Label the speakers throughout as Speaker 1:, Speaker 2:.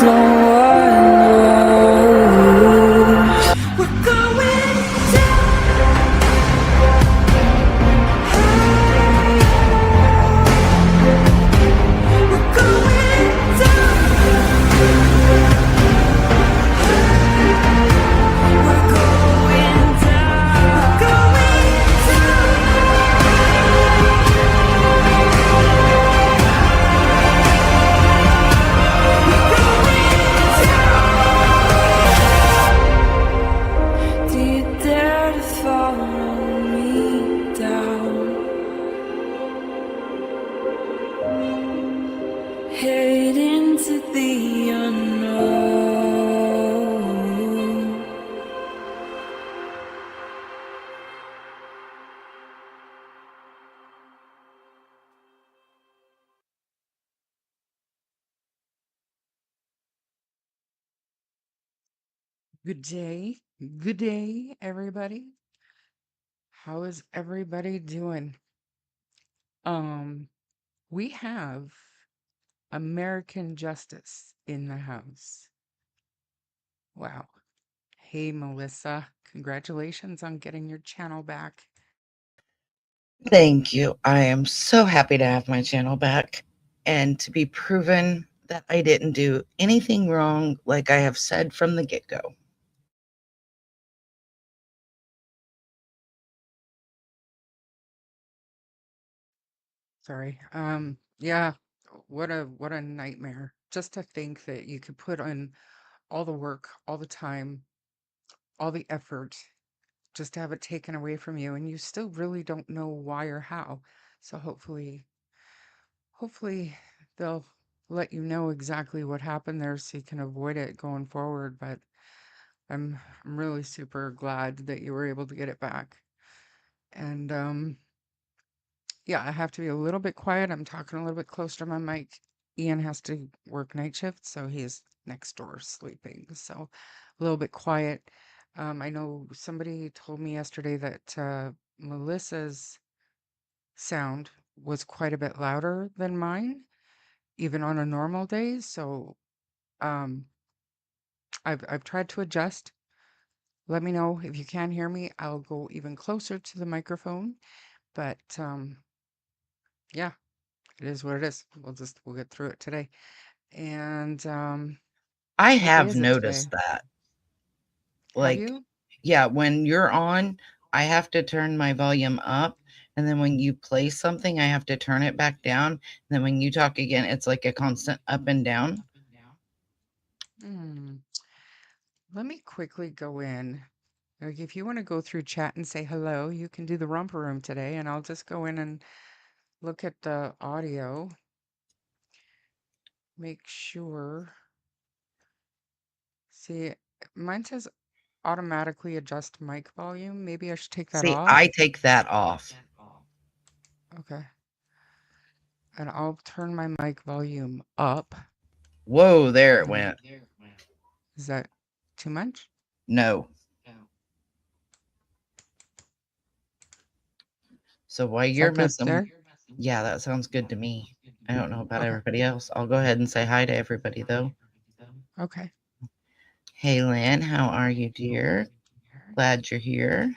Speaker 1: no one knows. We're going down. We're going down. We're going down. We're going down. Do you dare to follow me down? Head into the unknown.
Speaker 2: Good day, everybody. How is everybody doing? We have American Justice in the house. Wow. Hey, Melissa, congratulations on getting your channel back.
Speaker 3: Thank you. I am so happy to have my channel back and to be proven that I didn't do anything wrong, like I have said from the get-go.
Speaker 2: Sorry. Yeah, what a nightmare. Just to think that you could put in all the work, all the time, all the effort just to have it taken away from you and you still really don't know why or how. So hopefully they'll let you know exactly what happened there so you can avoid it going forward, but I'm really super glad that you were able to get it back. And yeah, I have to be a little bit quiet. I'm talking a little bit closer to my mic. Ian has to work night shift, so he's next door sleeping. So a little bit quiet. I know somebody told me yesterday that Melissa's sound was quite a bit louder than mine, even on a normal day. So um, I've tried to adjust. Let me know if you can hear me. I'll go even closer to the microphone. But yeah, it is what it is. We'll get through it today. And
Speaker 3: I
Speaker 2: what day
Speaker 3: have
Speaker 2: is it today?
Speaker 3: noticed that.
Speaker 2: Have
Speaker 3: Like,
Speaker 2: you?
Speaker 3: yeah, when you're on, I have to turn my volume up. And then when you play something, I have to turn it back down. And then when you talk again, it's like a constant up and down.
Speaker 2: Hmm. Let me quickly go in. Like, if you want to go through chat and say hello, you can do the romper room today, and I'll just go in and look at the audio. Make sure. See, mine says automatically adjust mic volume. Maybe I should take that
Speaker 3: See,
Speaker 2: off.
Speaker 3: I take that off.
Speaker 2: Okay. And I'll turn my mic volume up.
Speaker 3: Whoa, there it went.
Speaker 2: Is that too much?
Speaker 3: No. So while
Speaker 2: Is
Speaker 3: you're
Speaker 2: that good
Speaker 3: messing,
Speaker 2: there?
Speaker 3: yeah, that sounds good to me. I don't know about
Speaker 2: Okay.
Speaker 3: everybody else. I'll go ahead and say hi to everybody, though.
Speaker 2: Okay.
Speaker 3: Hey, Lynn, how are you, dear? Glad you're here.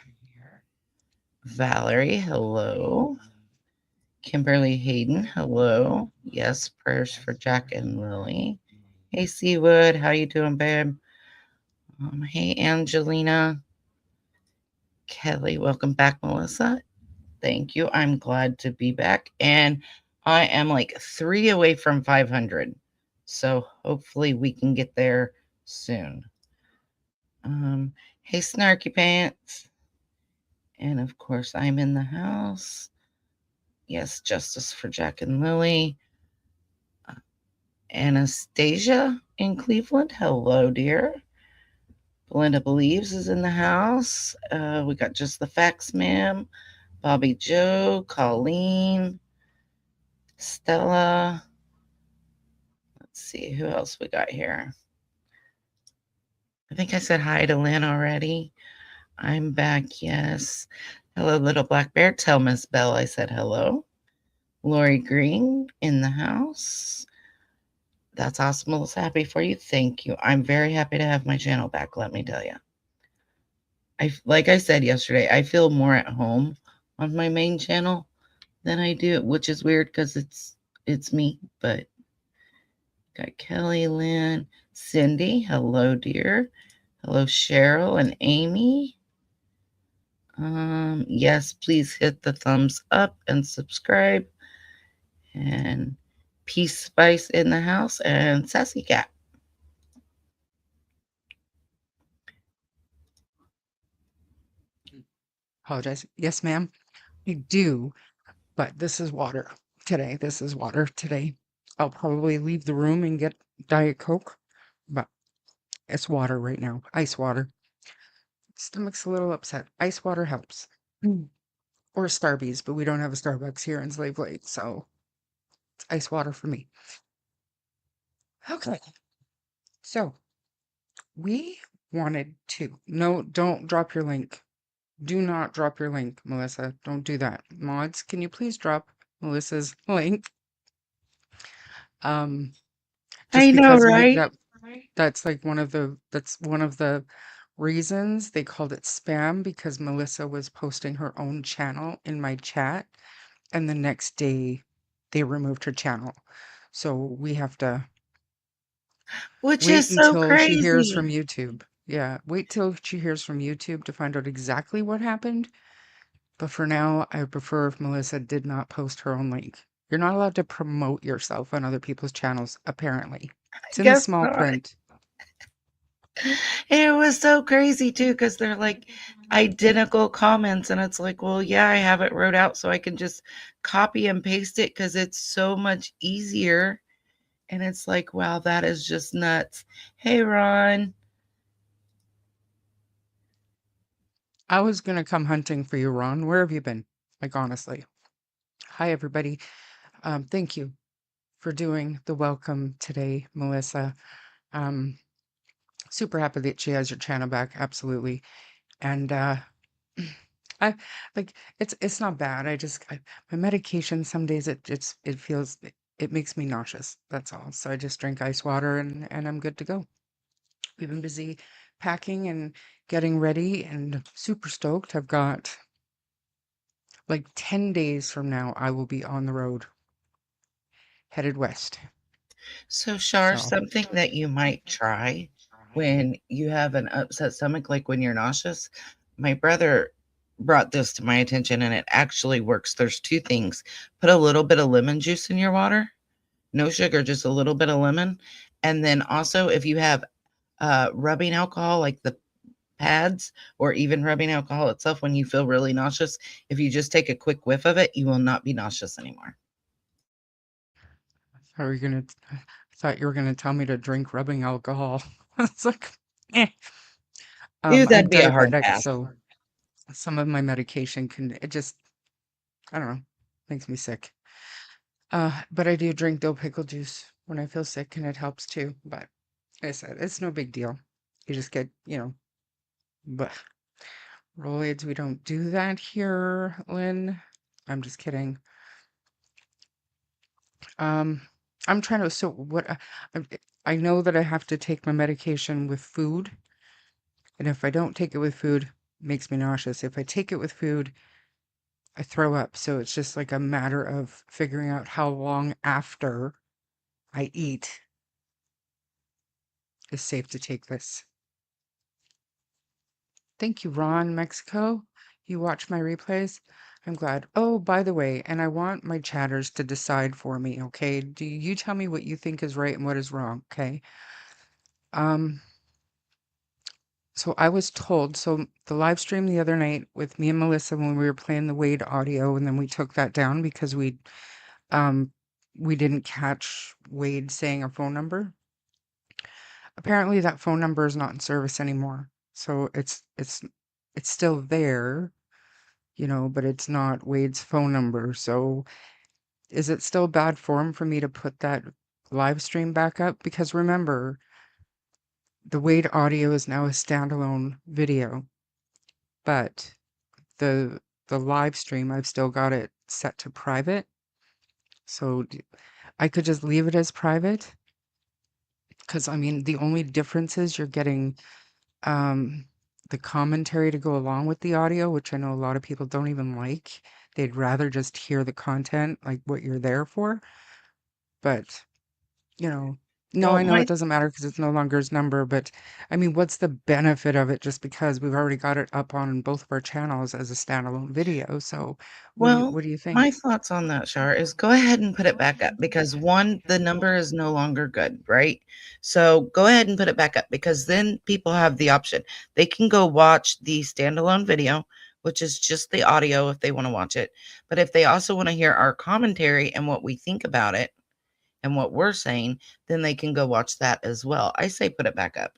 Speaker 3: Valerie, hello. Kimberly Hayden, hello. Yes, prayers for Jack and Lily. Hey, Seawood, how you doing, babe? Hey, Angelina. Kelly, welcome back, Melissa. Thank you. I'm glad to be back. And I am like 3 away from 500. So hopefully we can get there soon. Hey, Snarky Pants. And of course, I'm in the house. Yes, justice for Jack and Lily. Anastasia in Cleveland. Hello, dear. Belinda Believes is in the house. We got Just the Facts, ma'am. Bobby Joe, Colleen, Stella. Let's see who else we got here. I think I said hi to Lynn already. I'm back, yes. Hello, little black bear. Tell Miss Bell I said hello. Lori Green in the house. That's awesome. Melissa, happy for you. Thank you. I'm very happy to have my channel back, let me tell you. Like I said yesterday, I feel more at home on my main channel than I do, which is weird because it's me, but got Kelly, Lynn, Cindy. Hello, dear. Hello, Cheryl and Amy. Yes, please hit the thumbs up and subscribe. And Peace Spice in the house and Sassy Cat.
Speaker 2: Apologize. Yes, ma'am. I do, but this is water today. This is water today. I'll probably leave the room and get Diet Coke, but it's water right now. Ice water. Stomach's a little upset. Ice water helps. Or Starbucks, but we don't have a Starbucks here in Slave Lake, so it's ice water for me. Okay. So we wanted to. No, don't drop your link. Do not drop your link, Melissa. Don't do that. Mods, can you please drop Melissa's link? Just
Speaker 3: I know,
Speaker 2: because
Speaker 3: right?
Speaker 2: that's like that's one of the reasons they called it spam, because Melissa was posting her own channel in my chat, and the next day they removed her channel. So we have to
Speaker 3: Which
Speaker 2: wait
Speaker 3: is so
Speaker 2: until she hears
Speaker 3: crazy.
Speaker 2: from YouTube. Yeah, wait till she hears from YouTube to find out exactly what happened. But for now, I prefer if Melissa did not post her own link. You're not allowed to promote yourself on other people's channels, apparently. It's in the
Speaker 3: Guess
Speaker 2: small
Speaker 3: not.
Speaker 2: print.
Speaker 3: It was so crazy too, because they're like identical comments, and it's like, well, yeah, I have it wrote out so I can just copy and paste it because it's so much easier. And it's like, wow, that is just nuts. Hey, Ron.
Speaker 2: I was going to come hunting for you, Ron. Where have you been? Like, honestly. Hi, everybody. Thank you for doing the welcome today, Melissa. Um, Super happy that she has your channel back. Absolutely. And I like it's not bad. My medication some days it feels it makes me nauseous. That's all. So I just drink ice water and I'm good to go. We've been busy packing and getting ready and super stoked. I've got like 10 days from now I will be on the road headed west.
Speaker 3: So, Shar,
Speaker 2: So
Speaker 3: something that you might try when you have an upset stomach, like when you're nauseous. My brother brought this to my attention and it actually works. There's two things: put a little bit of lemon juice in your water, no sugar, just a little bit of lemon. And then also, if you have rubbing alcohol, like the pads, or even rubbing alcohol itself, when you feel really nauseous, if you just take a quick whiff of it, you will not be nauseous anymore.
Speaker 2: how are you gonna I thought you were gonna tell me to drink rubbing alcohol. It's like eh.
Speaker 3: Dude,
Speaker 2: I'm
Speaker 3: that'd be a hard
Speaker 2: diabetic,
Speaker 3: pass.
Speaker 2: so some of my medication can it just I don't know, makes me sick. But I do drink dill pickle juice when I feel sick and it helps too. But like I said, it's no big deal. You just get, but Rolaids, we don't do that here, Lynn. I'm just kidding. Um, I'm trying to, so what, I'm- I know that I have to take my medication with food. And if I don't take it with food, it makes me nauseous. If I take it with food, I throw up. So it's just like a matter of figuring out how long after I eat is safe to take this. Thank you, Ron, Mexico. You watch my replays? I'm glad. Oh, by the way, and I want my chatters to decide for me, okay? Do you tell me what you think is right and what is wrong, okay? Um, so I was told, so the live stream the other night with me and Melissa when we were playing the Wade audio, and then we took that down because um we didn't catch Wade saying a phone number. Apparently that phone number is not in service anymore. So it's still there, but it's not Wade's phone number. So is it still bad form for me to put that live stream back up? Because remember, the Wade audio is now a standalone video, but the live stream, I've still got it set to private. So I could just leave it as private. Because, I mean, the only difference is you're getting um, the commentary to go along with the audio, which I know a lot of people don't even like. They'd rather just hear the content, like what you're there for. But, you know, no,
Speaker 3: Well,
Speaker 2: I know it doesn't matter because it's no longer his number. But I mean, what's the benefit of it just because we've already got it up on both of our channels as a standalone video? So
Speaker 3: well,
Speaker 2: what do you think?
Speaker 3: my thoughts on that, Shar, is go ahead and put it back up because one, the number is no longer good, right? So go ahead and put it back up because then people have the option. They can go watch the standalone video, which is just the audio if they want to watch it. But if they also want to hear our commentary and what we think about it and what we're saying, then they can go watch that as well. I say put it back up.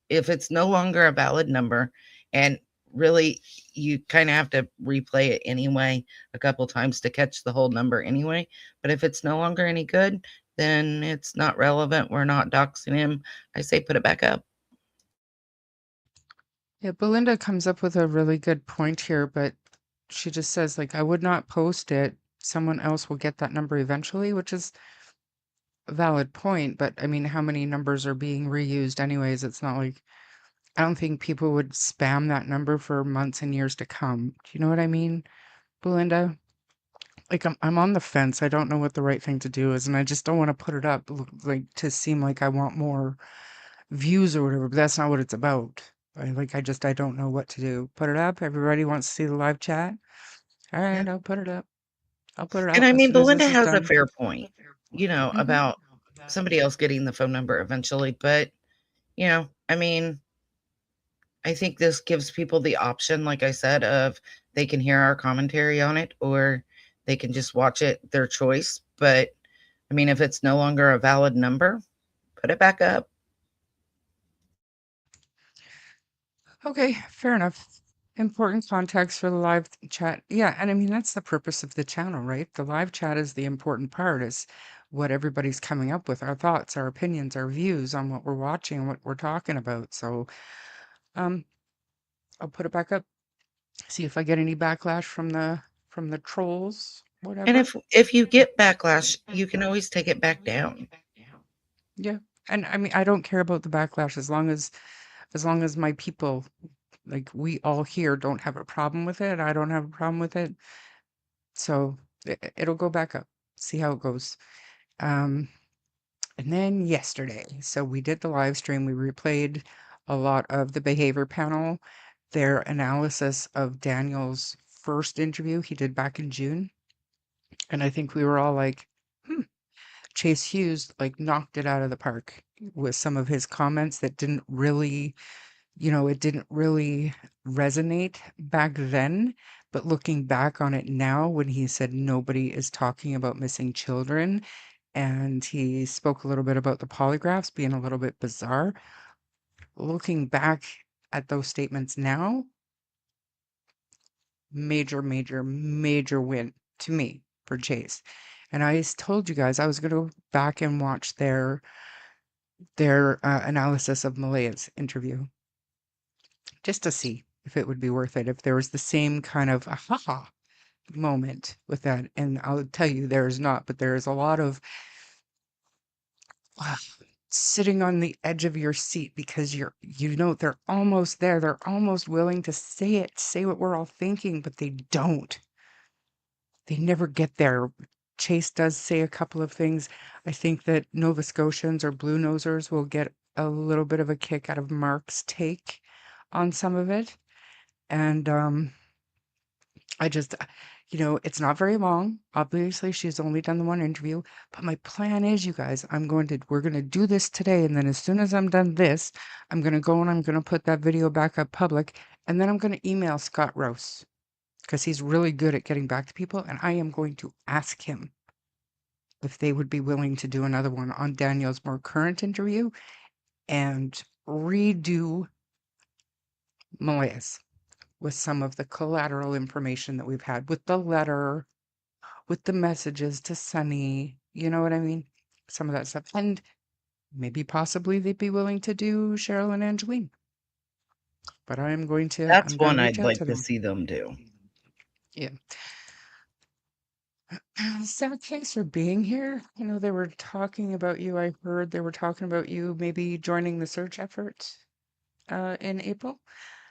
Speaker 3: If it's no longer a valid number and really you kind of have to replay it anyway a couple times to catch the whole number anyway, but if it's no longer any good, then it's not relevant. We're not doxing him. I say put it back up.
Speaker 2: Yeah, Belinda comes up with a really good point here, but she just says, like, I would not post it. Someone else will get that number eventually, which is a valid point. But I mean, how many numbers are being reused anyways? It's not like I don't think people would spam that number for months and years to come. Do you know what I mean, Belinda? Like I'm on the fence. I don't know what the right thing to do is, and I just don't want to put it up like to seem like I want more views or whatever, but that's not what it's about. I don't know what to do. Put it up. Everybody wants to see the live chat. All
Speaker 3: Yeah.
Speaker 2: right, I'll put it up. I'll put it
Speaker 3: And
Speaker 2: up
Speaker 3: I
Speaker 2: as
Speaker 3: mean,
Speaker 2: soon as
Speaker 3: Belinda
Speaker 2: this is
Speaker 3: has a
Speaker 2: done.
Speaker 3: fair point,
Speaker 2: Hmm.
Speaker 3: about somebody else getting the phone number eventually. But, I mean, I think this gives people the option, like I said, of they can hear our commentary on it or they can just watch it, their choice. But I mean, if it's no longer a valid number, put it back up.
Speaker 2: Okay, fair enough. Important context for the live chat. Yeah, and I mean that's the purpose of the channel, right? The live chat is the important part, is what everybody's coming up with, our thoughts, our opinions, our views on what we're watching, what we're talking about. So, um, I'll put it back up. See if I get any backlash from the trolls,
Speaker 3: And
Speaker 2: whatever.
Speaker 3: if you get backlash, you can always take it back down.
Speaker 2: Yeah. And I mean, I don't care about the backlash as long as my people, like we all here, don't have a problem with it. I don't have a problem with it. So it'll go back up. See how it goes. Um, and then yesterday, so we did the live stream. We replayed a lot of the behavior panel, their analysis of Daniel's first interview he did back in June. And I think we were all like, hmm, Chase Hughes like knocked it out of the park with some of his comments that didn't really, it didn't really resonate back then. But looking back on it now, when he said nobody is talking about missing children, and he spoke a little bit about the polygraphs being a little bit bizarre, looking back at those statements now, major, major, major win to me for Chase. And told you guys I was going to go back and watch their analysis of Malehya's interview just to see if it would be worth it, if there was the same kind of aha moment with that. And I'll tell you, there is not, but there is a lot of uh, sitting on the edge of your seat because they're almost there. They're almost willing to say it, say what we're all thinking, but they don't. They never get there. Chase does say a couple of things. I think that Nova Scotians or Blue Nosers will get a little bit of a kick out of Mark's take on some of it. And I just, it's not very long. Obviously, she's only done the one interview, but my plan is, you guys, we're going to do this today. And then as soon as I'm done this, I'm going to go and I'm going to put that video back up public. And then I'm going to email Scott Rouse because he's really good at getting back to people. And I am going to ask him if they would be willing to do another one on Daniel's more current interview and redo Malaya's with some of the collateral information that we've had with the letter, with the messages to Sunny, you know what I mean? Some of that stuff. And maybe possibly they'd be willing to do Cheryl and Angeline. But
Speaker 3: That's
Speaker 2: I'm gonna
Speaker 3: one
Speaker 2: reach
Speaker 3: I'd
Speaker 2: out
Speaker 3: like
Speaker 2: to
Speaker 3: to
Speaker 2: them.
Speaker 3: see them do.
Speaker 2: Yeah. Zach, thanks for being here. You know, they were talking about you. I heard they were talking about you maybe joining the search effort in April.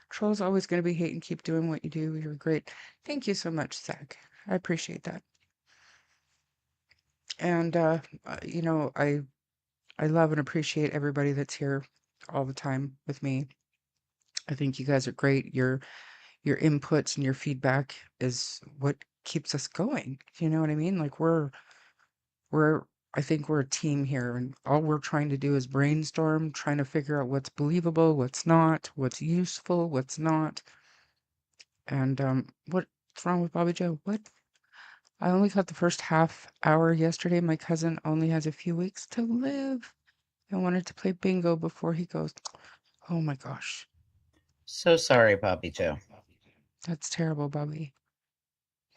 Speaker 2: Troll's always going to be hating. Keep doing what you do. You're great. Thank you so much, Zach. I appreciate that. And you know, I love and appreciate everybody that's here all the time with me. I think you guys are great. Your inputs and your feedback is what keeps us going. You know what I mean? Like we're I think we're a team here, and all we're trying to do is brainstorm, trying to figure out what's believable, what's not, what's useful, what's not. And what's wrong with Bobby Joe? What? I only got the first half hour yesterday. My cousin only has a few weeks to live. I wanted to play bingo before he goes. Oh my gosh.
Speaker 3: So sorry, Bobby Joe.
Speaker 2: That's terrible, Bobby.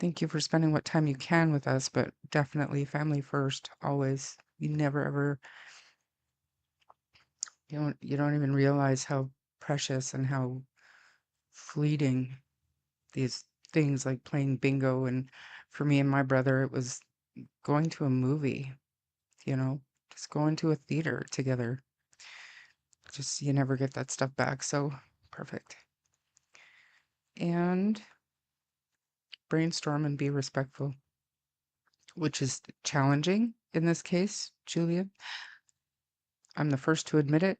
Speaker 2: Thank you for spending what time you can with us, but definitely family first, always. You never ever you don't even realize how precious and how fleeting these things like playing bingo, and for me and my brother it was going to a movie, you know, just going to a theater together. Just you never get that stuff back. So perfect. And brainstorm and be respectful, which is challenging in this case, Julia. I'm the first to admit it,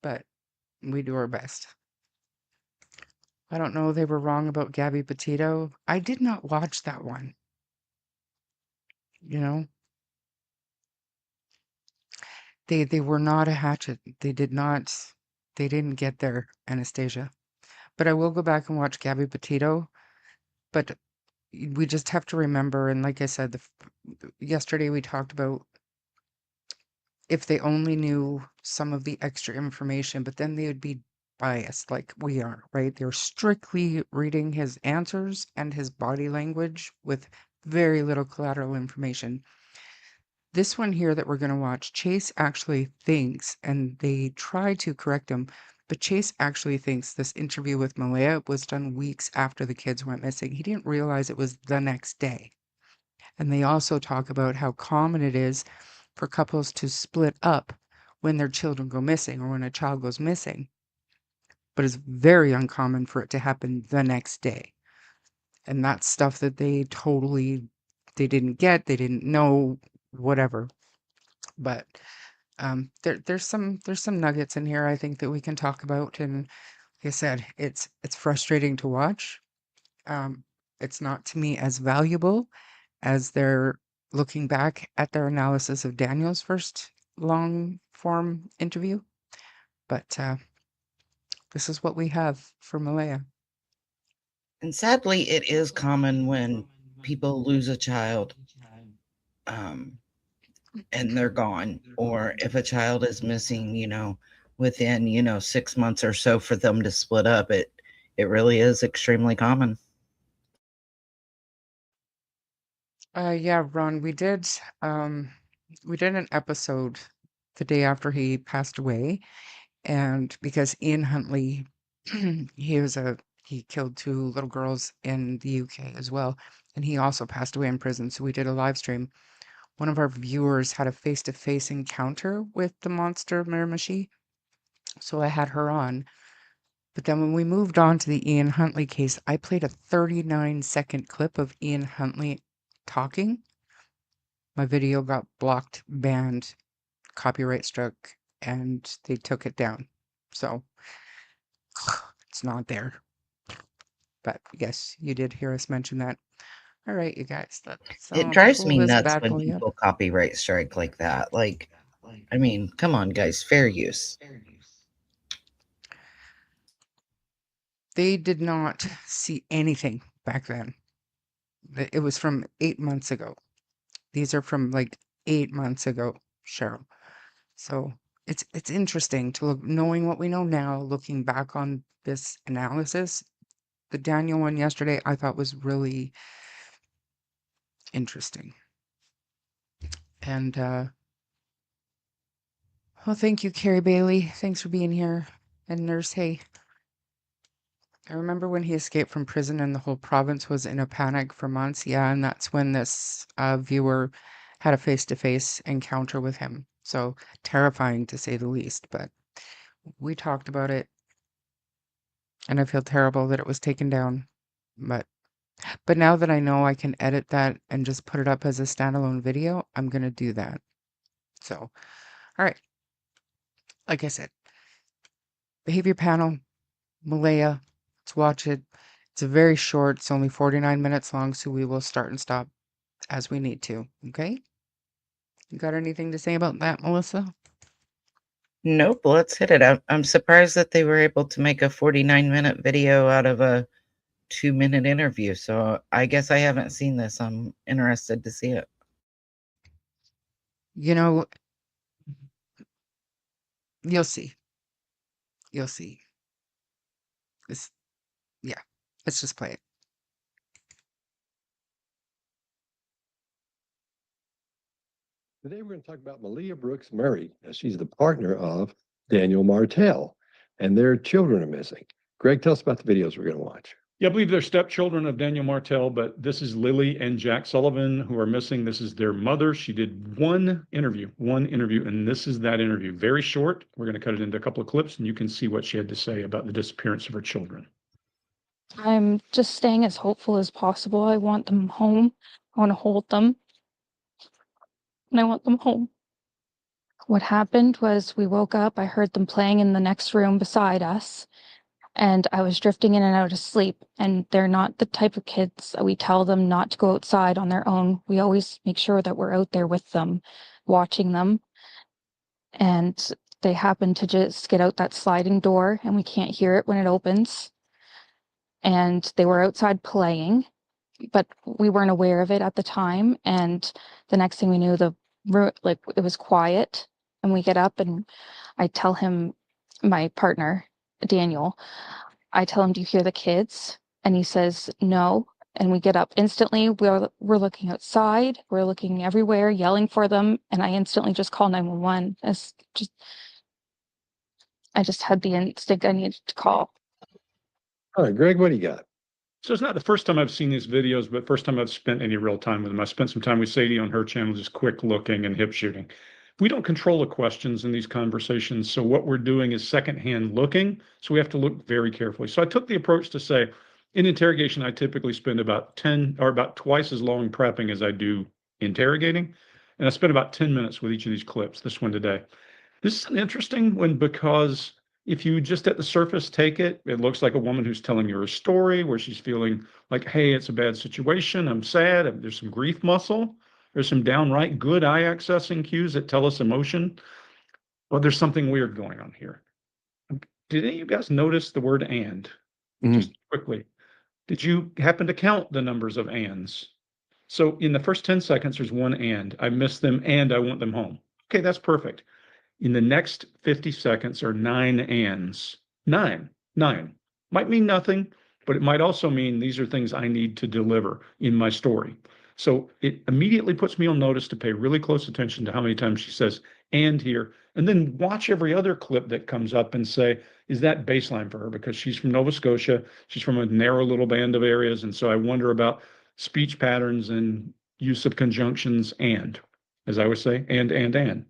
Speaker 2: but we do our best. I don't know, they were wrong about Gabby Petito. I did not watch that one, you know? They were not a hatchet. They didn't get there, Anastasia. But I will go back and watch Gabby Petito, but we just have to remember, and like I said, yesterday we talked about if they only knew some of the extra information, but then they would be biased like we are, right? They're strictly reading his answers and his body language with very little collateral information. This one here that we're going to watch, Chase actually thinks, and they try to correct him, but Chase actually thinks this interview with Malehya was done weeks after the kids went missing. He didn't realize it was the next day. And they also talk about how common it is for couples to split up when their children go missing or when a child goes missing, but it's very uncommon for it to happen the next day. And that's stuff that they didn't get, they didn't know, whatever. But there's some nuggets in here I think that we can talk about. And like I said, it's frustrating to watch. Um, it's not to me as valuable as they're looking back at their analysis of Daniel's first long form interview. But this is what we have for Malaya.
Speaker 3: And sadly, it is common when people lose a child um, and they're gone, or if a child is missing, within 6 months or so for them to split up. It really is extremely common.
Speaker 2: Yeah, Ron, we did an episode the day after he passed away, and because Ian Huntley, he killed two little girls in the UK as well, and he also passed away in prison. So we did a live stream. One of our viewers had a face-to-face encounter with the monster Miramichi, so I had her on. But then when we moved on to the Ian Huntley case, I played a 39-second clip of Ian Huntley talking. My video got blocked, banned, copyright struck, and they took it down. So it's not there. But yes, you did hear us mention that. All right, you guys, let's
Speaker 3: It drives
Speaker 2: pull
Speaker 3: me
Speaker 2: this
Speaker 3: nuts
Speaker 2: bad
Speaker 3: when
Speaker 2: boy up.
Speaker 3: people copyright strike like that. Like, I mean, come on, guys, fair use.
Speaker 2: They did not see anything back then. It was from 8 months ago. These are from like 8 months ago, Cheryl. So it's interesting to look, knowing what we know now, looking back on this analysis. The Daniel one yesterday I thought was really interesting. And well, thank you, Carrie Bailey. Thanks for being here. And Nurse, hey. I remember when he escaped from prison and the whole province was in a panic for months. Yeah, and that's when this viewer had a face-to-face encounter with him. So terrifying to say the least. But we talked about it, and I feel terrible that it was taken down. But now that I know I can edit that and just put it up as a standalone video, I'm gonna do that. So, all right. Like I said, behavior panel, Malaya. Let's watch it. It's a very short. It's only 49 minutes long, so we will start and stop as we need to. Okay? You got anything to say about that, Melissa?
Speaker 3: Nope, let's hit it. I'm surprised that they were able to make a 49-minute video out of a 2-minute interview. So I guess I haven't seen this. I'm interested to see it.
Speaker 2: You know, you'll see. You'll see. It's, yeah, let's just play it.
Speaker 4: Today we're going to talk about Malehya Brooks Murray. She's the partner of Daniel Martell, and their children are missing. Greg, tell us about the videos we're going to watch.
Speaker 5: Yeah, I believe they're stepchildren of Daniel Martell, but this is Lilly and Jack Sullivan who are missing. This is their mother. She did one interview, and this is that interview. Very short. We're going to cut it into a couple of clips, and you can see what she had to say about the disappearance of her children.
Speaker 6: I'm just staying as hopeful as possible. I want them home. I want to hold them. And I want them home. What happened was we woke up, I heard them playing in the next room beside us, and I was drifting in and out of sleep. And they're not the type of kids we tell them not to go outside on their own. We always make sure that we're out there with them, watching them. And they happen to just get out that sliding door, and we can't hear it when it opens. And they were outside playing, but we weren't aware of it at the time. And the next thing we knew, it was quiet, and we get up and I tell him, my partner, Daniel, I tell him, do you hear the kids? And he says, no. And we get up instantly. We're looking outside. We're looking everywhere, yelling for them. And I instantly just call 911. I just had the instinct I needed to call.
Speaker 4: All right, Greg, what do you got?
Speaker 5: So it's not the first time I've seen these videos, but first time I've spent any real time with them. I spent some time with Sadie on her channel, just quick looking and hip shooting. We don't control the questions in these conversations. So what we're doing is secondhand looking. So we have to look very carefully. So I took the approach to say, in interrogation, I typically spend about twice as long prepping as I do interrogating. And I spent about 10 minutes with each of these clips, this one today. This is an interesting one because if you just at the surface take it, it looks like a woman who's telling you a story where she's feeling like, hey, it's a bad situation. I'm sad. There's some grief muscle. There's some downright good eye accessing cues that tell us emotion. But there's something weird going on here. Did any of you guys notice the word and? Just quickly. Did you happen to count the numbers of ands? So in the first 10 seconds, there's one and. I miss them and I want them home. Okay, that's perfect. In the next 50 seconds are 9 ands. Nine. Might mean nothing, but it might also mean these are things I need to deliver in my story. So it immediately puts me on notice to pay really close attention to how many times she says and here, and then watch every other clip that comes up and say, is that baseline for her? Because she's from Nova Scotia. She's from a narrow little band of areas. And so I wonder about speech patterns and use of conjunctions and. As I would say, and.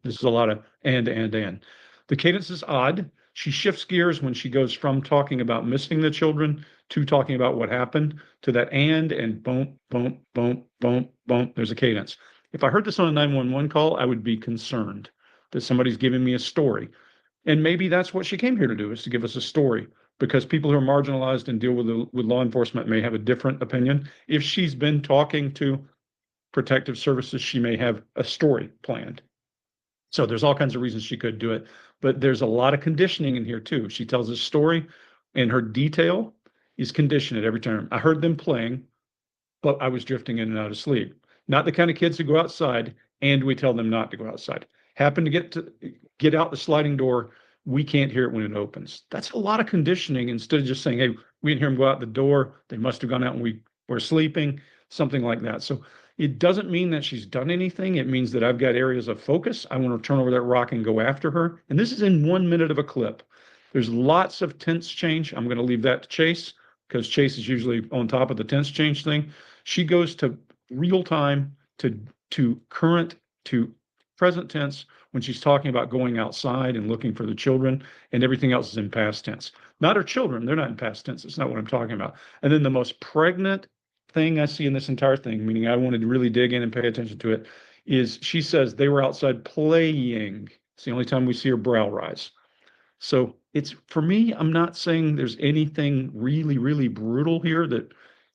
Speaker 5: This is a lot of and. The cadence is odd. She shifts gears when she goes from talking about missing the children to talking about what happened to that and boom, boom, boom, boom, boom. There's a cadence. If I heard this on a 911 call, I would be concerned that somebody's giving me a story. And maybe that's what she came here to do, is to give us a story, because people who are marginalized and deal with law enforcement may have a different opinion. If she's been talking to protective services, she may have a story planned. So there's all kinds of reasons she could do it, but there's a lot of conditioning in here too. She tells a story and her detail is conditioned at every turn. I heard them playing, but I was drifting in and out of sleep. Not the kind of kids who go outside and we tell them not to go outside. Happen to get out the sliding door, we can't hear it when it opens. That's a lot of conditioning instead of just saying, hey, we didn't hear them go out the door. They must have gone out when we were sleeping, something like that. So it doesn't mean that she's done anything. It means that I've got areas of focus. I want to turn over that rock and go after her. And this is in 1 minute of a clip. There's lots of tense change. I'm going to leave that to Chase. because Chase is usually on top of the tense change thing. She goes to real time to current to present tense when she's talking about going outside and looking for the children, and everything else is in past tense. Not her children, they're not in past tense. It's not what I'm talking about. And then the most pregnant thing I see in this entire thing, meaning I wanted to really dig in and pay attention to it, is she says they were outside playing. It's the only time we see her brow rise. So it's, for me, I'm not saying there's anything really, really brutal here that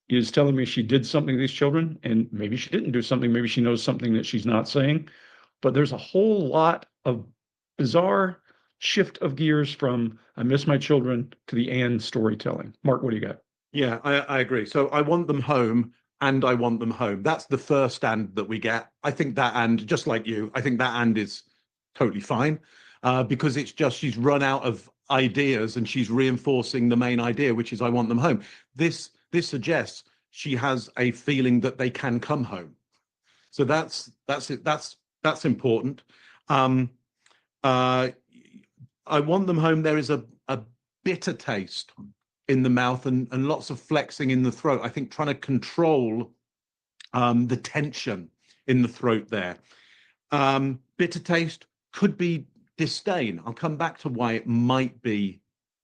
Speaker 5: is telling me she did something to these children, and maybe she didn't do something. Maybe she knows something that she's not saying, but there's a whole lot of bizarre shift of gears from I miss my children to the and storytelling. Mark, what do you got?
Speaker 7: Yeah, I agree. So I want them home and I want them home. That's the first and that we get. I think that and, just like you, I think that and is totally fine because it's just she's run out of ideas and she's reinforcing the main idea, which is I want them home. This suggests she has a feeling that they can come home. So that's it. That's important. I want them home. There is a bitter taste in the mouth and lots of flexing in the throat. I think trying to control the tension in the throat there. Bitter taste could be disdain. I'll come back to why it might be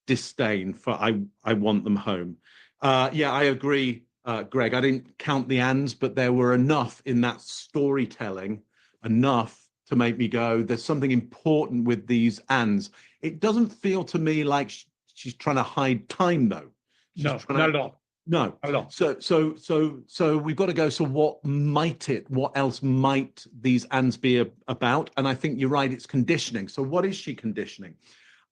Speaker 7: disdain for I want them home. Yeah, I agree, Greg. I didn't count the ands, but there were enough in that storytelling, enough to make me go, there's something important with these ands. It doesn't feel to me like she's trying to hide time, though.
Speaker 5: No, not at all.
Speaker 7: No.
Speaker 5: Not at all.
Speaker 7: So we've got to go, so what else might these ands be about? And I think you're right, it's conditioning. So what is she conditioning?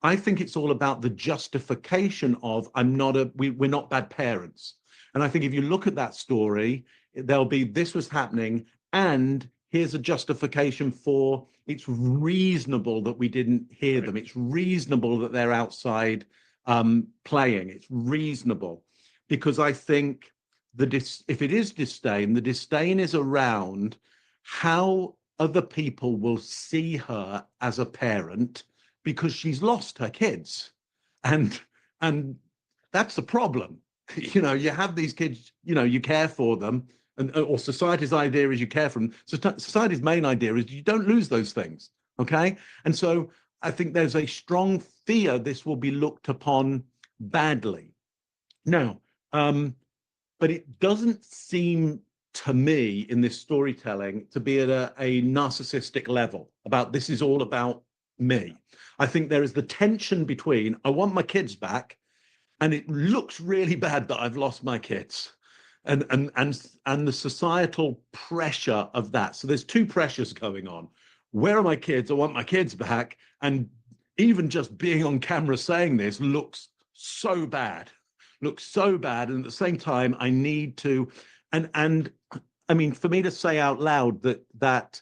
Speaker 7: I think it's all about the justification of we're not bad parents. And I think if you look at that story, there'll be this was happening and here's a justification for it's reasonable that we didn't hear them. It's reasonable that they're outside playing. It's reasonable because I think if it is disdain, the disdain is around how other people will see her as a parent because she's lost her kids, and that's a problem. You know, you have these kids, you know, you care for them. Or society's idea is you care for them. So society's main idea is you don't lose those things, okay? And so I think there's a strong fear this will be looked upon badly. Now, but it doesn't seem to me in this storytelling to be at a narcissistic level about this is all about me. I think there is the tension between I want my kids back and it looks really bad that I've lost my kids. And the societal pressure of that. So there's two pressures going on. Where are my kids? I want my kids back. And even just being on camera saying this looks so bad. Looks so bad. And at the same time, I need to, and I mean, for me to say out loud that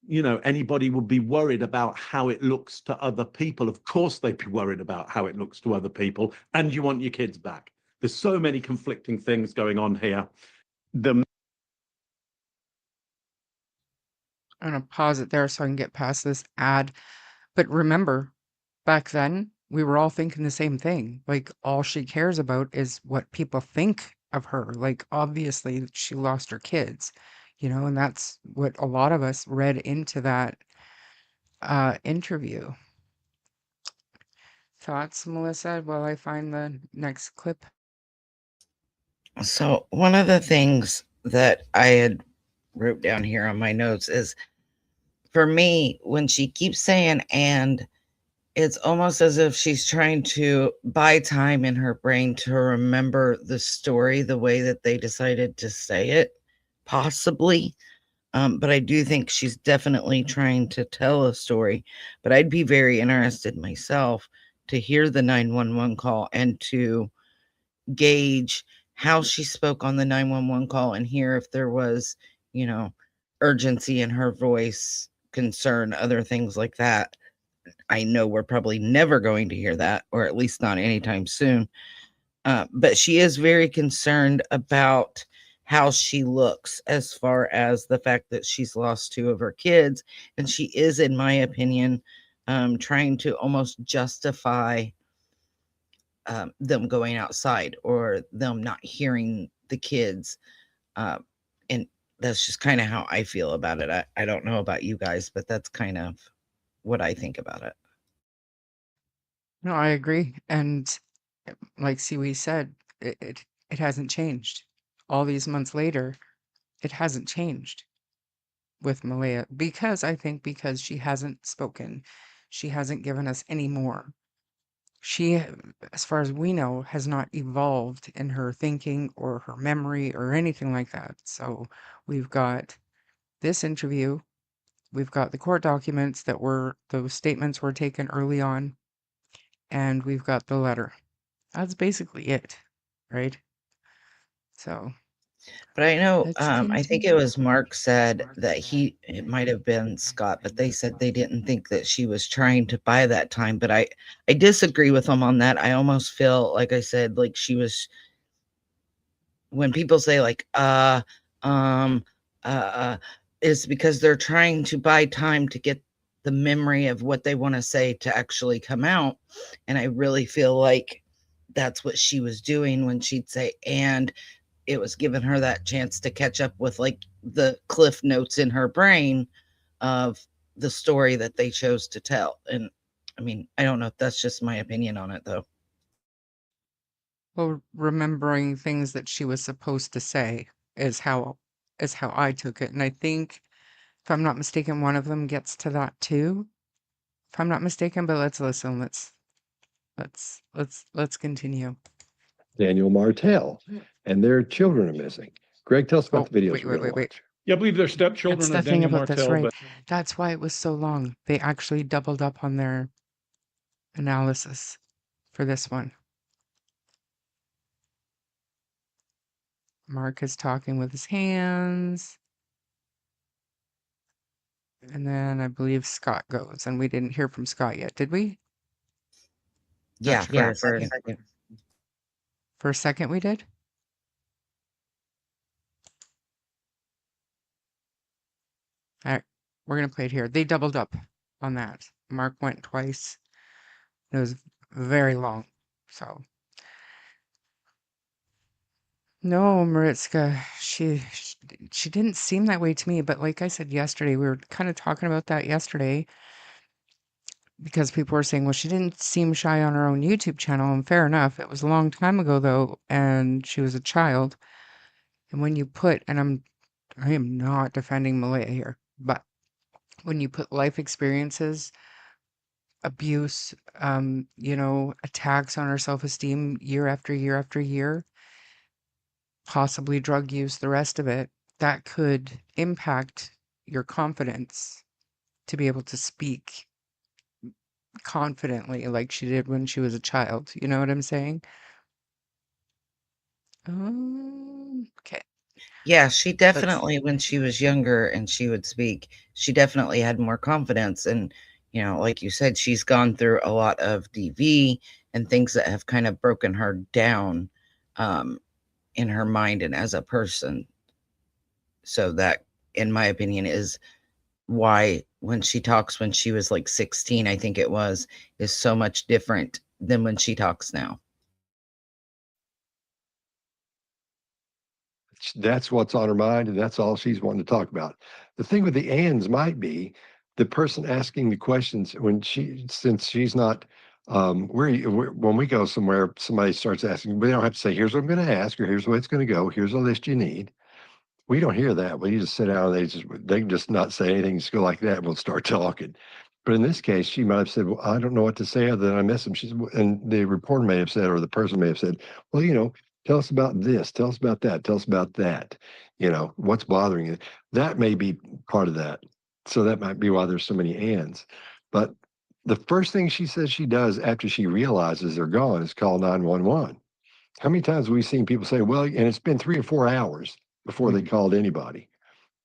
Speaker 7: you know, anybody would be worried about how it looks to other people. Of course, they'd be worried about how it looks to other people. And you want your kids back. There's so many conflicting things going on here.
Speaker 2: I'm gonna pause it there so I can get past this ad. But remember, back then, we were all thinking the same thing. Like, all she cares about is what people think of her. Like, obviously, she lost her kids, you know, and that's what a lot of us read into that interview. Thoughts, Melissa, while I find the next clip?
Speaker 3: So one of the things that I had wrote down here on my notes is, for me, when she keeps saying and, it's almost as if she's trying to buy time in her brain to remember the story the way that they decided to say it, possibly. But I do think she's definitely trying to tell a story. But I'd be very interested myself to hear the 911 call and to gauge how she spoke on the 911 call and hear if there was, you know, urgency in her voice, concern, other things like that. I know we're probably never going to hear that, or at least not anytime soon. But she is very concerned about how she looks as far as the fact that she's lost 2 of her kids. And she is, in my opinion, trying to almost justify them going outside or them not hearing the kids. And that's just kind of how I feel about it. I don't know about you guys, but that's kind of what I think about it.
Speaker 2: No, I agree. And like Siwi said, it hasn't changed. All these months later, it hasn't changed with Malehya because I think because she hasn't spoken, she hasn't given us any more. She, as far as we know, has not evolved in her thinking or her memory or anything like that. So we've got this interview, we've got the court documents that were, those statements were taken early on, and we've got the letter. That's basically it, right? So
Speaker 3: But I know,
Speaker 2: let's
Speaker 3: I think it was Mark said that it might have been Scott, but they said they didn't think that she was trying to buy that time. But I disagree with them on that. I almost feel, like I said, like she was, when people say like, is because they're trying to buy time to get the memory of what they want to say to actually come out. And I really feel like that's what she was doing when she'd say, and it was giving her that chance to catch up with like the cliff notes in her brain of the story that they chose to tell. And I mean, I don't know if that's just my opinion on it though.
Speaker 2: Well, remembering things that she was supposed to say is how I took it. And I think, if I'm not mistaken, one of them gets to that too. If I'm not mistaken, but let's listen. Let's continue.
Speaker 4: Daniel Martell, and their children are missing. Greg, tell us about
Speaker 2: Oh,
Speaker 4: the videos
Speaker 2: wait,
Speaker 4: we're
Speaker 2: wait,
Speaker 4: going
Speaker 2: wait,
Speaker 4: to
Speaker 2: wait.
Speaker 4: watch.
Speaker 5: Yeah, I believe they're
Speaker 2: That's
Speaker 5: stepchildren
Speaker 2: the
Speaker 5: of
Speaker 2: thing
Speaker 5: Daniel
Speaker 2: about this,
Speaker 5: Martell,
Speaker 2: right?
Speaker 5: but
Speaker 2: That's why it was so long. They actually doubled up on their analysis for this one. Mark is talking with his hands. And then I believe Scott goes. And we didn't hear from Scott yet, did we?
Speaker 3: Yeah,
Speaker 2: sure.
Speaker 3: for a second.
Speaker 2: For a second we did? All right, we're going to play it here. They doubled up on that. Mark went twice. It was very long. So, no, Maritzka, she didn't seem that way to me. But like I said yesterday, we were kind of talking about that yesterday because people were saying, well, she didn't seem shy on her own YouTube channel. And fair enough. It was a long time ago, though, and she was a child. And when you put, and I am not defending Malaya here, but when you put life experiences, abuse, attacks on her self-esteem year after year after year, possibly drug use, the rest of it, that could impact your confidence to be able to speak confidently like she did when she was a child. You know what I'm saying? Okay.
Speaker 3: Yeah, she definitely, when she was younger and she would speak, she definitely had more confidence. And, like you said, she's gone through a lot of DV and things that have kind of broken her down in her mind and as a person. So that, in my opinion, is why when she talks when she was like 16, I think it was, is so much different than when she talks now.
Speaker 4: That's what's on her mind, and that's all she's wanting to talk about. The thing with the ands might be the person asking the questions since she's not. When we go somewhere, somebody starts asking. We don't have to say, "Here's what I'm going to ask," or "Here's what it's going to go." Here's a list you need. We don't hear that. We just sit down. They can just not say anything. Just go like that. And we'll start talking. But in this case, she might have said, "Well, I don't know what to say other than I miss him." And the reporter may have said, or the person may have said, "Well, tell us about this. Tell us about that. Tell us about that. What's bothering you." That may be part of that. So that might be why there's so many ands. But the first thing she says she does after she realizes they're gone is call 911. How many times have we seen people say, "Well," and it's been 3 or 4 hours before they called anybody,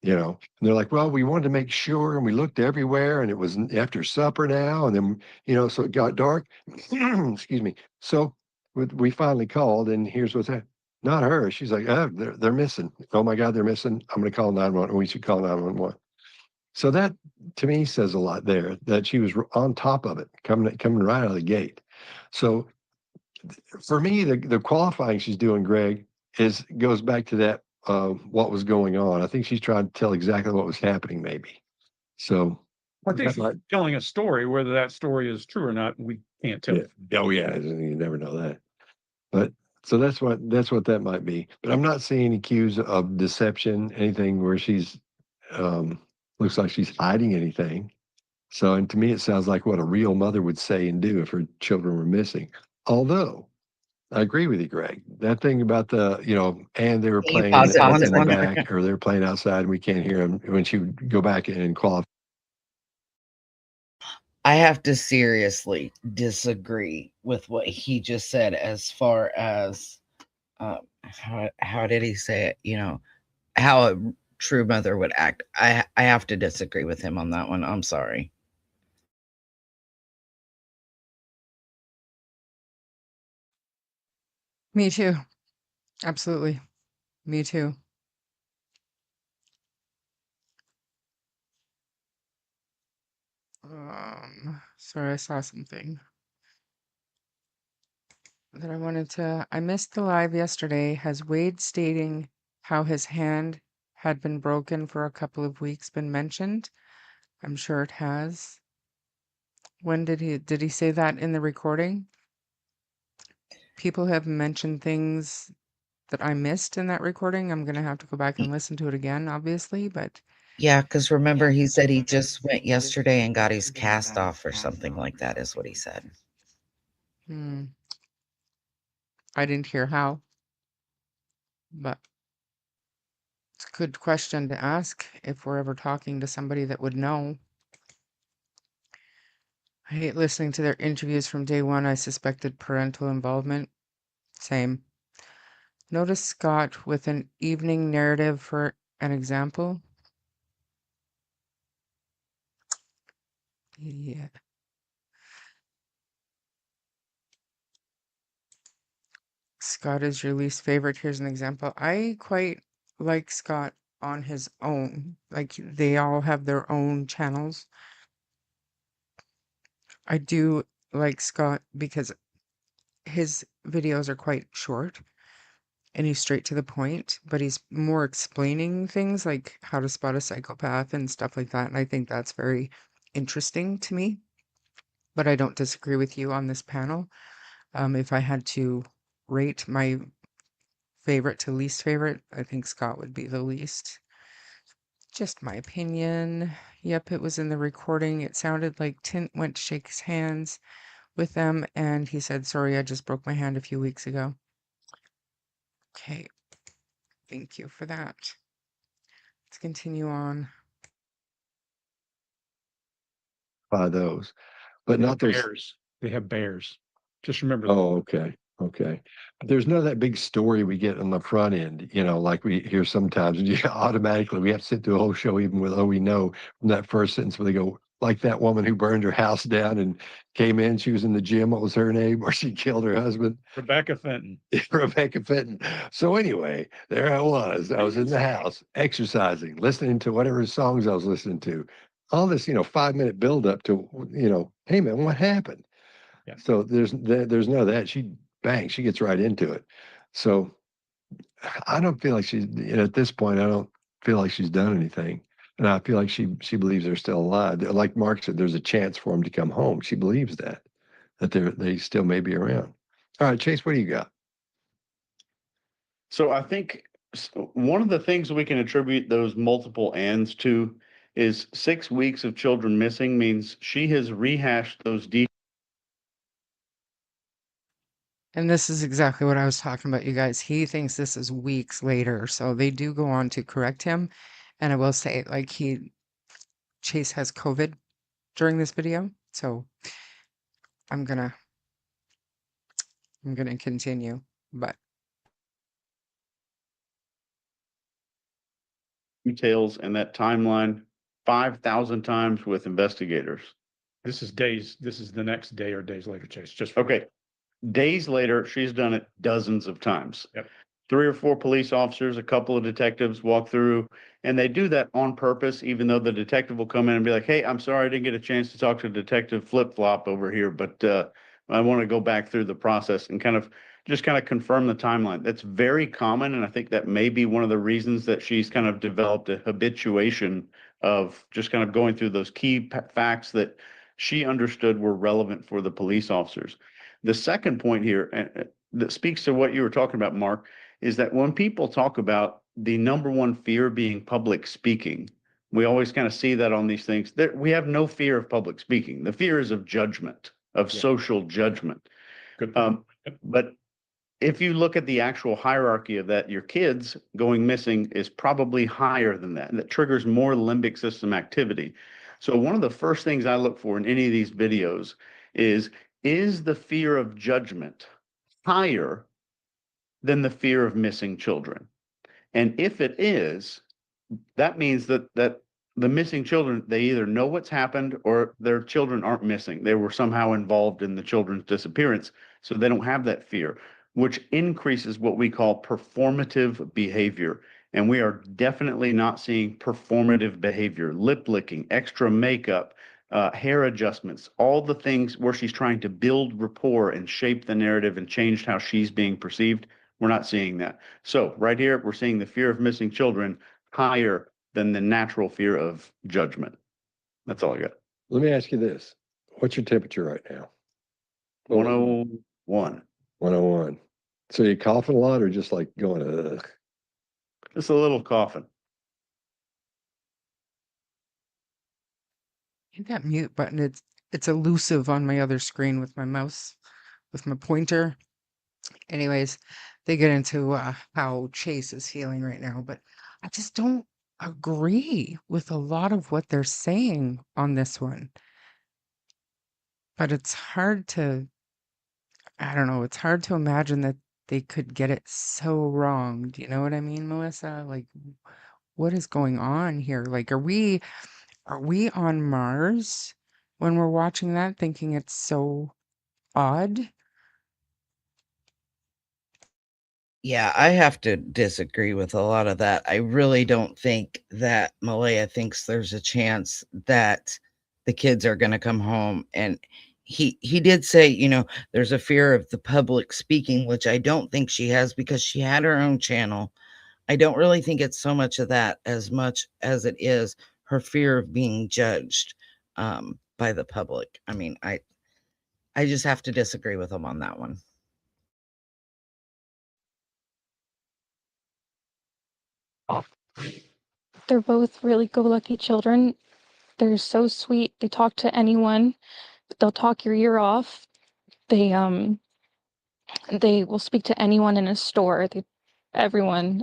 Speaker 4: and they're like, "Well, we wanted to make sure, and we looked everywhere, and it was after supper now, and then, so it got dark." Excuse me. So we finally called, and here's what's happening. Not her. She's like, "Oh, they're missing. Oh my God, they're missing. I'm going to call 911. We should call 911." So that to me says a lot there that she was on top of it, coming right out of the gate. So for me, the qualifying she's doing, Greg, goes back to that what was going on. I think she's trying to tell exactly what was happening, maybe. So
Speaker 5: I think
Speaker 4: that
Speaker 5: she's
Speaker 4: might,
Speaker 5: telling a story. Whether that story is true or not, we can't tell.
Speaker 4: yeah. Oh yeah, you never know that. But so that's what that might be. But I'm not seeing any cues of deception, anything where she's looks like she's hiding anything. So, and to me, it sounds like what a real mother would say and do if her children were missing. Although I agree with you, Greg. That thing about and they were
Speaker 3: Can you
Speaker 4: playing
Speaker 3: pause it
Speaker 4: in
Speaker 3: one
Speaker 4: the
Speaker 3: second?
Speaker 4: back, or they're playing outside and we can't hear them when she would go back and qualify.
Speaker 3: I have to seriously disagree with what he just said as far as how did he say it? How a true mother would act. I have to disagree with him on that one. I'm sorry.
Speaker 2: Me too. Absolutely. Me too. Sorry, I saw something that I missed the live yesterday. Has Wade stating how his hand had been broken for a couple of weeks been mentioned? I'm sure it has. When did he say that in the recording? People have mentioned things that I missed in that recording. I'm gonna have to go back and listen to it again, obviously, but
Speaker 3: Yeah, because remember he said he just went yesterday and got his cast off or something like that is what he said.
Speaker 2: I didn't hear how. But it's a good question to ask if we're ever talking to somebody that would know. I hate listening to their interviews from day one. I suspected parental involvement. Same. Notice Scott with an evening narrative for an example. Yeah. Scott is your least favorite. Here's an example. I quite like Scott on his own. Like they all have their own channels. I do like Scott because his videos are quite short and he's straight to the point, but he's more explaining things like how to spot a psychopath and stuff like that. And I think that's very interesting to me. But I don't disagree with you on this panel. If I had to rate my favorite to least favorite, I think Scott would be the least. Just my opinion. Yep, it was in the recording. It sounded like Tint went to shake his hands with them, and he said, "Sorry, I just broke my hand a few weeks ago." Okay, thank you for that. Let's continue on.
Speaker 4: By those, but not those.
Speaker 5: Bears. They have bears. Just remember that.
Speaker 4: Oh, okay. Okay. But there's none of that big story we get on the front end, like we hear sometimes. And automatically we have to sit through a whole show, even with, we know from that first sentence where they go, like that woman who burned her house down and came in, she was in the gym. What was her name? Or she killed her husband.
Speaker 5: Rebecca Fenton.
Speaker 4: Rebecca Fenton. So anyway, there I was. I was in the house exercising, listening to whatever songs I was listening to. All this, 5-minute buildup to, hey man, what happened?
Speaker 5: Yeah.
Speaker 4: So there's none of that. She gets right into it. So I don't feel like she's, at this point, I don't feel like she's done anything. And I feel like she believes they're still alive. Like Mark said, there's a chance for them to come home. She believes that they still may be around. All right, Chase, what do you got?
Speaker 8: So I think one of the things we can attribute those multiple ands to is 6 weeks of children missing means she has rehashed those details.
Speaker 2: And this is exactly what I was talking about, you guys. He thinks this is weeks later, so they do go on to correct him. And I will say, like, Chase has COVID during this video, so I'm gonna continue, but
Speaker 8: Details and that timeline 5,000 times with investigators.
Speaker 5: This is the next day or days later, Chase. Just
Speaker 8: Okay. Days later, she's done it dozens of times.
Speaker 5: Yep.
Speaker 8: 3 or 4 police officers, a couple of detectives walk through, and they do that on purpose, even though the detective will come in and be like, "Hey, I'm sorry I didn't get a chance to talk to Detective Flip Flop over here, but I want to go back through the process and kind of confirm the timeline. That's very common, and I think that may be one of the reasons that she's kind of developed a habituation of just kind of going through those key facts that she understood were relevant for the police officers. The second point here, that speaks to what you were talking about, Mark, is that when people talk about the number one fear being public speaking, we always kind of see that on these things. We have no fear of public speaking. The fear is of judgment, of social judgment.
Speaker 5: Good point.
Speaker 8: But if you look at the actual hierarchy of that, your kids going missing is probably higher than that. And that triggers more limbic system activity. So one of the first things I look for in any of these videos is the fear of judgment higher than the fear of missing children? And if it is, that means that the missing children, they either know what's happened or their children aren't missing. They were somehow involved in the children's disappearance, so they don't have that fear, which increases what we call performative behavior. And we are definitely not seeing performative behavior, lip licking, extra makeup, hair adjustments, all the things where she's trying to build rapport and shape the narrative and change how she's being perceived. We're not seeing that. So right here, we're seeing the fear of missing children higher than the natural fear of judgment. That's all I got.
Speaker 4: Let me ask you this. What's your temperature right now?
Speaker 8: 101.
Speaker 4: 101. So you coughing a lot or just like going, ugh?
Speaker 8: Just a little coughing.
Speaker 2: Hit that mute button. It's elusive on my other screen with my mouse, with my pointer. Anyways, they get into how Chase is feeling right now, but I just don't agree with a lot of what they're saying on this one. But it's hard to, I don't know, it's hard to imagine that they could get it so wrong. Do you know what I mean, Melissa? Like, what is going on here? Like, are we on Mars when we're watching that, thinking it's so odd?
Speaker 3: Yeah, I have to disagree with a lot of that. I really don't think that Malehya thinks there's a chance that the kids are going to come home. And he did say, you know, there's a fear of the public speaking, which I don't think she has because she had her own channel. I don't really think it's so much of that as much as it is her fear of being judged by the public. I mean, I just have to disagree with him on that one.
Speaker 6: They're both really go-lucky children. They're so sweet. They talk to anyone. They'll talk your ear off. They will speak to anyone in a store. Everyone.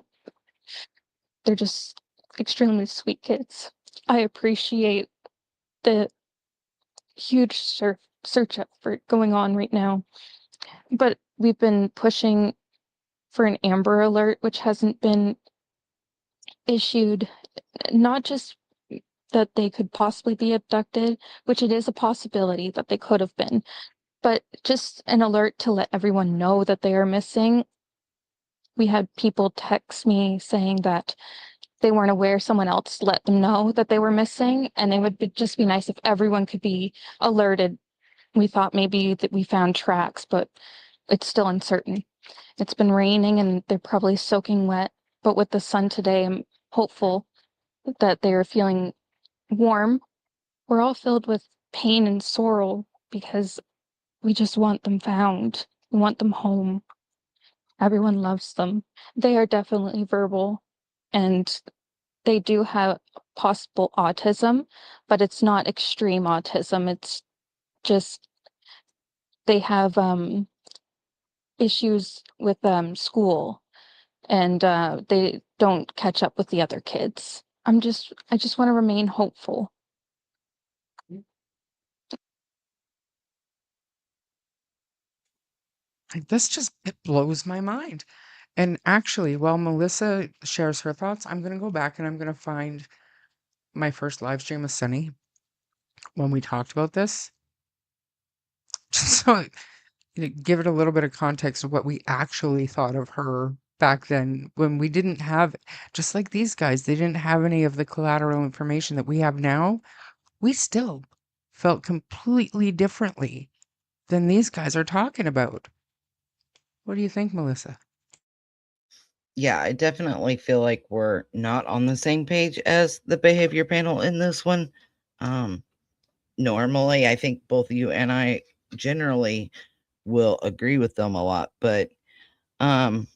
Speaker 6: They're just extremely sweet kids. I appreciate the huge search effort going on right now. But we've been pushing for an Amber Alert, which hasn't been issued. Not just that they could possibly be abducted, which it is a possibility that they could have been, but just an alert to let everyone know that they are missing. We had people text me saying that they weren't aware, someone else let them know that they were missing, and it would just be nice if everyone could be alerted. We thought maybe that we found tracks, but it's still uncertain. It's been raining and they're probably soaking wet, but with the sun today, I'm hopeful that they're feeling warm. We're all filled with pain and sorrow because we just want them found. We want them home. Everyone loves them. They are definitely verbal and they do have possible autism, but it's not extreme autism. It's just they have issues with school and they don't catch up with the other kids. I just want to remain hopeful.
Speaker 2: Like, it blows my mind. And actually, while Melissa shares her thoughts, I'm going to go back and I'm going to find my first live stream with Sunny when we talked about this. Just so give it a little bit of context of what we actually thought of her back then when we didn't have, just like these guys, they didn't have any of the collateral information that we have now. We still felt completely differently than these guys are talking about. What do you think, Melissa?
Speaker 3: Yeah, I definitely feel like we're not on the same page as the behavior panel in this one. Normally, I think both you and I generally will agree with them a lot, but the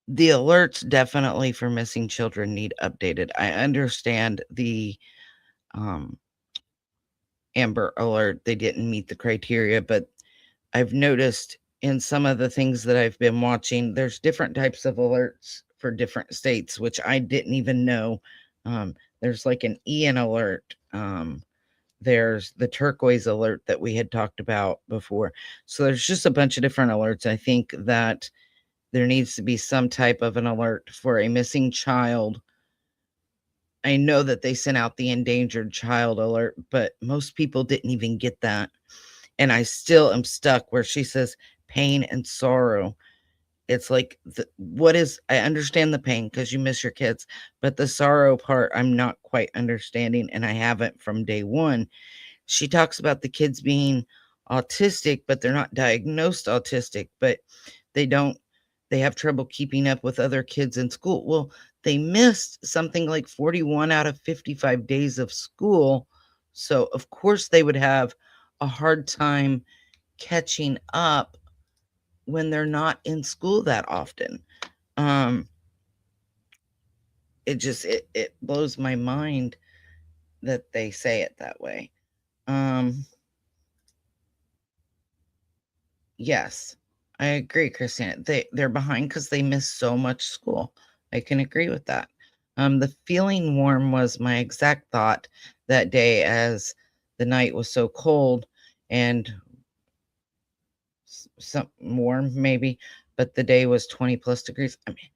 Speaker 3: alerts definitely for missing children need updated. I understand the Amber Alert, they didn't meet the criteria, but I've noticed in some of the things that I've been watching, there's different types of alerts for different states, which I didn't even know. There's like an Ian alert. There's the turquoise alert that we had talked about before. So there's just a bunch of different alerts. I think that there needs to be some type of an alert for a missing child. I know that they sent out the endangered child alert, but most people didn't even get that. And I still am stuck where she says pain and sorrow. It's like, I understand the pain because you miss your kids, but the sorrow part, I'm not quite understanding, and I haven't from day one. She talks about the kids being autistic, but they're not diagnosed autistic, but they have trouble keeping up with other kids in school. Well, they missed something like 41 out of 55 days of school. So of course they would have a hard time catching up when they're not in school that often. It blows my mind that they say it that way. Yes, I agree, Christina. They're behind because they miss so much school. I can agree with that. The feeling warm was my exact thought that day, as the night was so cold and some warm maybe, but the day was 20 plus degrees. I mean,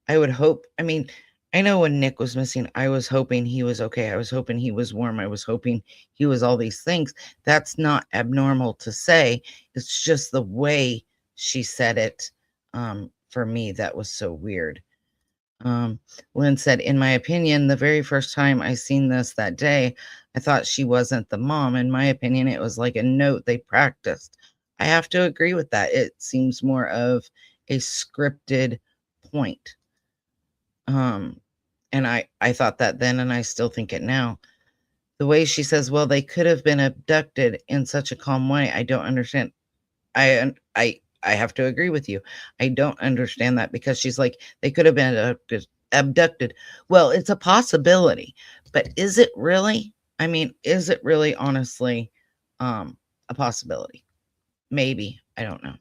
Speaker 3: I would hope. I mean, I know when Nick was missing, I was hoping he was okay. I was hoping he was warm. I was hoping he was all these things. That's not abnormal to say. It's just the way she said it. For me, that was so weird. Lynn said, in my opinion, the very first time I seen this that day, I thought she wasn't the mom. In my opinion, it was like a note they practiced. I have to agree with that. It seems more of a scripted point. And I thought that then, and I still think it now. The way she says, well, they could have been abducted in such a calm way, I don't understand. I have to agree with you. I don't understand that, because she's like, they could have been abducted. Well, it's a possibility, but is it really? I mean, is it really honestly a possibility? Maybe. I don't know.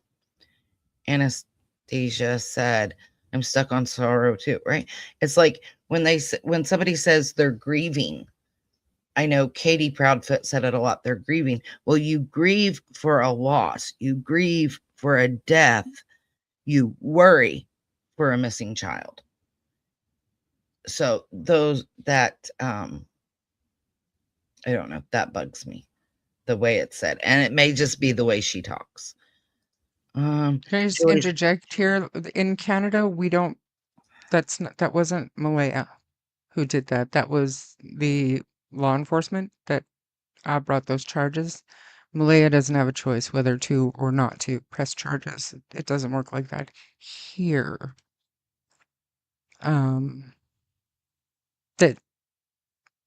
Speaker 3: Anastasia said, I'm stuck on sorrow too, right? It's like when somebody says they're grieving. I know Katie Proudfoot said it a lot. They're grieving. Well, you grieve for a loss. You grieve for a death. You worry for a missing child. So I don't know, that bugs me, the way it's said. And it may just be the way she talks.
Speaker 2: Can I just interject here? In Canada, that wasn't Malehya who did that. That was the law enforcement that brought those charges. Malehya doesn't have a choice whether to or not to press charges. It doesn't work like that here. That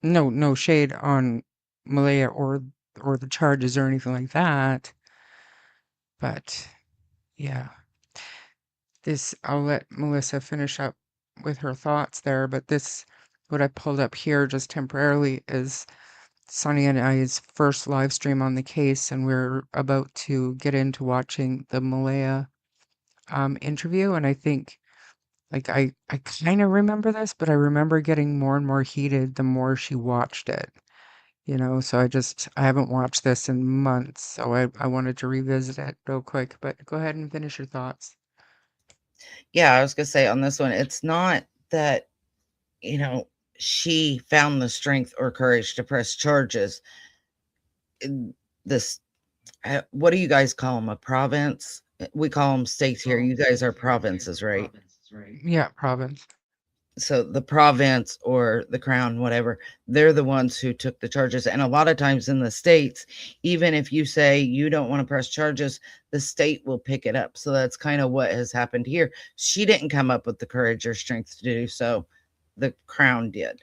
Speaker 2: no shade on Malehya or the charges or anything like that. But yeah. I'll let Melissa finish up with her thoughts there, but what I pulled up here just temporarily is Sonny and I's first live stream on the case, and we're about to get into watching the Malehya interview. And I think, like, I kind of remember this, but I remember getting more and more heated the more she watched it. So I haven't watched this in months, so I wanted to revisit it real quick. But go ahead and finish your thoughts.
Speaker 3: Yeah, I was gonna say on this one, it's not that, she found the strength or courage to press charges. What do you guys call them? A province? We call them states here. You guys are provinces, right?
Speaker 2: Yeah, province.
Speaker 3: So the province or the crown, whatever, they're the ones who took the charges. And a lot of times in the states, even if you say you don't want to press charges, the state will pick it up. So that's kind of what has happened here. She didn't come up with the courage or strength to do so. The crown did.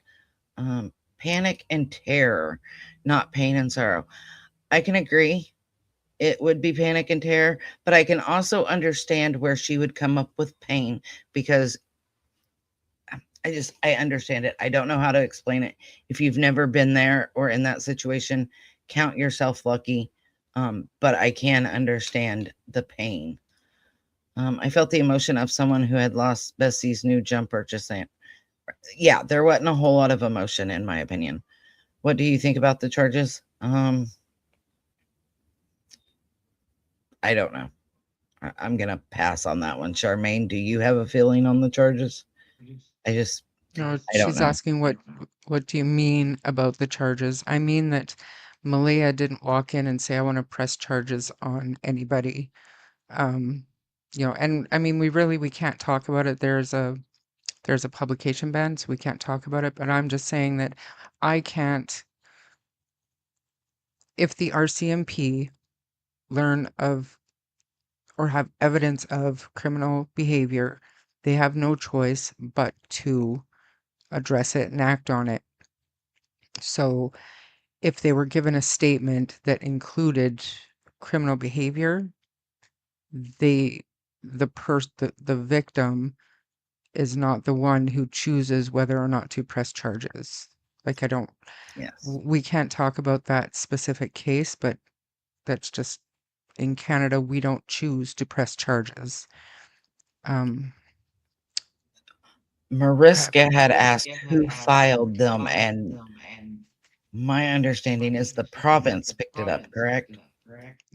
Speaker 3: Panic and terror, not pain and sorrow. I can agree. It would be panic and terror, but I can also understand where she would come up with pain because I understand it. I don't know how to explain it. If you've never been there or in that situation, count yourself lucky. But I can understand the pain. I felt the emotion of someone who had lost Bessie's new jump purchase. Yeah, there wasn't a whole lot of emotion in my opinion. What do you think about the charges? I don't know. I'm gonna pass on that one. Charmaine, do you have a feeling on the charges?
Speaker 2: No,
Speaker 3: I don't
Speaker 2: she's
Speaker 3: know.
Speaker 2: asking what do you mean about the charges? I mean that Malehya didn't walk in and say, I want to press charges on anybody. And I mean, we can't talk about it. There's a publication ban, so we can't talk about it, but I'm just saying that I can't, if the RCMP learn of or have evidence of criminal behavior, they have no choice but to address it and act on it. So if they were given a statement that included criminal behavior, the victim is not the one who chooses whether or not to press charges. Like
Speaker 3: Yes.
Speaker 2: we can't talk about that specific case, but that's just in Canada, we don't choose to press charges.
Speaker 3: Mariska had asked who filed them, and my understanding is the province picked it up, correct?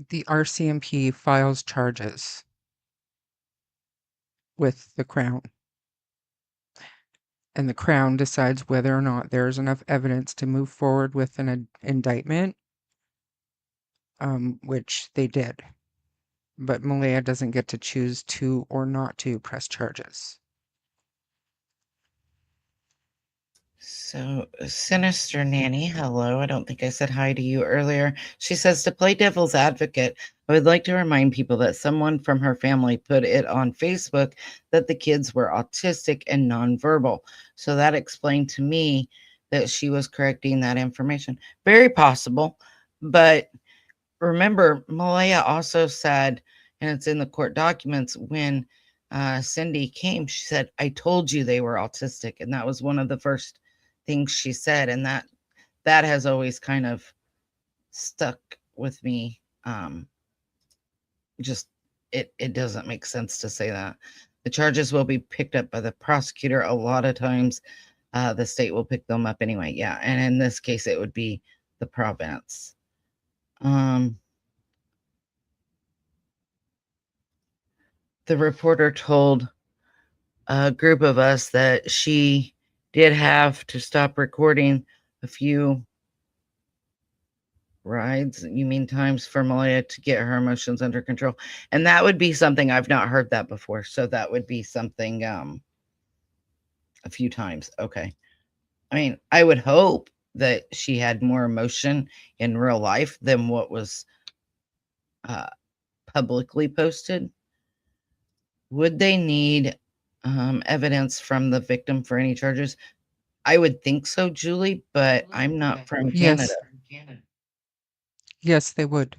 Speaker 2: The RCMP files charges with the Crown. And the Crown decides whether or not there's enough evidence to move forward with an indictment, which they did. But Malehya doesn't get to choose to or not to press charges.
Speaker 3: So, Sinister Nanny, hello. I don't think I said hi to you earlier. She says, to play devil's advocate, I would like to remind people that someone from her family put it on Facebook that the kids were autistic and nonverbal. So that explained to me that she was correcting that information. Very possible. But remember, Malaya also said, and it's in the court documents, when Cindy came, she said, I told you they were autistic. And that was one of the first things she said. And that has always kind of stuck with me. Just it doesn't make sense to say that. The charges will be picked up by the prosecutor. A lot of times the state will pick them up anyway. Yeah. And in this case, it would be the province. The reporter told a group of us that she did have to stop recording a few rides, you mean times, for Malaya to get her emotions under control. And that would be something I've not heard that before. So that would be something a few times. Okay. I mean, I would hope that she had more emotion in real life than what was publicly posted. Would they need evidence from the victim for any charges? I would think so, Julie, but I'm not from
Speaker 2: Yes.
Speaker 3: Canada.
Speaker 2: Yes, they would.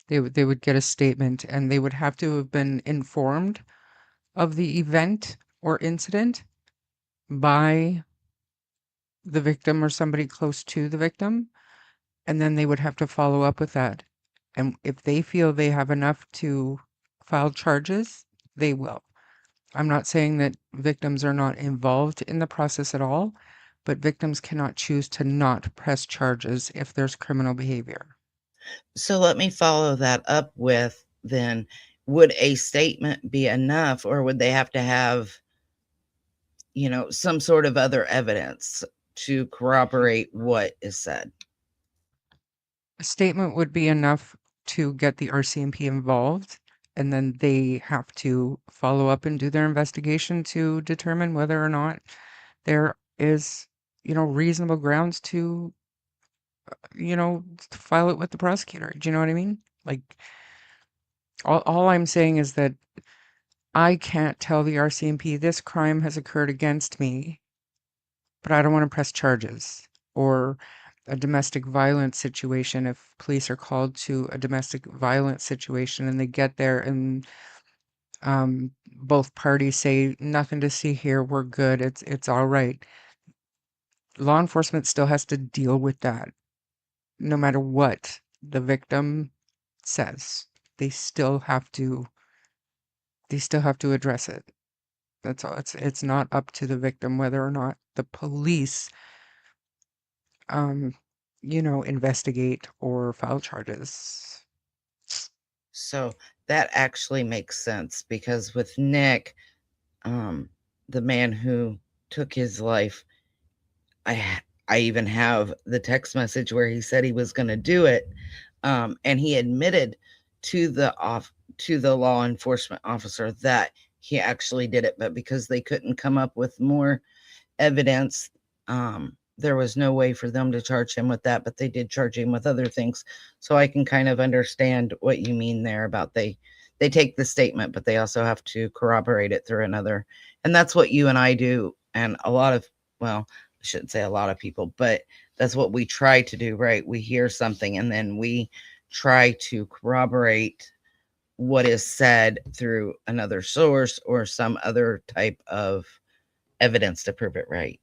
Speaker 2: They would get a statement, and they would have to have been informed of the event or incident by the victim or somebody close to the victim, and then they would have to follow up with that. And if they feel they have enough to file charges, they will. I'm not saying that victims are not involved in the process at all, but victims cannot choose to not press charges if there's criminal behavior.
Speaker 3: So let me follow that up with, then, would a statement be enough, or would they have to have, some sort of other evidence to corroborate what is said?
Speaker 2: A statement would be enough to get the RCMP involved, and then they have to follow up and do their investigation to determine whether or not there is, reasonable grounds to, to file it with the prosecutor. Do you know what I mean? Like, all I'm saying is that I can't tell the RCMP this crime has occurred against me, but I don't want to press charges. Or a domestic violence situation, if police are called to a domestic violence situation and they get there and both parties say nothing to see here, we're good, it's all right. Law enforcement still has to deal with that, no matter what the victim says. They still have to address it. That's all. It's not up to the victim whether or not the police investigate or file charges.
Speaker 3: So that actually makes sense, because with Nick, the man who took his life, I even have the text message where he said he was going to do it, and he admitted to the law enforcement officer that he actually did it, but because they couldn't come up with more evidence, there was no way for them to charge him with that, but they did charge him with other things. So I can kind of understand what you mean there about they take the statement, but they also have to corroborate it through another. And that's what you and I do. And a lot of, well, I shouldn't say a lot of people, but that's what we try to do, right? We hear something and then we try to corroborate what is said through another source or some other type of evidence to prove it right.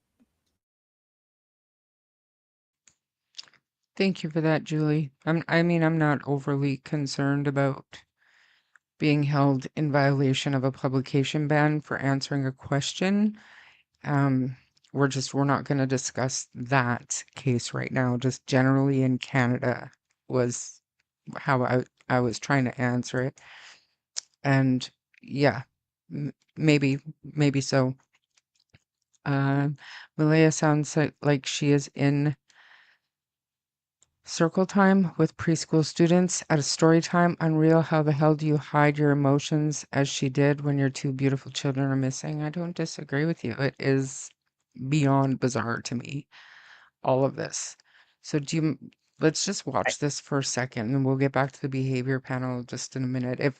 Speaker 2: Thank you for that, Julie. I'm not overly concerned about being held in violation of a publication ban for answering a question. We're not going to discuss that case right now. Just generally in Canada was how I was trying to answer it. And yeah, maybe so. Malehya sounds like she is in circle time with preschool students at a story time. Unreal. How the hell do you hide your emotions as she did when your two beautiful children are missing? I don't disagree with you. It is beyond bizarre to me, all of this. So let's just watch this for a second and we'll get back to the behavior panel just in a minute. If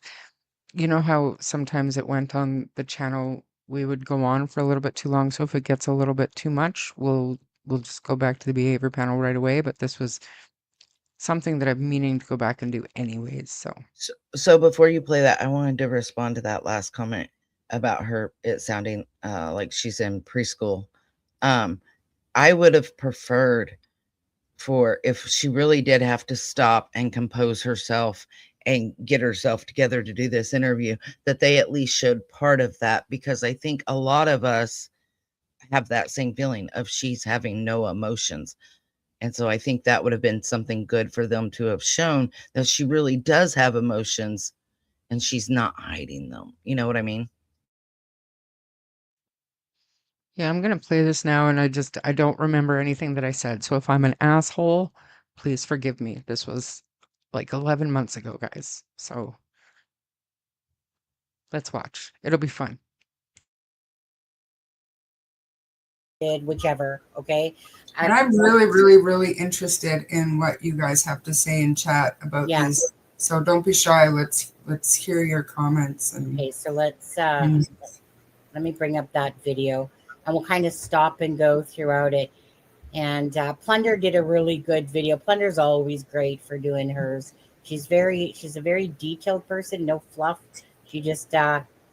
Speaker 2: you know how sometimes it went on the channel, we would go on for a little bit too long. So if it gets a little bit too much, we'll just go back to the behavior panel right away. But this was something that I'm meaning to go back and do anyways.
Speaker 3: So before you play that, I wanted to respond to that last comment about it sounding like she's in preschool. I would have preferred for, if she really did have to stop and compose herself and get herself together to do this interview, that they at least showed part of that, because I think a lot of us have that same feeling of she's having no emotions. And so I think that would have been something good for them to have shown, that she really does have emotions and she's not hiding them. You know what I mean?
Speaker 2: Yeah, I'm gonna play this now, and I don't remember anything that I said. So if I'm an asshole, please forgive me. This was like 11 months ago, guys. So let's watch. It'll be fun.
Speaker 9: Whichever, okay?
Speaker 10: And I'm really, really, really interested in what you guys have to say in chat about this. So don't be shy. Let's hear your comments.
Speaker 9: Okay, so let's let me bring up that video and we'll kind of stop and go throughout it. And Plunder did a really good video. Plunder's always great for doing hers. She's a very detailed person, no fluff. She just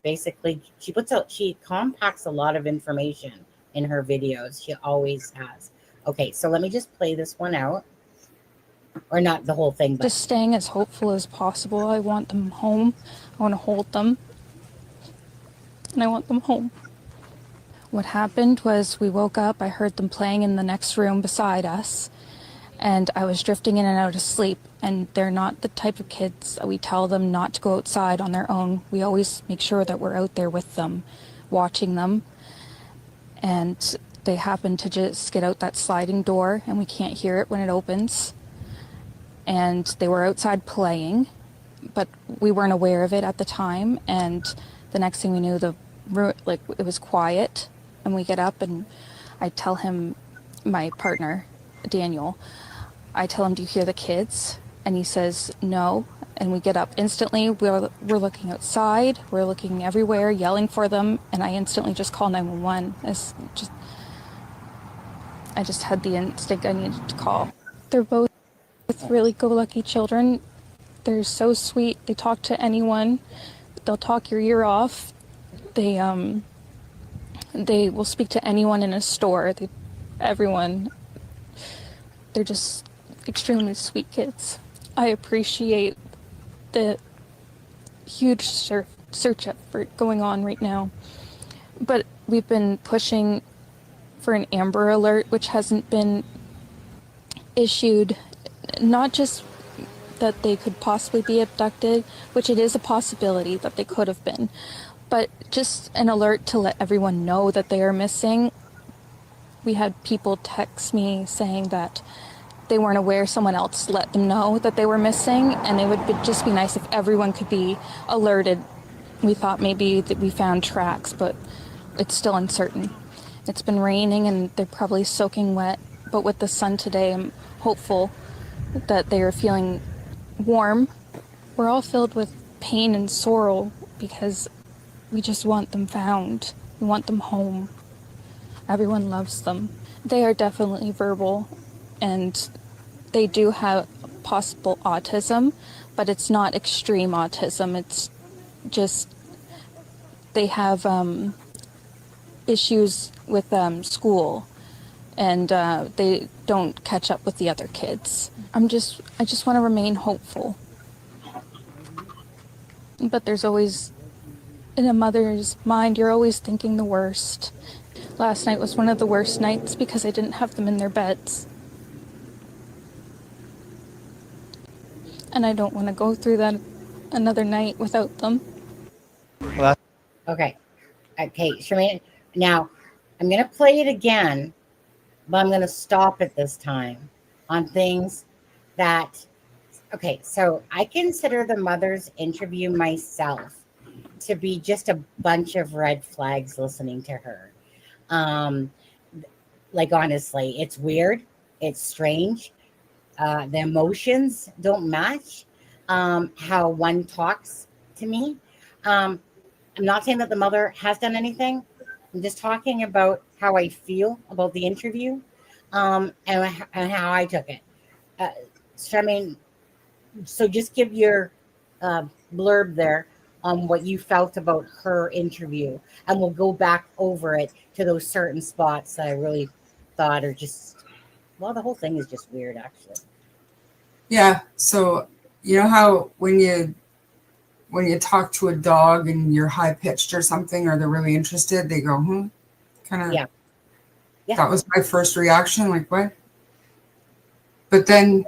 Speaker 9: basically she compacts a lot of information in her videos. She always has. Okay, so let me just play this one out. Or not the whole thing, but
Speaker 6: Just staying as hopeful as possible. I want them home. I want to hold them. And I want them home. What happened was we woke up, I heard them playing in the next room beside us, and I was drifting in and out of sleep, and they're not the type of kids that we tell them not to go outside on their own. We always make sure that we're out there with them, watching them, and they happen to just get out that sliding door, and we can't hear it when it opens, and they were outside playing. but we weren't aware of it at the time. And the next thing we knew, it was quiet, and we get up and I tell him, my partner, Daniel, I tell him, "Do you hear the kids?" And he says, "No." And we get up instantly. We're looking outside. We're looking everywhere, yelling for them. And I instantly just call 911. I just had the instinct I needed to call. They're both really go-lucky children. They're so sweet. They talk to anyone. They'll talk your ear off. They will speak to anyone in a store. Everyone. They're just extremely sweet kids. I appreciate the huge search effort going on right now. But we've been pushing for an Amber Alert, which hasn't been issued. Not just that they could possibly be abducted, which it is a possibility that they could have been, but just an alert to let everyone know that they are missing. We had people text me saying that they weren't aware someone else let them know that they were missing, and it would just be nice if everyone could be alerted. We thought maybe that we found tracks, but it's still uncertain. It's been raining and they're probably soaking wet, but with the sun today, I'm hopeful that they are feeling warm. We're all filled with pain and sorrow because we just want them found. We want them home. Everyone loves them. They are definitely verbal, and they do have possible autism, but it's not extreme autism. It's just they have issues with school, and they don't catch up with the other kids. I just want to remain hopeful. But there's always, in a mother's mind, you're always thinking the worst. Last night was one of the worst nights because I didn't have them in their beds. And I don't want to go through that another night without them.
Speaker 9: Okay. Okay, Charmaine. Now, I'm going to play it again, but I'm going to stop it this time on things that. Okay, so I consider the mother's interview myself to be just a bunch of red flags listening to her. Like, honestly, it's weird. It's strange. The emotions don't match how one talks to me. I'm not saying that the mother has done anything. I'm just talking about how I feel about the interview and how I took it. So, I mean, so just give your blurb there on what you felt about her interview, and we'll go back over it to those certain spots that I really thought are just, well, the whole thing is just weird, actually.
Speaker 10: Yeah. So you know how when you talk to a dog and you're high pitched or something, or they're really interested, they go, kind of.
Speaker 9: Yeah.
Speaker 10: That was my first reaction. Like, what? But then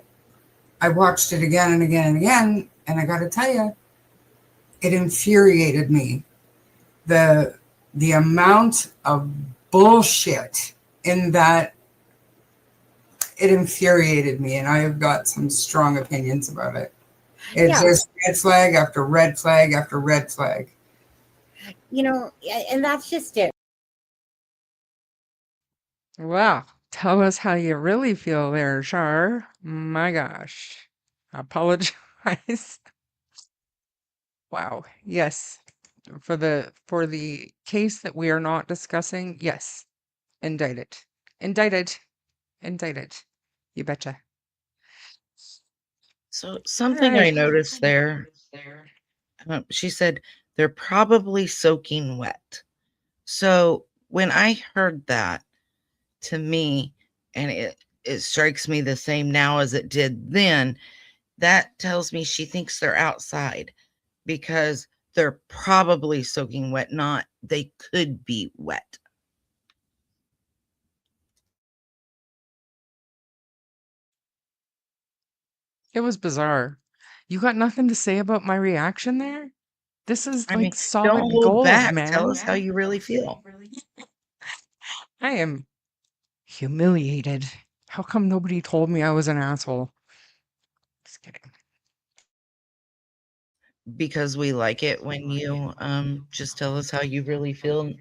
Speaker 10: I watched it again and again and again, and I got to tell you, it infuriated me. The amount of bullshit in that, it infuriated me, and I have got some strong opinions about it. It's just red flag after red flag after red flag.
Speaker 9: You know, and that's just it.
Speaker 2: Well, tell us how you really feel there, Char. My gosh. Apologize. Wow. Yes. For the case that we are not discussing, yes. Indict it. Indict it. Indict it. You betcha.
Speaker 3: So something I noticed there, she said they're probably soaking wet. So when I heard that, to me, and it strikes me the same now as it did then, that tells me she thinks they're outside because they're probably soaking wet, not they could be wet.
Speaker 2: It was bizarre. You got nothing to say about my reaction there? This is
Speaker 3: I mean,
Speaker 2: like solid
Speaker 3: don't hold
Speaker 2: gold,
Speaker 3: back.
Speaker 2: man.
Speaker 3: Tell us how you really feel.
Speaker 2: I am humiliated. How come nobody told me I was an asshole? Just kidding.
Speaker 3: because we like it when you just tell us how you really feel.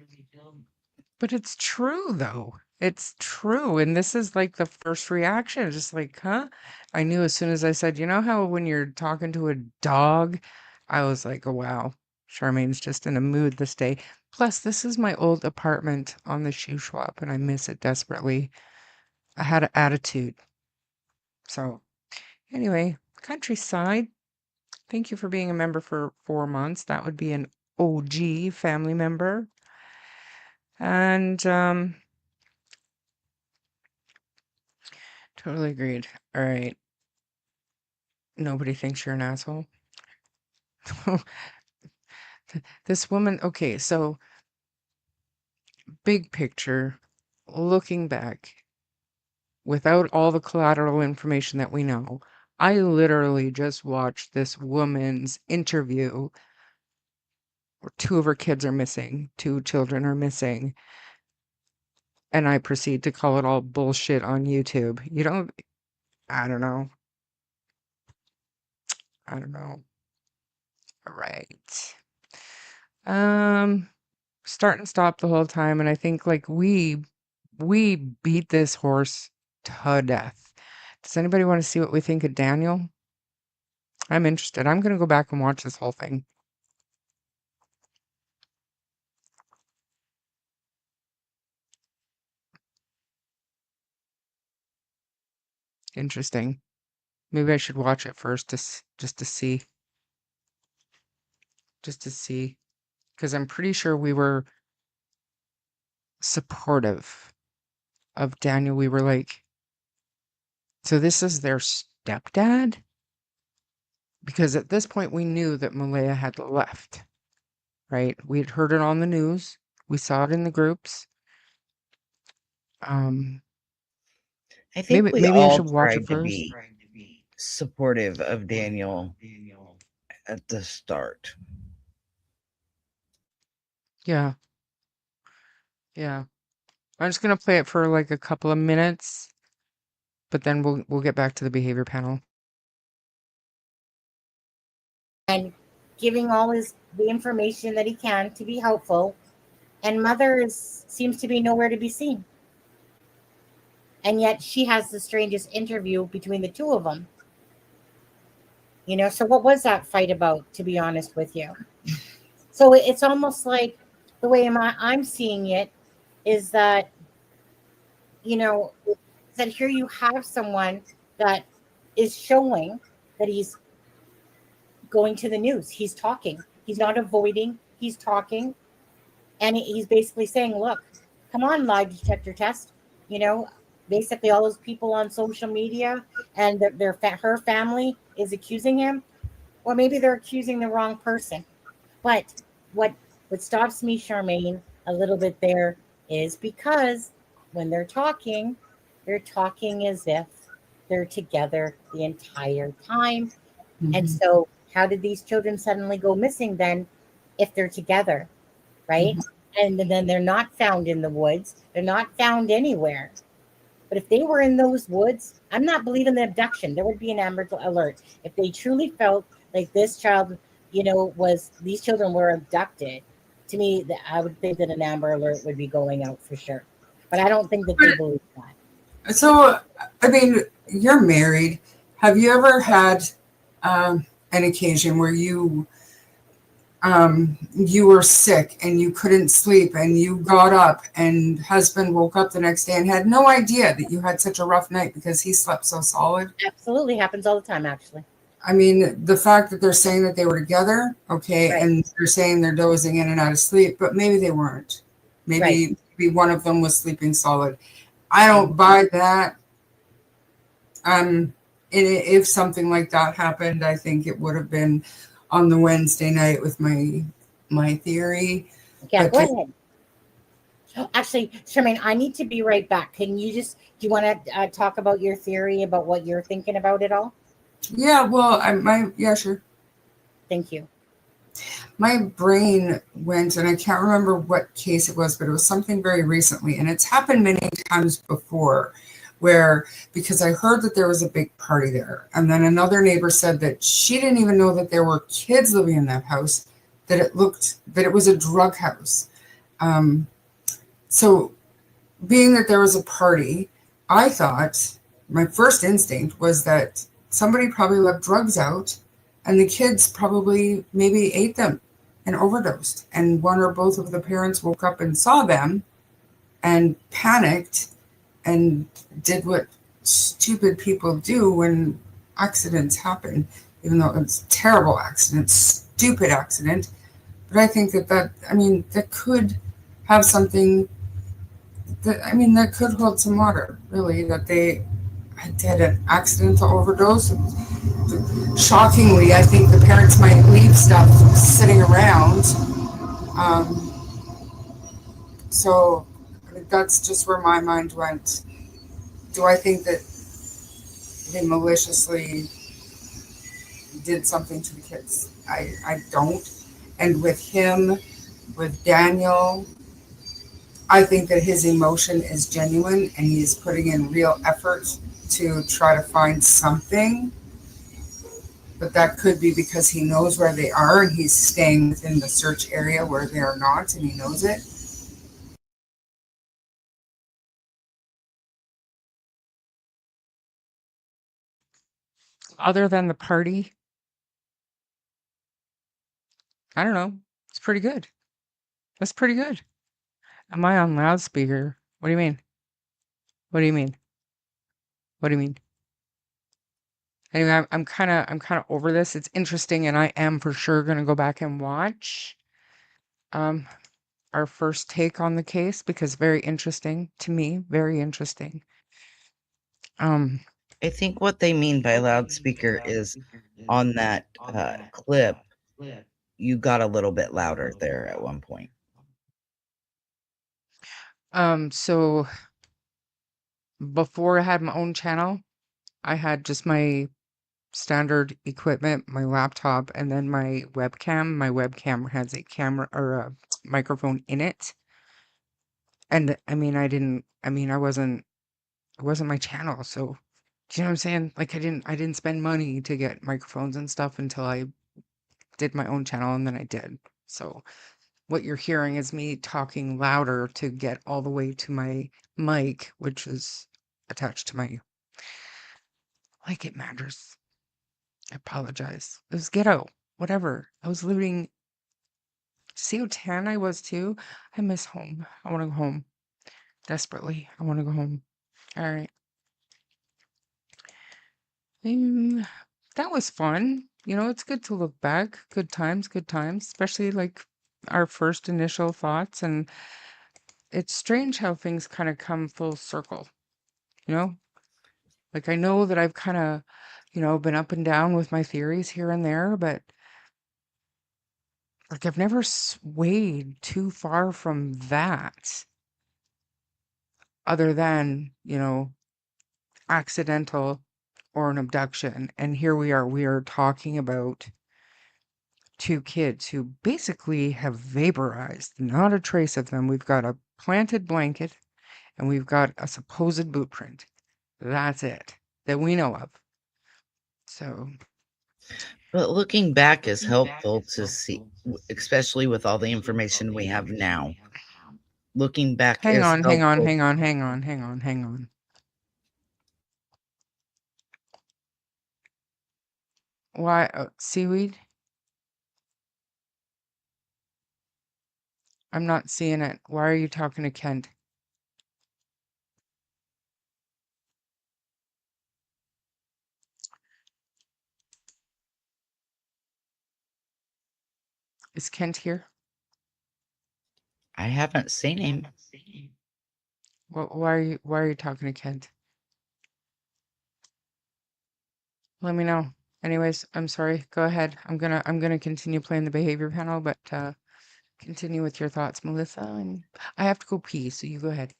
Speaker 2: But it's true though. It's true. And this is like the first reaction. Just like, huh? I knew as soon as I said, you know how when you're talking to a dog, I was like, oh, wow, Charmaine's just in a mood this day. Plus, this is my old apartment on the shoe swap and I miss it desperately. I had an attitude. So, anyway, countryside, thank you for being a member for 4 months. That would be an OG family member. And, totally agreed. All right. Nobody thinks you're an asshole. This woman, okay, so big picture, looking back, without all the collateral information that we know, I literally just watched this woman's interview where two of her kids are missing, two children are missing, and I proceed to call it all bullshit on YouTube. You don't, I don't know. I don't know. All right. Start and stop the whole time, and I think like we beat this horse to death. Does anybody want to see what we think of Daniel? I'm interested. I'm gonna go back and watch this whole thing. Interesting. Maybe I should watch it first just to see. Just to see. Because I'm pretty sure we were supportive of Daniel. We were like, so this is their stepdad? Because at this point we knew that Malehya had left, right? We had heard it on the news. We saw it in the groups.
Speaker 3: I think we
Speaker 2: Maybe I
Speaker 3: all
Speaker 2: should watch it
Speaker 3: tried to
Speaker 2: first.
Speaker 3: be supportive of Daniel at the start.
Speaker 2: Yeah. Yeah. I'm just gonna play it for like a couple of minutes, but then we'll get back to the behavior panel.
Speaker 9: And giving all the information that he can to be helpful, and mother seems to be nowhere to be seen. And yet she has the strangest interview between the two of them. So what was that fight about, to be honest with you? So it's almost like the way I'm seeing it is that, that here you have someone that is showing that he's going to the news. He's talking. He's not avoiding. He's talking. And he's basically saying, look, come on, lie detector test. Basically all those people on social media and her family is accusing him. Or maybe they're accusing the wrong person. But what stops me, Charmaine, a little bit there is because when they're talking as if they're together the entire time. Mm-hmm. And so how did these children suddenly go missing then if they're together, right? Mm-hmm. And then they're not found in the woods. They're not found anywhere. But if they were in those woods, I'm not believing the abduction. There would be an Amber Alert. If they truly felt like this child, these children were abducted, to me, I would think that an Amber Alert would be going out for sure. But I don't think that they believe that.
Speaker 10: So, I mean, you're married. Have you ever had an occasion where you were sick and you couldn't sleep and you got up and husband woke up the next day and had no idea that you had such a rough night because he slept so solid?
Speaker 9: Absolutely. Happens all the time, actually.
Speaker 10: I mean, the fact that they're saying that they were together, okay, right. And they're saying they're dozing in and out of sleep, but maybe they weren't. Maybe one of them was sleeping solid. I don't buy that. If something like that happened, I think it would have been on the Wednesday night with my theory.
Speaker 9: Yeah, go ahead. Oh, actually, Charmaine, I need to be right back. Do you want to talk about your theory about what you're thinking about it all?
Speaker 10: Yeah, well, yeah, sure.
Speaker 9: Thank you.
Speaker 10: My brain went, and I can't remember what case it was, but it was something very recently, and it's happened many times before, where, because I heard that there was a big party there. And then another neighbor said that she didn't even know that there were kids living in that house, that it was a drug house. So being that there was a party, I thought my first instinct was that somebody probably left drugs out and the kids probably maybe ate them and overdosed. And one or both of the parents woke up and saw them and panicked and did what stupid people do when accidents happen, even though it's a terrible accident, stupid accident. But I think that could have something that could hold some water, really, that they had an accidental overdose. Shockingly, I think the parents might leave stuff sitting around. So that's just where my mind went. Do I think that they maliciously did something to the kids? I don't. And with Daniel, I think that his emotion is genuine and he's putting in real effort to try to find something. But that could be because he knows where they are and he's staying within the search area where they are not, and he knows it.
Speaker 2: Other than the party, I don't know. It's pretty good. That's pretty good. Am I on loudspeaker? What do you mean? What do you mean? What do you mean? Anyway, I'm kind of over this. It's interesting, and I am for sure going to go back and watch our first take on the case because very interesting to me. Very interesting.
Speaker 3: I think what they mean by loudspeaker is on that clip, you got a little bit louder there at one point.
Speaker 2: So before I had my own channel, I had just my standard equipment, my laptop, and then my webcam. My webcam has a camera or a microphone in it. And it wasn't my channel. So, do you know what I'm saying? Like I didn't spend money to get microphones and stuff until I did my own channel, and then I did. So what you're hearing is me talking louder to get all the way to my mic, which is attached to my, like it matters. I apologize. It was ghetto. Whatever. I was living. See how tan I was too? I miss home. I want to go home. Desperately. I want to go home. All right. That was fun. You know, it's good to look back. Good times, especially like our first initial thoughts. And it's strange how things kind of come full circle, you know? Like I know that I've kind of, been up and down with my theories here and there, but like I've never swayed too far from that other than, accidental or an abduction. And here we are talking about two kids who basically have vaporized, not a trace of them. We've got a planted blanket and we've got a supposed boot print. That's it that we know of. So,
Speaker 3: But looking back is helpful to see, especially with all the information we have now. Looking back
Speaker 2: hang
Speaker 3: is
Speaker 2: on.
Speaker 3: helpful.
Speaker 2: Why seaweed? I'm not seeing it. Why are you talking to Kent? Is Kent here?
Speaker 3: I haven't seen him.
Speaker 2: Why are you talking to Kent? Let me know. Anyways, I'm sorry. Go ahead. I'm gonna continue playing the behavior panel, but continue with your thoughts, Melissa. And I have to go pee, so you go ahead.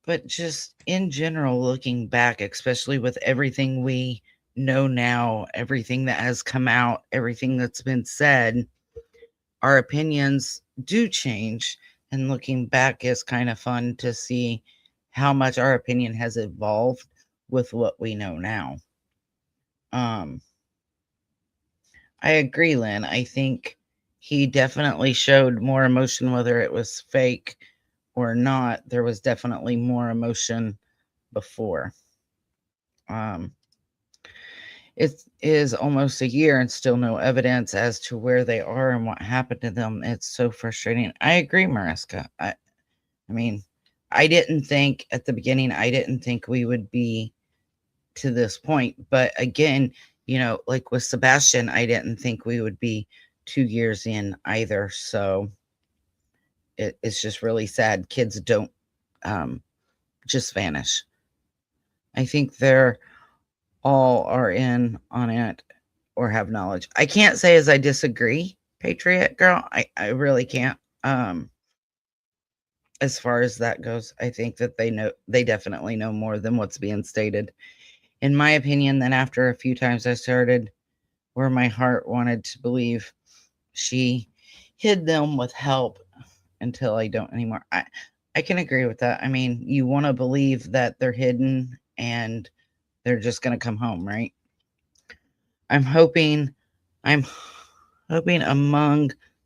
Speaker 3: But just in general, looking back, especially with everything we know now, everything that has come out, everything that's been said, our opinions do change. And looking back is kind of fun to see how much our opinion has evolved with what we know now. I agree, Lynn. I think he definitely showed more emotion, whether it was fake or not. There was definitely more emotion before. It is almost a year and still no evidence as to where they are and what happened to them. It's so frustrating. I agree, Mariska. I mean, I didn't think at the beginning, I didn't think we would be to this point. But again, you know, like with Sebastian, I didn't think we would be 2 years in either. So it's just really sad. Kids don't just vanish. I think they're all are in on it or have knowledge. I can't say as I disagree, Patriot Girl. I really can't. As far as that goes, I think that they definitely know more than what's being stated. In my opinion, then after a few times I started where my heart wanted to believe she hid them with help until I don't anymore. I can agree with that. I mean, you want to believe that they're hidden and they're just going to come home, right? I'm hoping among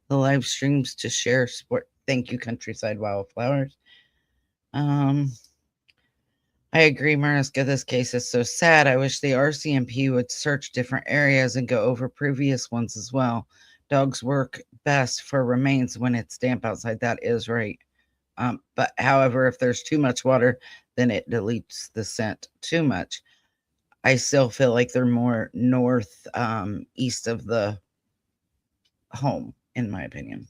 Speaker 3: the live streams to share sport. Thank you, Countryside Wildflowers. I agree, Mariska. This case is so sad. I wish the RCMP would search different areas and go over previous ones as well. Dogs work best for remains when it's damp outside. That is right. But however, if there's too much water, then it deletes the scent too much. I still feel like they're more north, east of the home, in my opinion.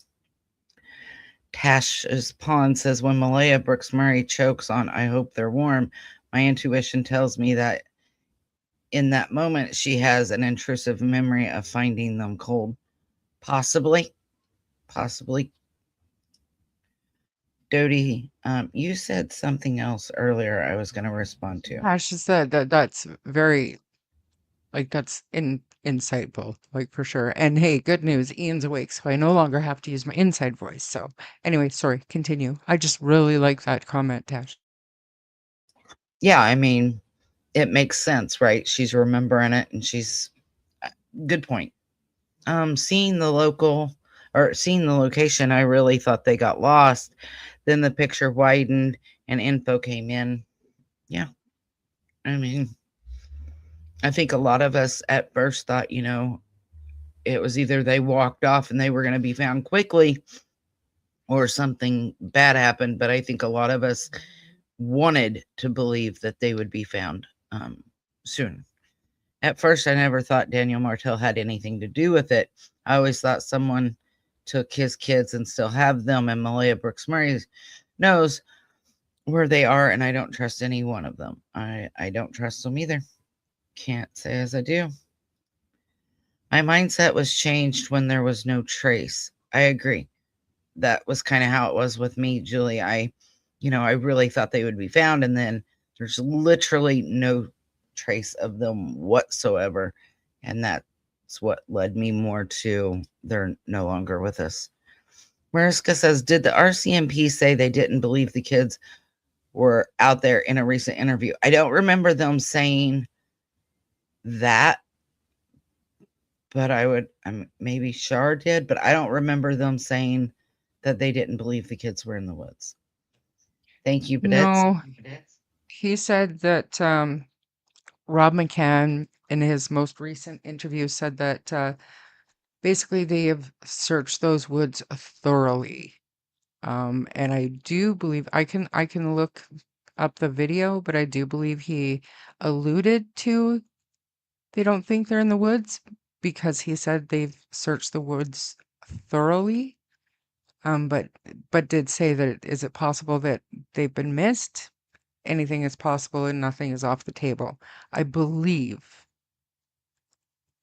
Speaker 3: Tash's Pond says, when Malehya Brooks Murray chokes on "I hope they're warm," my intuition tells me that in that moment she has an intrusive memory of finding them cold. Possibly. Dodie, you said something else earlier I was going to respond to.
Speaker 2: Tash said that's very, like, that's insightful, like, for sure. And hey, good news, Ian's awake, so I no longer have to use my inside voice. So anyway, sorry, continue. I just really like that comment, Tash.
Speaker 3: Yeah, I mean, it makes sense, right? She's remembering it, and she's good point. Seeing the location, I really thought they got lost. Then the picture widened and info came in. Yeah. I mean, I think a lot of us at first thought, you know, it was either they walked off and they were going to be found quickly or something bad happened. But I think a lot of us wanted to believe that they would be found soon. At first, I never thought Daniel Martell had anything to do with it. I always thought someone took his kids and still have them, and Malehya Brooks Murray knows where they are, and I don't trust any one of them. I don't trust them either. Can't say as I do. My mindset was changed when there was no trace. I agree. That was kind of how it was with me, Julie. I really thought they would be found, and then there's literally no trace of them whatsoever. And that's what led me more to they're no longer with us. Mariska says, did the RCMP say they didn't believe the kids were out there in a recent interview? I don't remember them saying that, but maybe Shar did, but I don't remember them saying that they didn't believe the kids were in the woods. Thank you, Badets.
Speaker 2: No, he said that Rob McCann, in his most recent interview, said that basically they have searched those woods thoroughly. And I do believe I can look up the video, but I do believe he alluded to they don't think they're in the woods because he said they've searched the woods thoroughly. But did say that is it possible that they've been missed? Anything is possible and nothing is off the table. I believe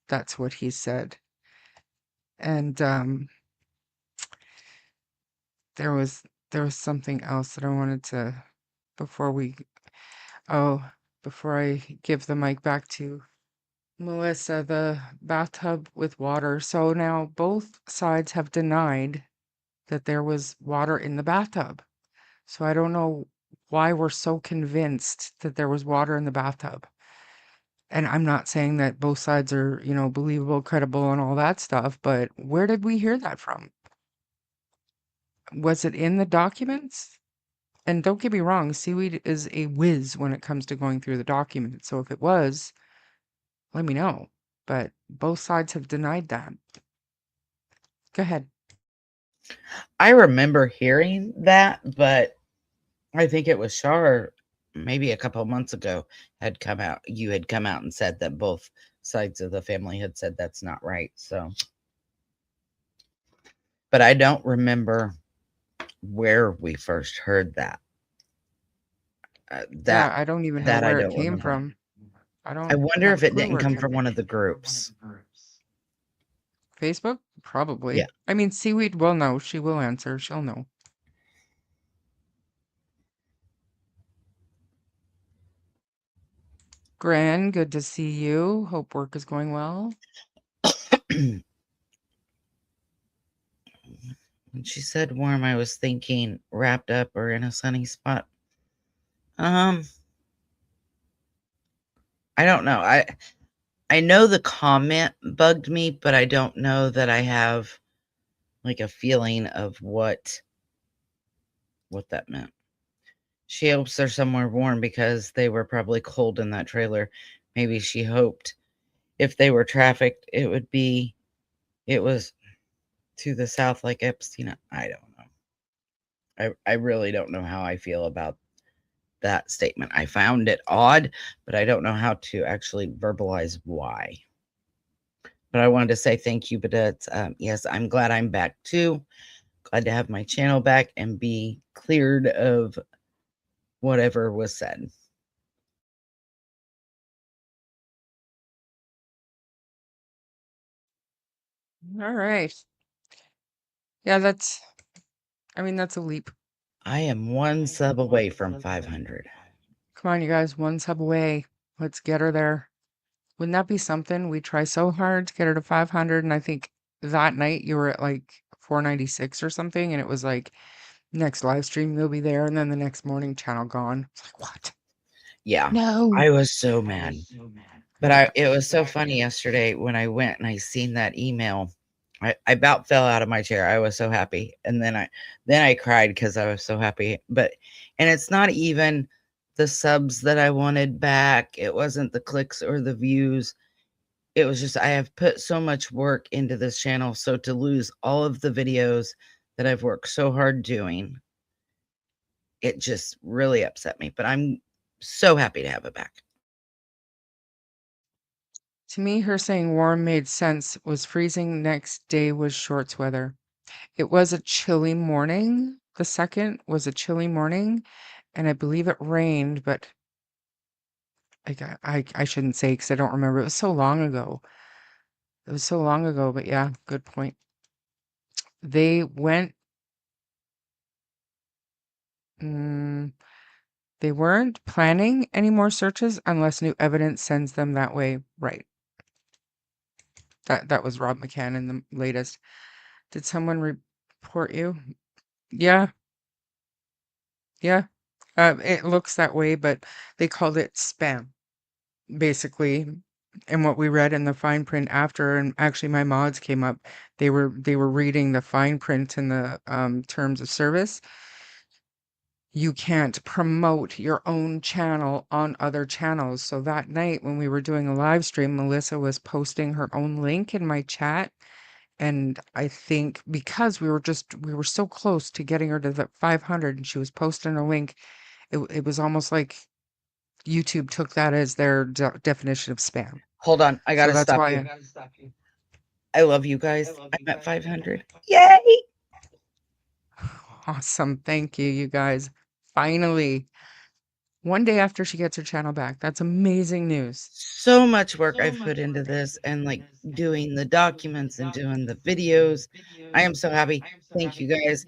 Speaker 2: that's what he said. And there was something else that I wanted to before I give the mic back to Melissa, the bathtub with water. So now both sides have denied that there was water in the bathtub. So I don't know why we're so convinced that there was water in the bathtub. And I'm not saying that both sides are, believable, credible, and all that stuff, but where did we hear that from? Was it in the documents? And don't get me wrong, Seaweed is a whiz when it comes to going through the documents. So if it was, let me know. But both sides have denied that. Go ahead.
Speaker 3: I remember hearing that, but I think it was Shar maybe a couple of months ago you had come out and said that both sides of the family had said that's not right. So, but I don't remember where we first heard that.
Speaker 2: Yeah, I don't even know
Speaker 3: that I
Speaker 2: where it
Speaker 3: don't
Speaker 2: came
Speaker 3: remember.
Speaker 2: from. I don't
Speaker 3: I wonder
Speaker 2: have
Speaker 3: if
Speaker 2: a
Speaker 3: it
Speaker 2: clue
Speaker 3: didn't
Speaker 2: where
Speaker 3: come
Speaker 2: came
Speaker 3: from one of the groups.
Speaker 2: Facebook? Probably.
Speaker 3: Yeah.
Speaker 2: I mean, Seaweed will know. She will answer. She'll know. Gran, good to see you. Hope work is going well.
Speaker 3: When she said warm, I was thinking wrapped up or in a sunny spot. I don't know. I know the comment bugged me, but I don't know that I have like a feeling of what that meant. She hopes they're somewhere warm because they were probably cold in that trailer. Maybe she hoped if they were trafficked, it was to the south like Epstein. I don't know. I really don't know how I feel about that statement. I found it odd, but I don't know how to actually verbalize why. But I wanted to say thank you, but yes, I'm glad I'm back too. Glad to have my channel back and be cleared of whatever was said.
Speaker 2: All right. Yeah, that's a leap.
Speaker 3: I am one sub away from 500.
Speaker 2: Come on, you guys, one sub away. Let's get her there. Wouldn't that be something? We try so hard to get her to 500, and I think that night you were at like 496 or something, and it was like, next live stream you'll be there, and then the next morning channel gone. It's like, what?
Speaker 3: Yeah.
Speaker 2: No.
Speaker 3: I was so mad. But it was so funny yesterday when I went and I seen that email. I about fell out of my chair. I was so happy. And then I cried because I was so happy. And it's not even the subs that I wanted back. It wasn't the clicks or the views. It was just I have put so much work into this channel. So to lose all of the videos that I've worked so hard doing, it just really upset me. But I'm so happy to have it back.
Speaker 2: To me, her saying warm made sense. Was freezing, next day was shorts weather. It was a chilly morning. The second was a chilly morning, and I believe it rained, but I shouldn't say because I don't remember. It was so long ago. It was so long ago, but yeah, good point. They went. They weren't planning any more searches unless new evidence sends them that way. Right. That was Rob McCann in the latest. Did someone report you? Yeah. Yeah. It looks that way, but they called it spam, basically. And what we read in the fine print after, and actually my mods came up, they were reading the fine print in the terms of service. You can't promote your own channel on other channels. So that night when we were doing a live stream, Melissa was posting her own link in my chat. And I think because we were so close to getting her to the 500 and she was posting a link, it was almost like YouTube took that as their definition of spam.
Speaker 3: Hold on. I got to
Speaker 2: So that's
Speaker 3: stop
Speaker 2: why
Speaker 3: you. I love you guys. I'm at 500. Yay!
Speaker 2: Awesome. Thank you, you guys. Finally, one day after she gets her channel back. That's amazing news.
Speaker 3: So much work I've put into this and like doing the documents and doing the videos. I am so happy. Thank you guys.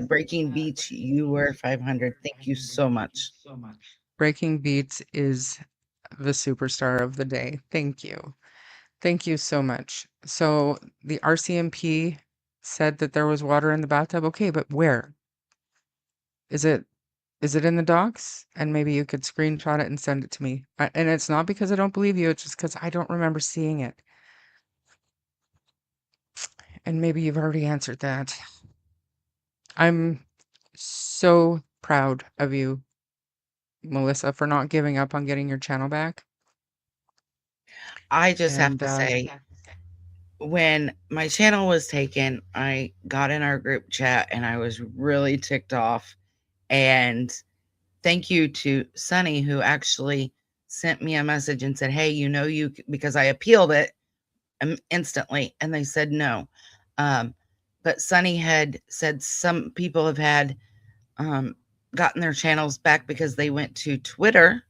Speaker 3: Breaking Beach, you were 500. Thank you so much.
Speaker 2: Breaking Beats is the superstar of the day. Thank you. Thank you so much. So the RCMP said that there was water in the bathtub. Okay, but where? Is it Is it in the docs? And maybe you could screenshot it and send it to me. And it's not because I don't believe you, it's just because I don't remember seeing it. And maybe you've already answered that. I'm so proud of you, Melissa, for not giving up on getting your channel back.
Speaker 3: I just have
Speaker 2: And
Speaker 3: to say, when my channel was taken, I got in our group chat and I was really ticked off. And thank you to Sunny, who actually sent me a message and said, hey, because I appealed it instantly, and they said no. But Sunny had said some people have had gotten their channels back because they went to Twitter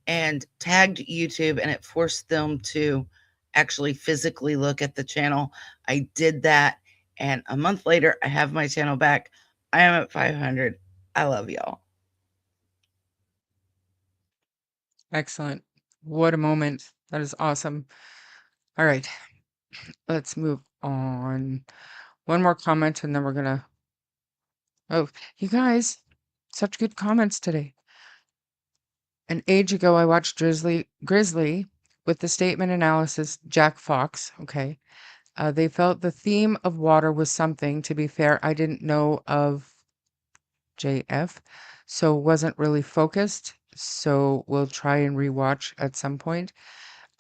Speaker 3: and tagged YouTube, and it forced them to actually physically look at the channel. I did that, and a month later, I have my channel back. I am at 500. I love y'all.
Speaker 2: excellent. What a moment. That is awesome. All right. Let's move on. One more comment and then we're gonna. Oh, you guys, such good comments today. An age ago, I watched Grizzly with the statement analysis Jack Fox. Okay. They felt the theme of water was something. To be fair, I didn't know of JF, so wasn't really focused. So we'll try and rewatch at some point.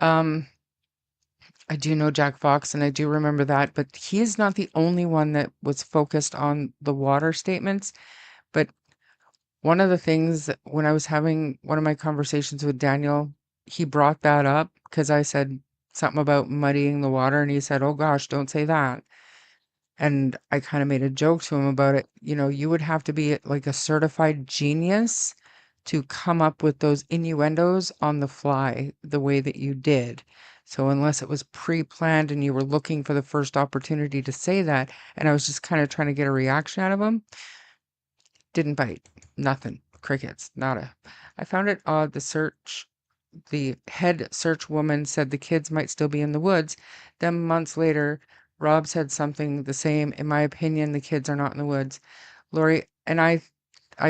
Speaker 2: I do know Jack Fox and I do remember that, but he is not the only one that was focused on the water statements. But one of the things when I was having one of my conversations with Daniel, he brought that up because I said something about muddying the water, and he said, "Oh gosh, don't say that." And I kind of made a joke to him about it. You know, you would have to be like a certified genius to come up with those innuendos on the fly the way that you did. So unless it was pre-planned and you were looking for the first opportunity to say that, and I was just kind of trying to get a reaction out of him, didn't bite. Nothing. Crickets. Nada. I found it odd the head search woman said the kids might still be in the woods. Then months later, Rob said something the same. In my opinion, the kids are not in the woods. Lori, and I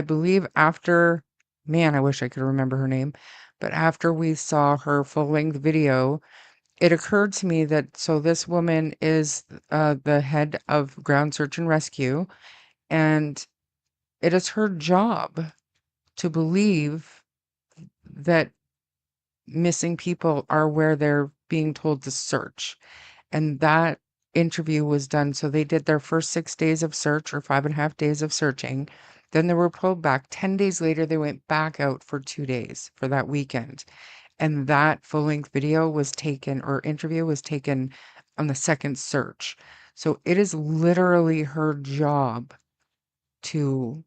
Speaker 2: believe after, man, I wish I could remember her name, but after we saw her full-length video, it occurred to me that so this woman is the head of ground search and rescue, and it is her job to believe that missing people are where they're being told to search. And that interview was done. So they did their first 6 days of search or 5.5 days of searching. Then they were pulled back. 10 days later, they went back out for 2 days for that weekend. And that full length video was taken, or interview was taken on the second search. So it is literally her job to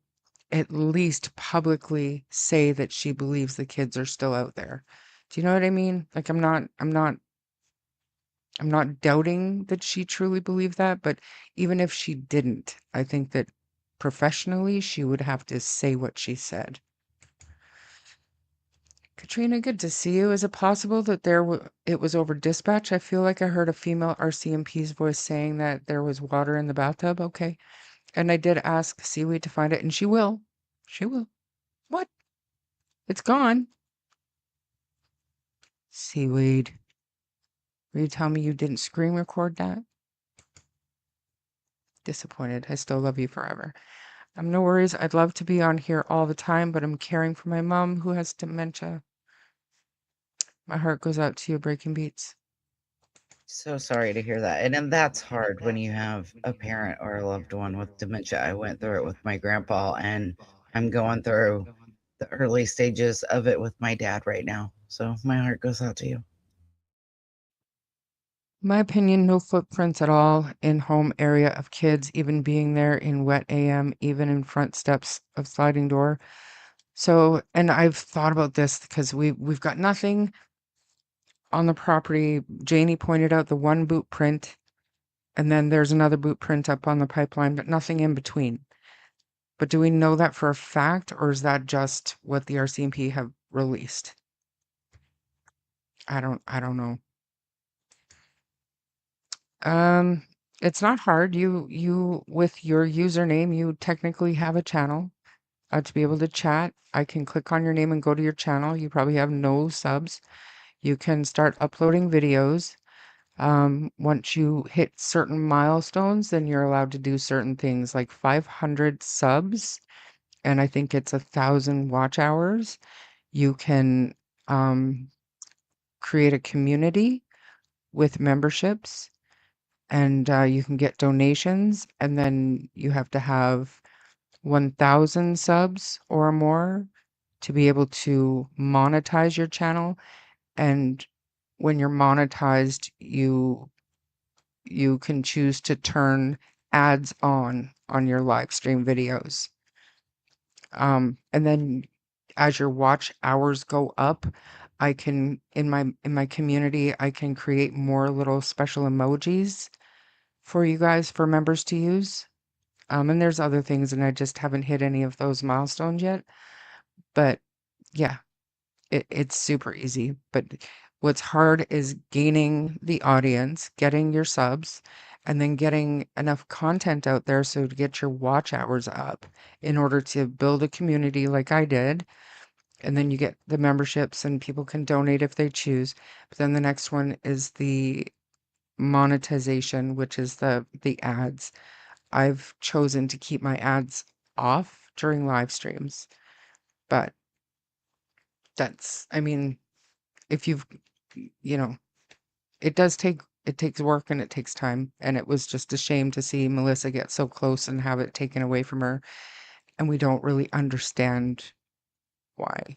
Speaker 2: at least publicly say that she believes the kids are still out there. Do you know what I mean? Like I'm not doubting that she truly believed that, but even if she didn't, I think that professionally she would have to say what she said. Katrina, good to see you. Is it possible that it was over dispatch? I feel like I heard a female RCMP's voice saying that there was water in the bathtub. Okay. And I did ask Seaweed to find it, and she will. She will. What? It's gone. Seaweed. Will you tell me you didn't screen record that? Disappointed. I still love you forever. No worries. I'd love to be on here all the time, but I'm caring for my mom who has dementia. My heart goes out to you, Breaking Beats.
Speaker 3: So sorry to hear that. And that's hard when you have a parent or a loved one with dementia. I went through it with my grandpa, and I'm going through the early stages of it with my dad right now. So my heart goes out to you.
Speaker 2: My opinion, no footprints at all in home area of kids, even being there in wet AM, even in front steps of sliding door. So, and I've thought about this because we've got nothing on the property. Janie pointed out the one boot print, and then there's another boot print up on the pipeline, but nothing in between. But do we know that for a fact, or is that just what the RCMP have released? I don't know. It's not hard. You with your username, you technically have a channel. to be able to chat. I can click on your name and go to your channel. You probably have no subs. You can start uploading videos. Once you hit certain milestones, then you're allowed to do certain things like 500 subs, and I think it's 1,000 watch hours. You can create a community with memberships, and you can get donations, and then you have to have 1,000 subs or more to be able to monetize your channel. And when you're monetized, you can choose to turn ads on your live stream videos. And then as your watch hours go up, I can in my community, I can create more little special emojis for you guys, for members to use. And there's other things, and I just haven't hit any of those milestones yet. But yeah, it's super easy. But what's hard is gaining the audience, getting your subs, and then getting enough content out there so to get your watch hours up in order to build a community like I did. And then you get the memberships, and people can donate if they choose. But then the next one is the monetization, which is the ads. I've chosen to keep my ads off during live streams, but I mean, if you've, you know, it takes work and it takes time. And it was just a shame to see Melissa get so close and have it taken away from her. And we don't really understand why.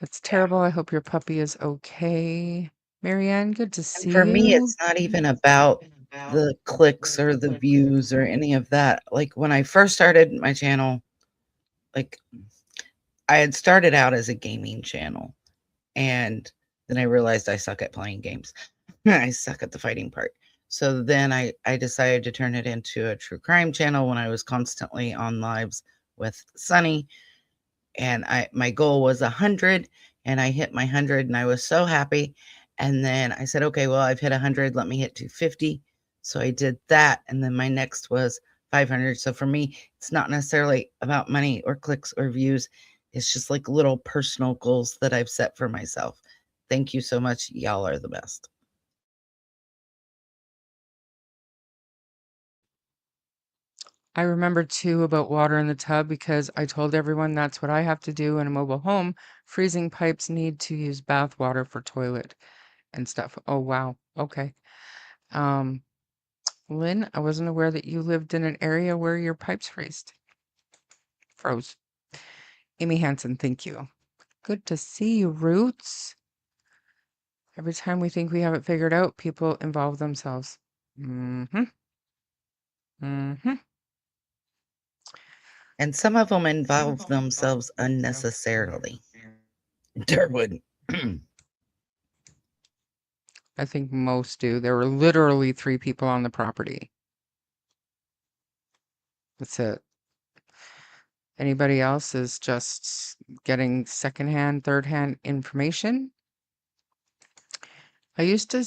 Speaker 2: That's terrible. I hope your puppy is okay. Marianne, good to
Speaker 3: And
Speaker 2: see
Speaker 3: for me,
Speaker 2: you.
Speaker 3: it's not even about the clicks or the views or any of that. Like when I first started my channel, like I had started out as a gaming channel, and then I realized I suck at playing games. I suck at the fighting part. So then I decided to turn it into a true crime channel when I was constantly on lives with Sunny. And my goal was 100, and I hit my 100, and I was so happy. And then I said, okay, well, I've hit 100. Let me hit 250. So I did that. And then my next was 500. So for me, it's not necessarily about money or clicks or views. It's just like little personal goals that I've set for myself. Thank you so much. Y'all are the best.
Speaker 2: I remember too about water in the tub because I told everyone that's what I have to do in a mobile home. Freezing pipes need to use bath water for toilet and stuff. Oh, wow. Okay. Um, Lynn, I wasn't aware that you lived in an area where your pipes froze. Amy Hansen, thank you. Good to see you, Roots. Every time we think we have it figured out, people involve themselves. Mm-hmm. Mm-hmm.
Speaker 3: And some of them involve themselves unnecessarily. Durwood.
Speaker 2: I think most do. There were literally 3 people on the property. That's it. Anybody else is just getting secondhand, third-hand information. I used to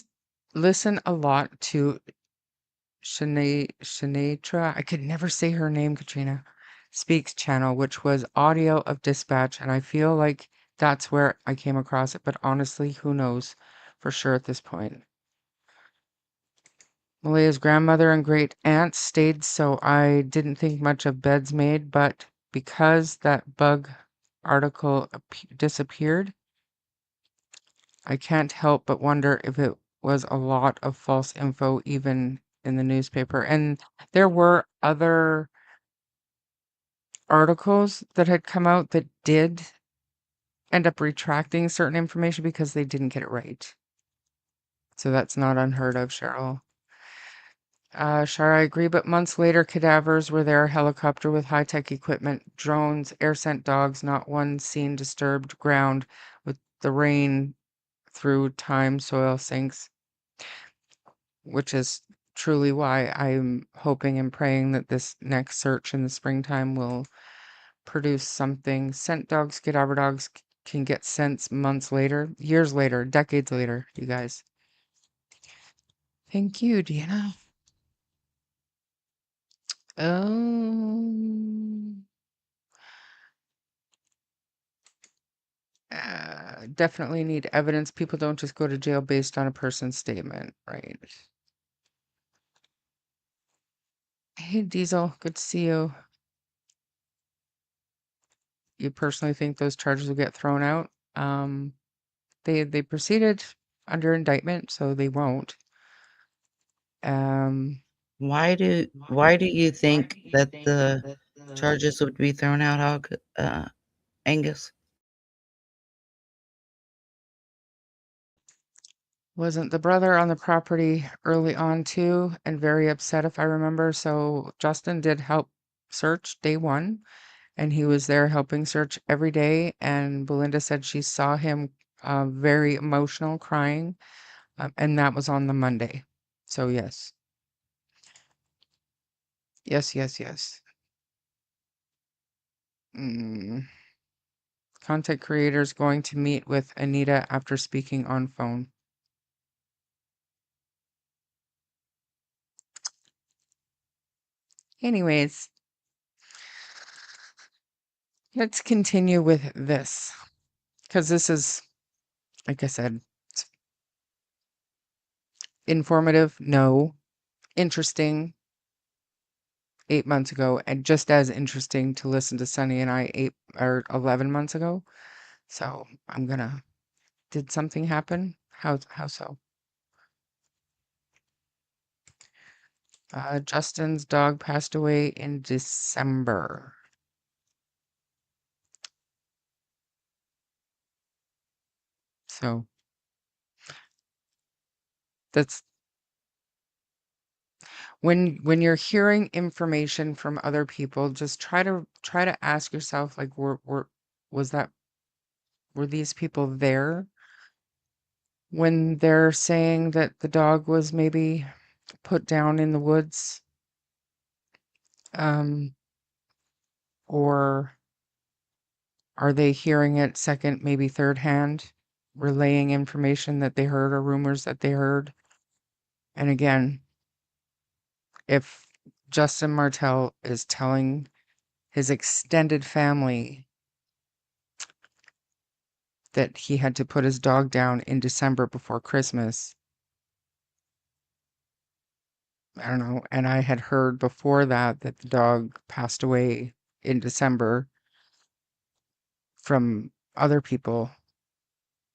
Speaker 2: listen a lot to Shanatra. I could never say her name, Katrina. Speaks channel, which was audio of dispatch, and I feel like that's where I came across it, but honestly, who knows for sure at this point. Malehya's grandmother and great aunt stayed, so I didn't think much of beds made, but because that bug article disappeared, I can't help but wonder if it was a lot of false info even in the newspaper. And there were other articles that had come out that did end up retracting certain information because they didn't get it right. So that's not unheard of, Cheryl. Shar, I agree, but months later, cadavers were there, helicopter with high-tech equipment, drones, air-sent dogs, not one seen disturbed ground with the rain through time soil sinks, which is truly why I'm hoping and praying that this next search in the springtime will produce something. Scent dogs, cadaver dogs can get scents months later, years later, decades later, you guys. Thank you, Deanna. Um, definitely need evidence. People don't just go to jail based on a person's statement, right? Hey, Diesel, good to see you. You personally think those charges will get thrown out? They proceeded under indictment, so they won't.
Speaker 3: Why do you think that the charges would be thrown out, Angus?
Speaker 2: Wasn't the brother on the property early on too, and very upset if I remember. So Justin did help search day one, and he was there helping search every day. And Belinda said she saw him very emotional, crying, and that was on the Monday. So yes, yes. Content creators going to meet with Anita after speaking on phone. Anyways, let's continue with this, because this is, like I said, informative, no. Interesting, 8 months ago, and just as interesting to listen to Sunny and I 8 or 11 months ago. So I'm gonna. Did something happen? How so? Justin's dog passed away in December. So that's when you're hearing information from other people, just try to ask yourself, like, was that were these people there when they're saying that the dog was maybe put down in the woods? Or are they hearing it second, maybe third hand, relaying information that they heard or rumors that they heard? And again, if Justin Martell is telling his extended family that he had to put his dog down in December before Christmas, I don't know, and I had heard before that the dog passed away in December from other people.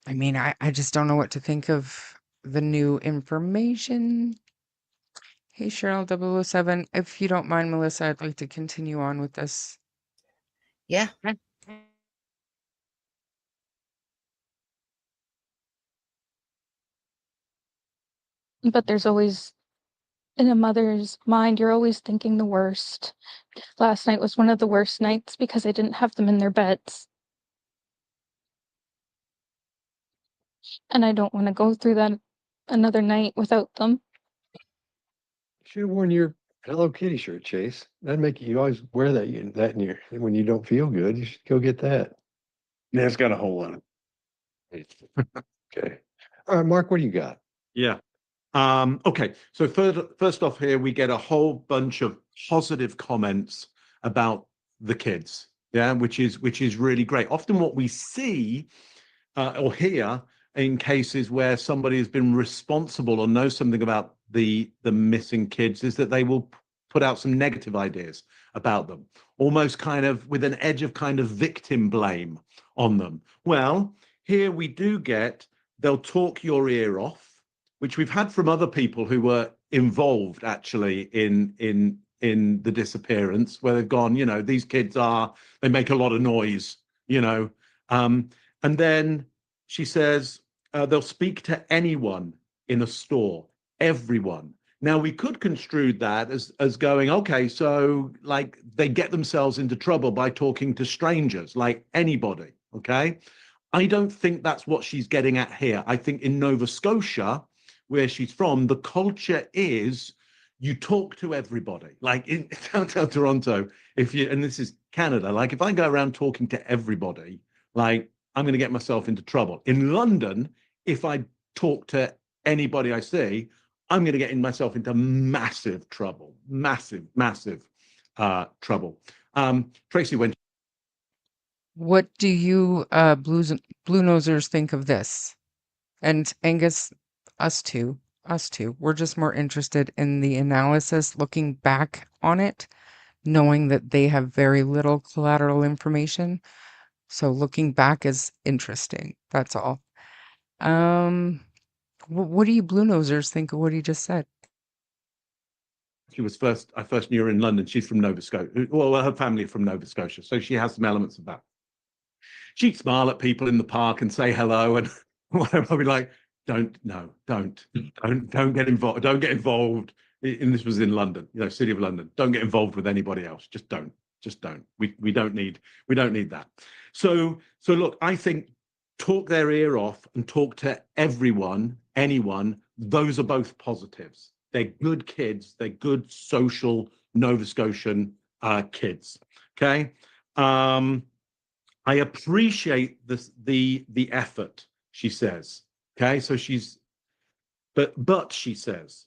Speaker 2: I mean, I just don't know what to think of the new information. Hey, Cheryl 007, if you don't mind, Melissa, I'd like to continue on with this.
Speaker 3: Yeah.
Speaker 6: But there's always, in a mother's mind, you're always thinking the worst. Last night was one of the worst nights because I didn't have them in their beds. And I don't want to go through that another night without them.
Speaker 4: Should have worn your Hello Kitty shirt, Chase. That'd make you always wear that in your when you don't feel good. You should go get that.
Speaker 8: Yeah, it's got a hole in it.
Speaker 4: Okay. All right, Mark, what do you got?
Speaker 7: Yeah. Okay. So first off here, we get a whole bunch of positive comments about the kids. Yeah, which is really great. Often what we see or hear in cases where somebody has been responsible or knows something about the missing kids is that they will put out some negative ideas about them, almost kind of with an edge of kind of victim blame on them. Well, here we do get, they'll talk your ear off, which we've had from other people who were involved actually in the disappearance, where they've gone, you know, these kids they make a lot of noise, you know. And then she says, they'll speak to anyone in a store, everyone. Now, we could construe that as going, okay, so like they get themselves into trouble by talking to strangers, like anybody, okay? I don't think that's what she's getting at here. I think in Nova Scotia, where she's from, the culture is you talk to everybody. Like in downtown Toronto, and this is Canada, like if I go around talking to everybody, like I'm going to get myself into trouble. In London, if I talk to anybody I see, I'm going to get myself into massive trouble, massive trouble. Tracy went.
Speaker 2: What do you blue nosers think of this? And Angus, us too, us too. We're just more interested in the analysis, looking back on it, knowing that they have very little collateral information. So looking back is interesting. That's all. What do you blue nosers think of what he just said?
Speaker 7: I first knew her in London. She's from Nova Scotia. Well, her family are from Nova Scotia, so she has some elements of that. She'd smile at people in the park and say hello and whatever. I'd be like, don't get involved. Don't get involved. And this was in London, City of London. Don't get involved with anybody else. Just don't. We don't need that. So look, I think talk their ear off and talk to everyone, anyone. Those are both positives. They're good kids. They're good social Nova Scotian kids. Okay. I appreciate the effort, she says. Okay, so she says,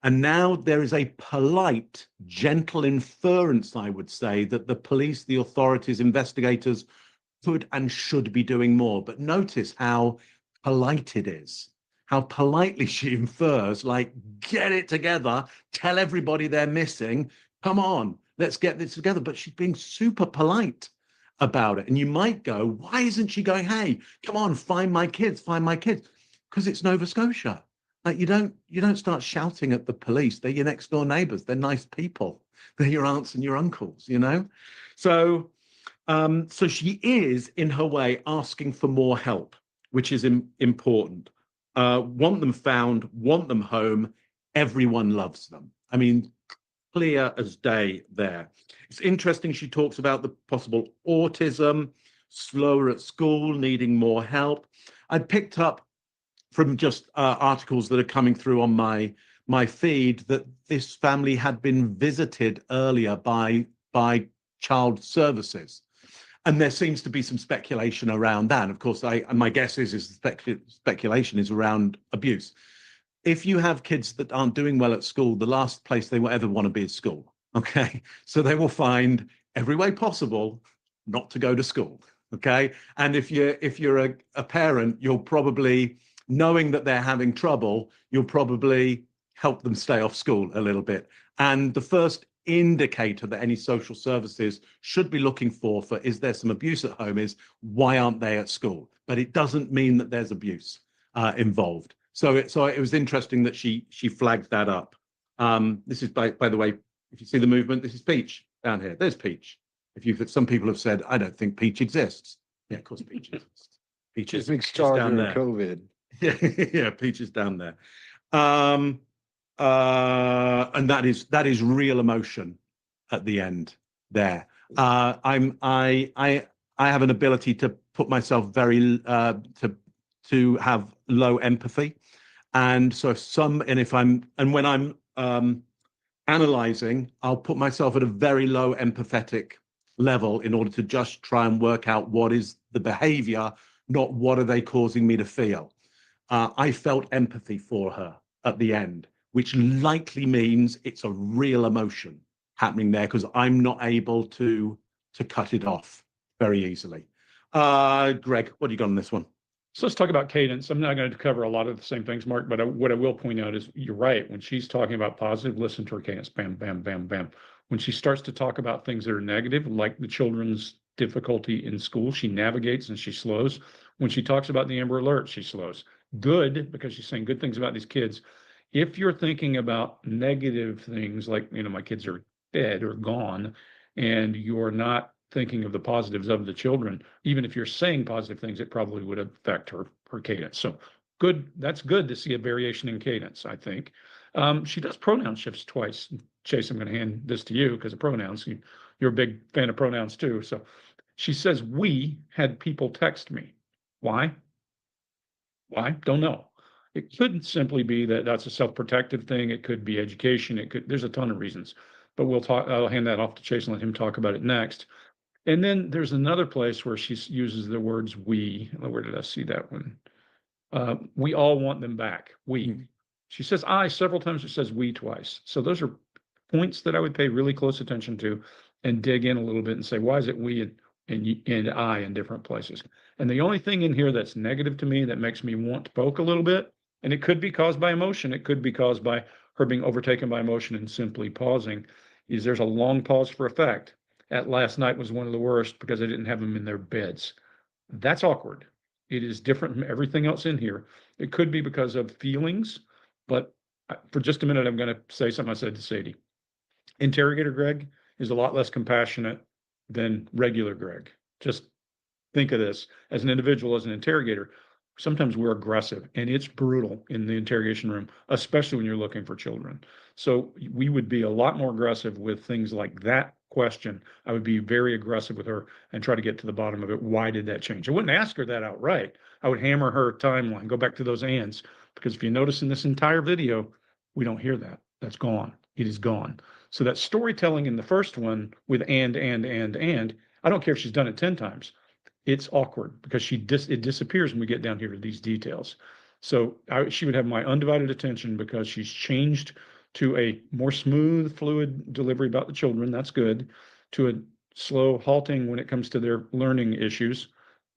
Speaker 7: and now there is a polite, gentle inference, I would say, that the police, the authorities, investigators could and should be doing more. But notice how polite it is, how politely she infers, like, get it together, tell everybody they're missing, come on, let's get this together. But she's being super polite about it. And you might go, why isn't she going, hey, come on, find my kids, because it's Nova Scotia. Like, you don't start shouting at the police. They're your next door neighbors. They're nice people. They're your aunts and your uncles, So she is, in her way, asking for more help, which is important. Want them found, want them home. Everyone loves them. I mean, clear as day there. It's interesting, she talks about the possible autism, slower at school, needing more help. I picked up from just articles that are coming through on my feed that this family had been visited earlier by child services. And there seems to be some speculation around that. Of course, my guess is speculation is around abuse. If you have kids that aren't doing well at school, the last place they will ever want to be is school. Okay, so they will find every way possible not to go to school. Okay, and if you're a parent, you'll probably, knowing that they're having trouble, you'll probably help them stay off school a little bit. And the first indicator that any social services should be looking for is there some abuse at home, is why aren't they at school? But it doesn't mean that there's abuse involved. So it was interesting that she flagged that up. This is, by the way, if you see the movement, this is Peach down here. There's Peach. Some people have said, I don't think Peach exists. Yeah, of course Peach exists. Peach is down there.
Speaker 4: COVID.
Speaker 7: Yeah, Peach is down there. And that is real emotion at the end there. I have an ability to put myself very to have low empathy. And so when I'm analyzing, I'll put myself at a very low empathetic level in order to just try and work out what is the behavior, not what are they causing me to feel. I felt empathy for her at the end, which likely means it's a real emotion happening there, because I'm not able to cut it off very easily. Greg, what do you got on this one?
Speaker 5: So let's talk about cadence. I'm not going to cover a lot of the same things, Mark, but what I will point out is you're right. When she's talking about positive, listen to her cadence, bam, bam, bam, bam. When she starts to talk about things that are negative, like the children's difficulty in school, she navigates and she slows. When she talks about the Amber Alert, she slows. Good, because she's saying good things about these kids. If you're thinking about negative things like, my kids are dead or gone, and you're not thinking of the positives of the children, even if you're saying positive things, it probably would affect her cadence. So good, that's good to see a variation in cadence, I think. She does pronoun shifts twice. Chase, I'm going to hand this to you because of pronouns. You're a big fan of pronouns too. So she says, we had people text me. Why? Don't know. It could simply be that that's a self-protective thing. It could be education. There's a ton of reasons, but I'll hand that off to Chase and let him talk about it next. And then there's another place where she uses the words we. Where did I see that one? We all want them back. We. She says I several times. She says we twice. So those are points that I would pay really close attention to and dig in a little bit and say, why is it we? And and I in different places. And the only thing in here that's negative to me that makes me want to poke a little bit, and it could be caused by emotion, it could be caused by her being overtaken by emotion and simply pausing, is there's a long pause for effect. At last night was one of the worst because I didn't have them in their beds. That's awkward. It is different from everything else in here. It could be because of feelings, but for just a minute, I'm going to say something I said to Sadie. Interrogator Greg is a lot less compassionate than regular Greg. Just think of this as an individual, as an interrogator. Sometimes we're aggressive and it's brutal in the interrogation room, especially when you're looking for children. So we would be a lot more aggressive with things like that question. I would be very aggressive with her and try to get to the bottom of it. Why did that change? I wouldn't ask her that outright. I would hammer her timeline, go back to those ands, because if you notice in this entire video, we don't hear that. That's gone. It is gone. So that storytelling in the first one with and, I don't care if she's done it 10 times. It's awkward because it disappears when we get down here to these details. So she would have my undivided attention because she's changed to a more smooth, fluid delivery about the children. That's good. To a slow halting when it comes to their learning issues.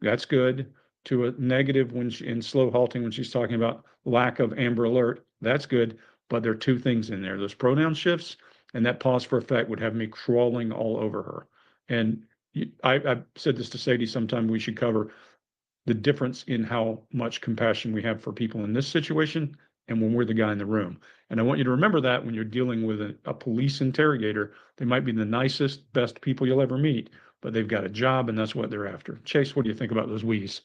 Speaker 5: That's good. To a negative in slow halting when she's talking about lack of Amber Alert. That's good. But there are two things in there. Those pronoun shifts and that pause for effect would have me crawling all over her. And I've said this to Sadie sometime we should cover the difference in how much compassion we have for people in this situation and when we're the guy in the room. And I want you to remember that when you're dealing with a police interrogator, they might be the nicest, best people you'll ever meet, but they've got a job and that's what they're after. Chase, what do you think about those we's?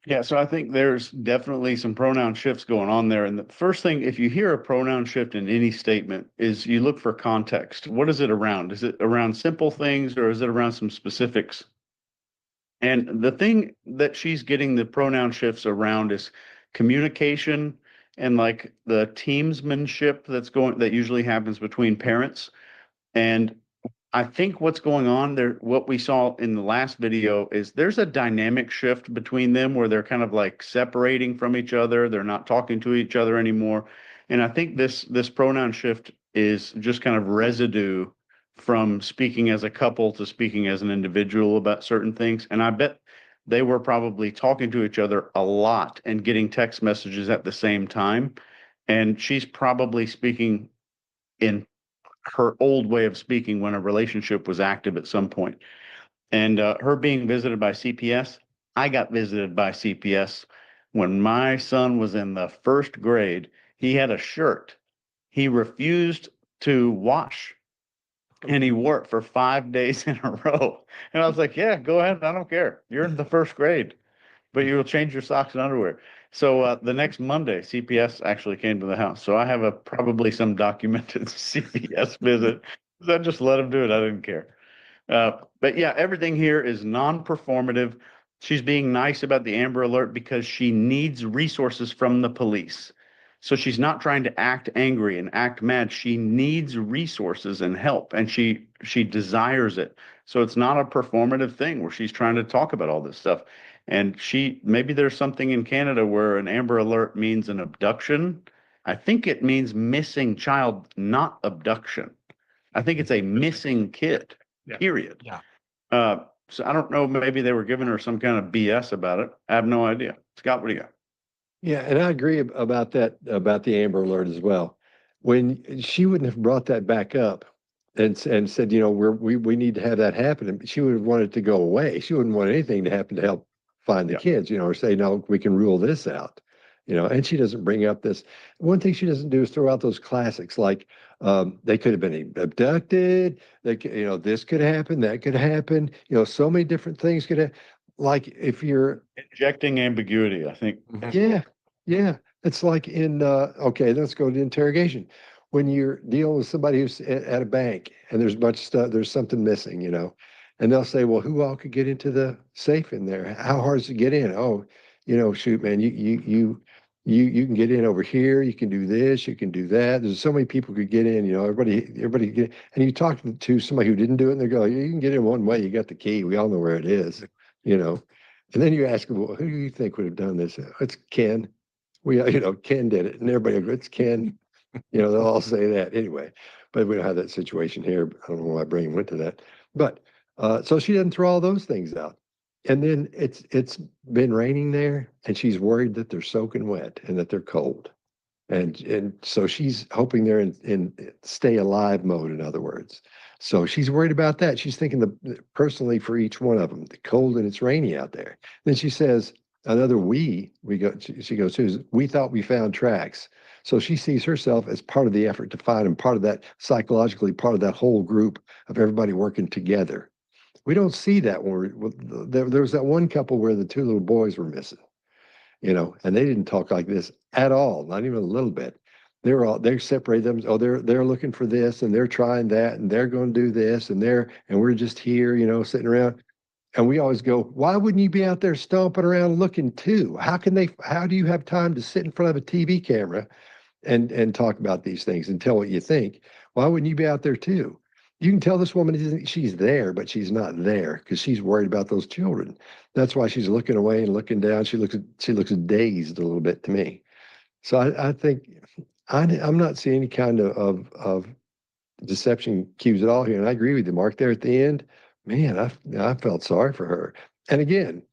Speaker 8: Yeah, so I think there's definitely some pronoun shifts going on there. And the first thing, if you hear a pronoun shift in any statement, is you look for context. What is it around? Is it around simple things or is it around some specifics? And the thing that she's getting the pronoun shifts around is communication and like the teamsmanship that usually happens between parents. And I think what's going on there, what we saw in the last video is there's a dynamic shift between them where they're kind of like separating from each other. They're not talking to each other anymore. And I think this pronoun shift is just kind of residue from speaking as a couple to speaking as an individual about certain things. And I bet they were probably talking to each other a lot and getting text messages at the same time. And she's probably speaking in her old way of speaking when a relationship was active at some point. And her being visited by CPS, I got visited by CPS when my son was in the first grade. He had a shirt he refused to wash, and he wore it for 5 days in a row. And I was like, yeah, go ahead. I don't care. You're in the first grade, but you will change your socks and underwear. So the next Monday, CPS actually came to the house. So I have probably some documented CPS visit. I just let him do it. I didn't care. But yeah, everything here is non-performative. She's being nice about the Amber Alert because she needs resources from the police. So she's not trying to act angry and act mad. She needs resources and help, and she desires it. So it's not a performative thing where she's trying to talk about all this stuff. And maybe there's something in Canada where an Amber Alert means an abduction. I think it means missing child, not abduction. I think it's a missing kid, period.
Speaker 7: Yeah.
Speaker 8: So I don't know, maybe they were giving her some kind of BS about it. I have no idea. Scott, what do you got?
Speaker 4: Yeah, and I agree about that, about the Amber Alert as well. When she wouldn't have brought that back up and said, you know, we need to have that happen, and she would have wanted to go away. She wouldn't want anything to happen to help find the kids, you know, or say, no, we can rule this out, you know. And she doesn't bring up this. One thing she doesn't do is throw out those classics like they could have been abducted. You know, this could happen, that could happen. You know, so many different things could have. Like if you're
Speaker 8: injecting ambiguity, I think.
Speaker 4: Yeah. It's like in okay, let's go to interrogation. When you're dealing with somebody who's at a bank and there's a bunch of stuff, there's something missing, you know, and they'll say, well, who all could get into the safe in there? How hard is it to get in? Oh, you know, shoot, man, you can get in over here. You can do this. You can do that. There's so many people could get in. You know, everybody get. And you talk to somebody who didn't do it, and they go, you can get in one way. You got the key. We all know where it is. You know, and then you ask them, well, who do you think would have done this? It's Ken. You know, Ken did it, and everybody goes, it's Ken. You know, they'll all say that anyway. But we don't have that situation here. I don't know why Brain went to that. But So she doesn't throw all those things out. And then it's been raining there, and she's worried that they're soaking wet and that they're cold. And so she's hoping they're in stay alive mode, in other words. So she's worried about that. She's thinking personally for each one of them, the cold and it's rainy out there. Then she says, another she goes, Susan, we thought we found tracks. So she sees herself as part of the effort to find them, part of that psychologically, part of that whole group of everybody working together. We don't see that when there was that one couple where the two little boys were missing, and they didn't talk like this at all, not even a little bit. They separate them. Oh, they're looking for this and they're trying that and they're going to do this and we're just here, sitting around. And we always go, why wouldn't you be out there stomping around looking too? How do you have time to sit in front of a TV camera and talk about these things and tell what you think? Why wouldn't you be out there too? You can tell this woman she's there, but she's not there because she's worried about those children. That's why she's looking away and looking down. She looks dazed a little bit to me. So I think I'm not seeing any kind of deception cues at all here. And I agree with you, Mark. There at the end, man, I felt sorry for her. And again,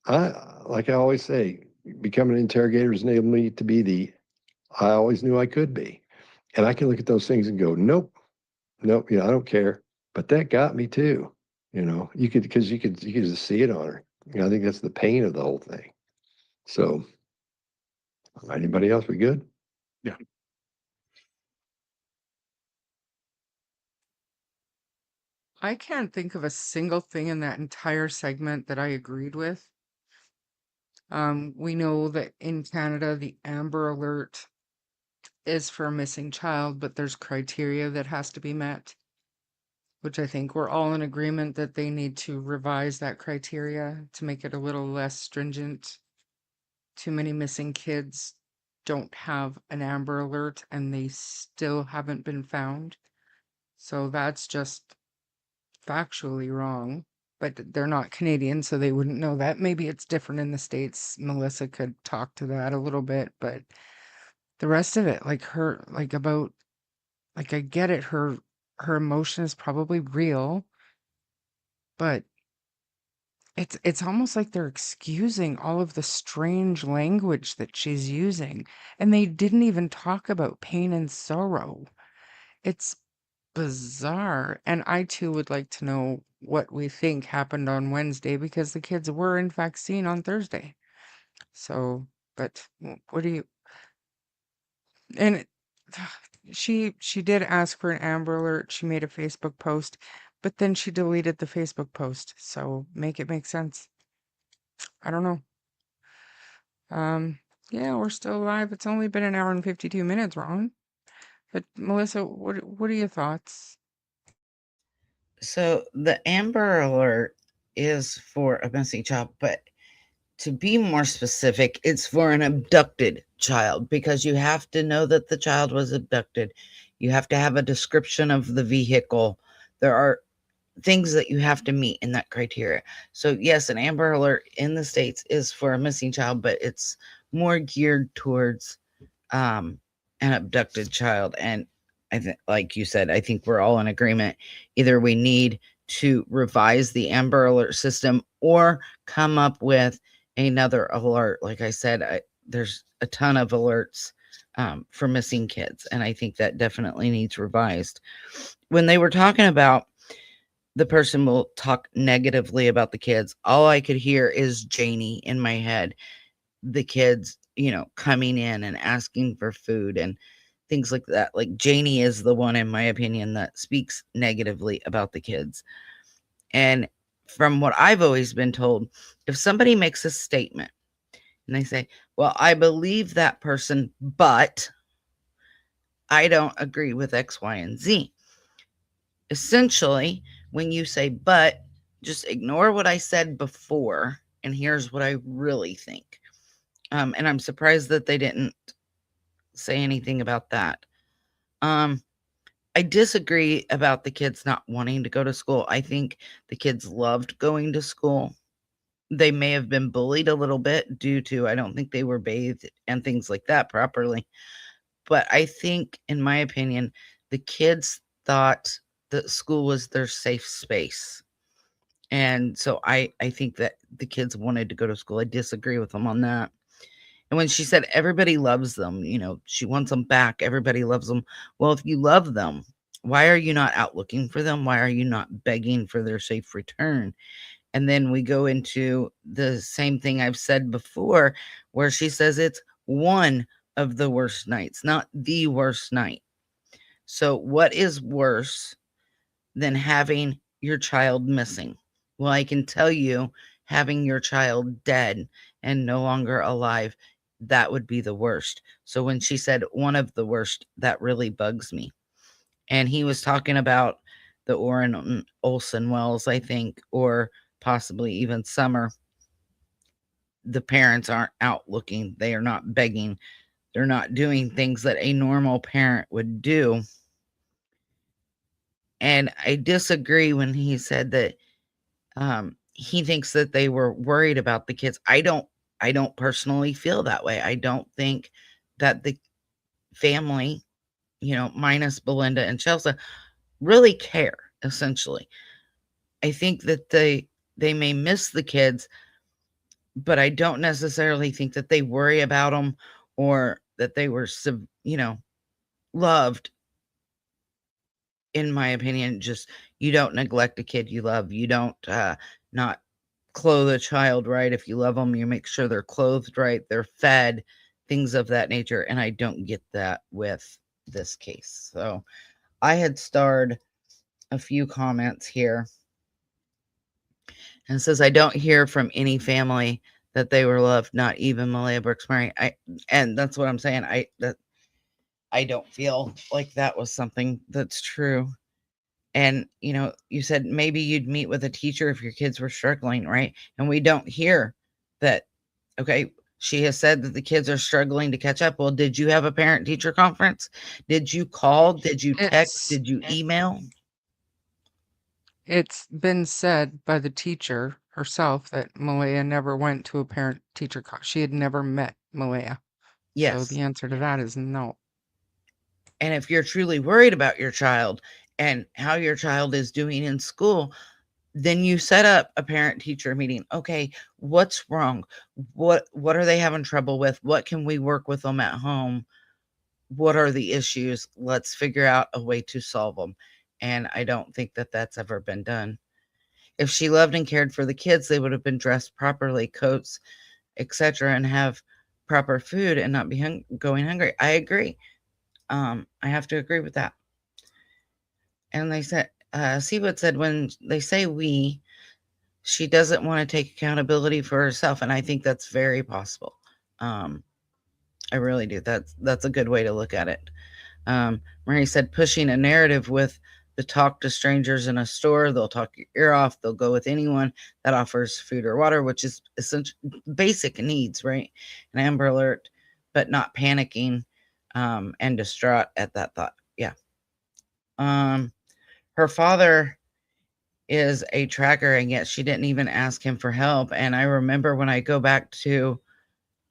Speaker 4: like I always say, becoming an interrogator has enabled me to be I always knew I could be. And I can look at those things and go, nope, I don't care. But that got me too. You could just see it on her. I think that's the pain of the whole thing. So, anybody else? We good?
Speaker 7: Yeah.
Speaker 2: I can't think of a single thing in that entire segment that I agreed with. We know that in Canada, the Amber Alert is for a missing child, but there's criteria that has to be met, which I think we're all in agreement that they need to revise that criteria to make it a little less stringent. Too many missing kids don't have an Amber Alert and they still haven't been found. So that's just factually wrong. But they're not Canadian, so they wouldn't know that. Maybe it's different in the States. Melissa could talk to that a little bit, but the rest of it, I get it, her emotion is probably real, but it's almost like they're excusing all of the strange language that she's using, and they didn't even talk about pain and sorrow. It's bizarre, and I too would like to know what we think happened on Wednesday because the kids were in fact seen on Thursday. So, but what do you and it- she did ask for an Amber Alert. She made a Facebook post, but then she deleted the Facebook post. So make it make sense. I don't know. Yeah, we're still alive. It's only been an hour and 52 minutes, Ron. But Melissa, what are your thoughts?
Speaker 3: So the Amber Alert is for a missing child, but to be more specific, it's for an abducted child because you have to know that the child was abducted. You have to have a description of the vehicle. There are things that you have to meet in that criteria. So yes, an Amber Alert in the States is for a missing child, but it's more geared towards an abducted child. And I think, like you said, I think we're all in agreement. Either we need to revise the Amber Alert system or come up with another alert. Like I said, there's a ton of alerts for missing kids, and I think that definitely needs revised. When they were talking about the person will talk negatively about the kids, all I could hear is Janie in my head. The kids, coming in and asking for food and things like that. Like Janie is the one, in my opinion, that speaks negatively about the kids. And from what I've always been told, if somebody makes a statement and they say, well, I believe that person, but I don't agree with X, Y, and Z. Essentially, when you say, but, just ignore what I said before, and here's what I really think. And I'm surprised that they didn't say anything about that. I disagree about the kids not wanting to go to school. I think the kids loved going to school. They may have been bullied a little bit due to, I don't think they were bathed and things like that properly. But I think, in my opinion, the kids thought that school was their safe space. And so I think that the kids wanted to go to school. I disagree with them on that. And when she said everybody loves them, she wants them back, everybody loves them. Well, if you love them, why are you not out looking for them? Why are you not begging for their safe return? And then we go into the same thing I've said before, where she says it's one of the worst nights, not the worst night. So what is worse than having your child missing? Well, I can tell you, having your child dead and no longer alive, that would be the worst. So when she said one of the worst, that really bugs me. And he was talking about the Orrin Olson Wells, I think, or possibly even Summer. The parents aren't out looking, they are not begging, they're not doing things that a normal parent would do. And I disagree when he said that he thinks that they were worried about the kids. I don't personally feel that way. I don't think that the family, minus Belinda and Chelsea, really care, essentially. I think that they may miss the kids, but I don't necessarily think that they worry about them or that they were, loved. In my opinion, just, you don't neglect a kid you love. You don't not clothe a child right. If you love them, you make sure they're clothed right, they're fed, things of that nature. And I don't get that with this case. So I had starred a few comments here, and says, I don't hear from any family that they were loved, not even Malehya Brooks Murray. And that's what I'm saying. I don't feel like that was something that's true. And, you said maybe you'd meet with a teacher if your kids were struggling, right? And we don't hear that. Okay, she has said that the kids are struggling to catch up. Well, did you have a parent-teacher conference? Did you call? Did you text? Did you email?
Speaker 2: It's been said by the teacher herself that Malehya never went to a parent-teacher she had never met Malehya.
Speaker 3: Yes.
Speaker 2: So the answer to that is no.
Speaker 3: And if you're truly worried about your child and how your child is doing in school, then you set up a parent-teacher meeting. Okay, what's wrong? What are they having trouble with? What can we work with them at home? What are the issues? Let's figure out a way to solve them. And I don't think that that's ever been done. If she loved and cared for the kids, they would have been dressed properly, coats, etc., and have proper food and not be going hungry. I agree. I have to agree with that. And they said, Seawood said, when they say we, she doesn't want to take accountability for herself. And I think that's very possible. I really do. That's a good way to look at it. Marie said, pushing a narrative with the talk to strangers in a store, they'll talk your ear off, they'll go with anyone that offers food or water, which is essential, basic needs, right? An Amber Alert, but not panicking and distraught at that thought. Yeah. Her father is a tracker, and yet she didn't even ask him for help. And I remember when I go back to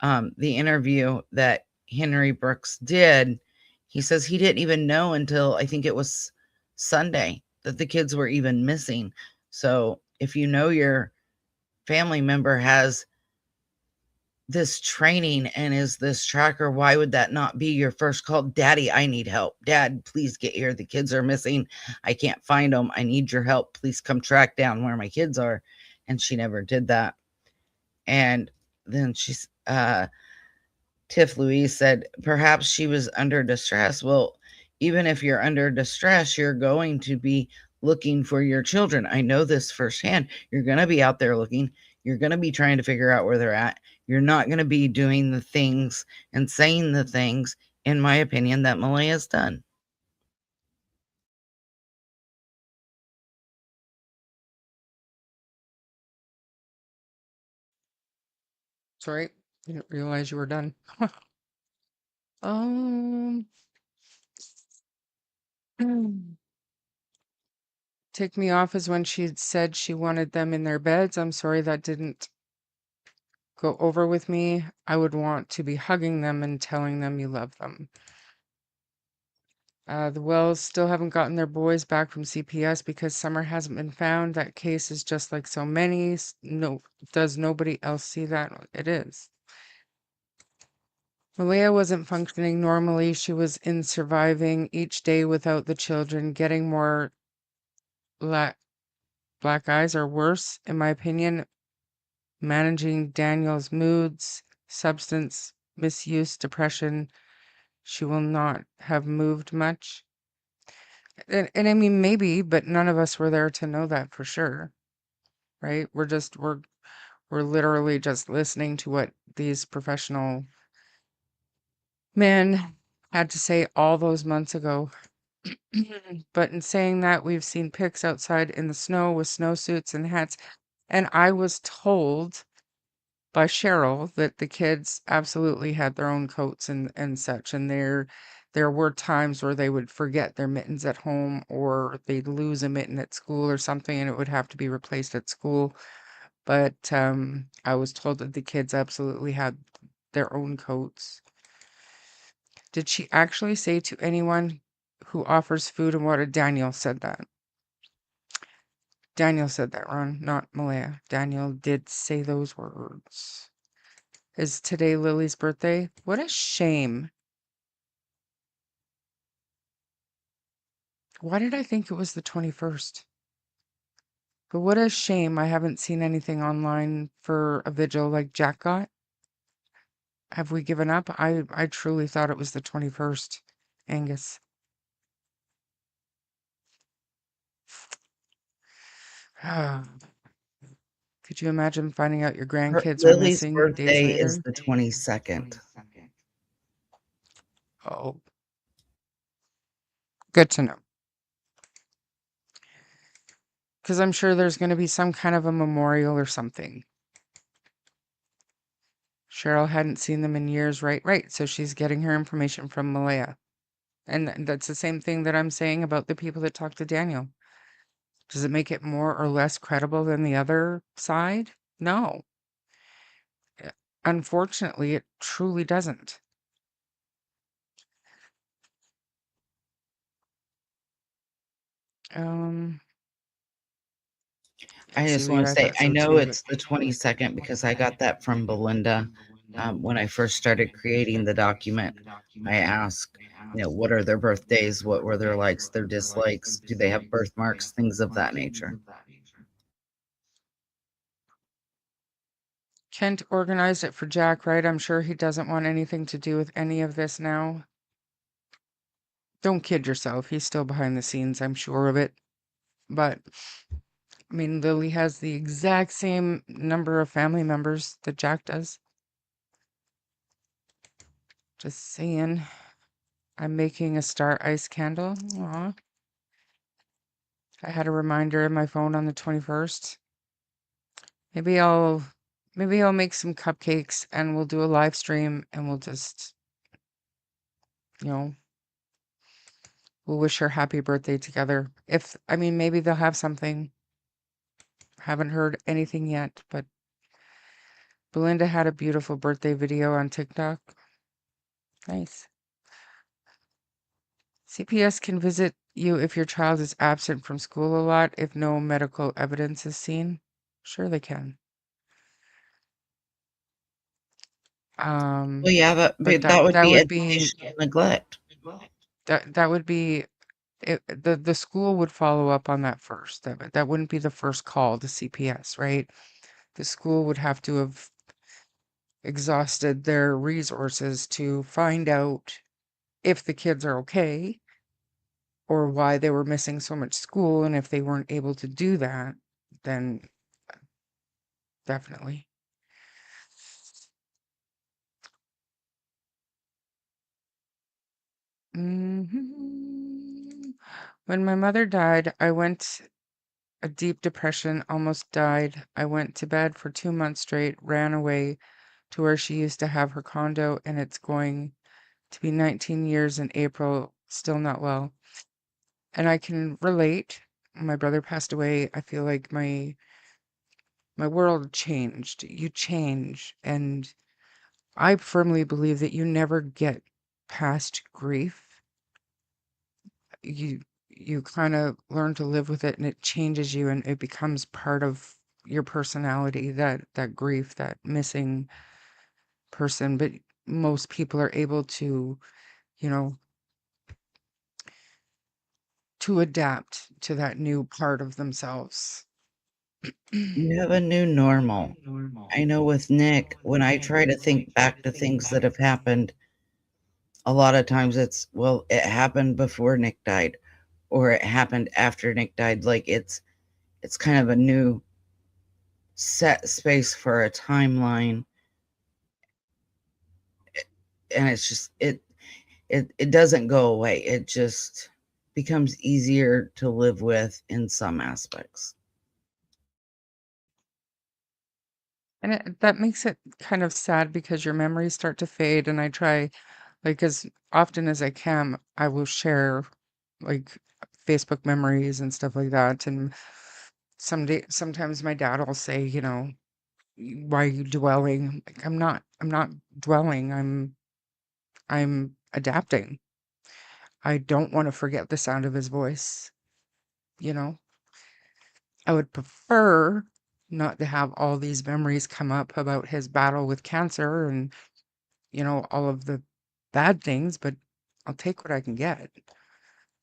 Speaker 3: the interview that Henry Brooks did, he says he didn't even know until I think it was Sunday that the kids were even missing. So if you know your family member has this training and is this tracker, why would that not be your first call? Daddy, I need help. Dad, please get here. The kids are missing. I can't find them. I need your help. Please come track down where my kids are. And she never did that. And then she's Tiff Louise said, perhaps she was under distress. Well, even if you're under distress, you're going to be looking for your children. I know this firsthand. You're going to be out there looking. You're going to be trying to figure out where they're at. You're not going to be doing the things and saying the things, in my opinion, that Malehya's done.
Speaker 2: Sorry, I didn't realize you were done. Tick me off is when she said she wanted them in their beds. I'm sorry that didn't go over with me. I would want to be hugging them and telling them you love them. The Wells still haven't gotten their boys back from CPS because Summer hasn't been found. That case is just like so many. No, does nobody else see that? It is. Malehya wasn't functioning normally. She was in surviving each day without the children, getting more black eyes or worse, in my opinion, managing Daniel's moods, substance misuse, depression. She will not have moved much. And I mean, maybe, but none of us were there to know that for sure, right? We're literally just listening to what these professional men had to say all those months ago. But in saying that, we've seen pics outside in the snow with snowsuits and hats. And I was told by Cheryl that the kids absolutely had their own coats and such. And there were times where they would forget their mittens at home or they'd lose a mitten at school or something and it would have to be replaced at school. But I was told that the kids absolutely had their own coats. Did she actually say to anyone who offers food and water? Daniel said that. Daniel said that, Ron, not Malehya. Daniel did say those words. Is today Lily's birthday? What a shame. Why did I think it was the 21st? But what a shame I haven't seen anything online for a vigil like Jack got. Have we given up? I truly thought it was the 21st, Angus. Could you imagine finding out your grandkids are
Speaker 3: Lily's
Speaker 2: missing days
Speaker 3: birthday is
Speaker 2: later?
Speaker 3: the 22nd.
Speaker 2: Oh, good to know. Because I'm sure there's going to be some kind of a memorial or something. Cheryl hadn't seen them in years, right? Right. So she's getting her information from Malehya. And that's the same thing that I'm saying about the people that talk to Daniel. Does it make it more or less credible than the other side? No. Unfortunately, it truly doesn't.
Speaker 3: I
Speaker 2: See
Speaker 3: just
Speaker 2: what
Speaker 3: want to
Speaker 2: I
Speaker 3: say,
Speaker 2: thought
Speaker 3: I
Speaker 2: so
Speaker 3: know
Speaker 2: too, but
Speaker 3: it's the 22nd because I got that from Belinda. When I first started creating the document, I asked, what are their birthdays? What were their likes, their dislikes? Do they have birthmarks? Things of that nature.
Speaker 2: Kent organized it for Jack, right? I'm sure he doesn't want anything to do with any of this now. Don't kid yourself. He's still behind the scenes, I'm sure of it. But, I mean, Lily has the exact same number of family members that Jack does. Just saying. I'm making a star ice candle. Aw. I had a reminder in my phone on the 21st. Maybe I'll make some cupcakes and we'll do a live stream and we'll just, we'll wish her happy birthday together. I mean, maybe they'll have something. Haven't heard anything yet, but Belinda had a beautiful birthday video on TikTok. Nice. CPS can visit you if your child is absent from school a lot if no medical evidence is seen. Sure they can.
Speaker 3: Well, yeah,
Speaker 2: But
Speaker 3: that would
Speaker 2: that
Speaker 3: be
Speaker 2: would be
Speaker 3: educational neglect.
Speaker 2: that would be the school would follow up on that first. That wouldn't be the first call to CPS, right? The school would have to have exhausted their resources to find out if the kids are okay or why they were missing so much school. And if they weren't able to do that, then definitely. When my mother died, I went a deep depression, almost died. I went to bed for 2 months straight, ran away to where she used to have her condo, and it's going to be 19 years in April, still not well. And I can relate. My brother passed away. I feel like my world changed. You change, and I firmly believe that you never get past grief. you kind of learn to live with it, and it changes you, and it becomes part of your personality, that grief, that missing person. But most people are able to, you know, to adapt to that new part of themselves.
Speaker 3: You have a new normal. I know with Nick, when I try to think back to things that have happened, a lot of times it's, well, it happened before Nick died, or it happened after Nick died. Like it's kind of a new set space for a timeline. And it's just it doesn't go away. It just becomes easier to live with in some aspects.
Speaker 2: And that makes it kind of sad because your memories start to fade. And I try, like, as often as I can, I will share like Facebook memories and stuff like that. And sometimes my dad will say, you know, why are you dwelling? Like, I'm not dwelling. I'm adapting. I don't want to forget the sound of his voice, you know. I would prefer not to have all these memories come up about his battle with cancer and, you know, all of the bad things, but I'll take what I can get.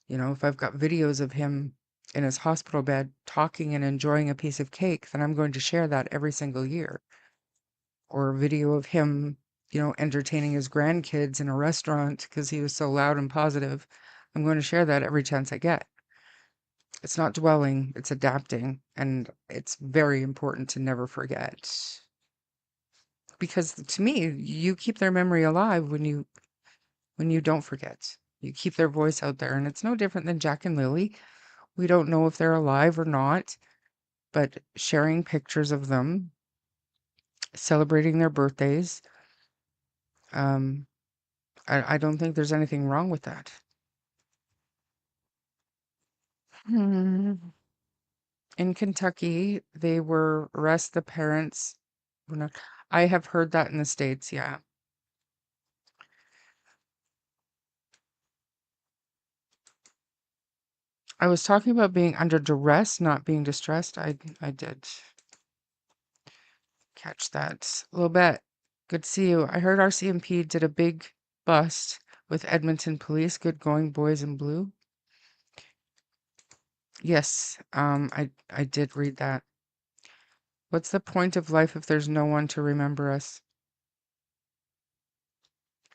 Speaker 2: You know, if I've got videos of him in his hospital bed talking and enjoying a piece of cake, then I'm going to share that every single year. Or a video of him, you know, entertaining his grandkids in a restaurant because he was so loud and positive. I'm going to share that every chance I get. It's not dwelling, it's adapting, and it's very important to never forget. Because to me, you keep their memory alive when you don't forget. You keep their voice out there, and it's no different than Jack and Lily. We don't know if they're alive or not, but sharing pictures of them, celebrating their birthdays, um, I don't think there's anything wrong with that. Hmm. In Kentucky, they were arrest the parents. Were not, I have heard that in the States, yeah. I was talking about being under duress, not being distressed. I did catch that a little bit. Good to see you. I heard RCMP did a big bust with Edmonton police. Good going, boys in blue. Yes, I did read that. What's the point of life if there's no one to remember us?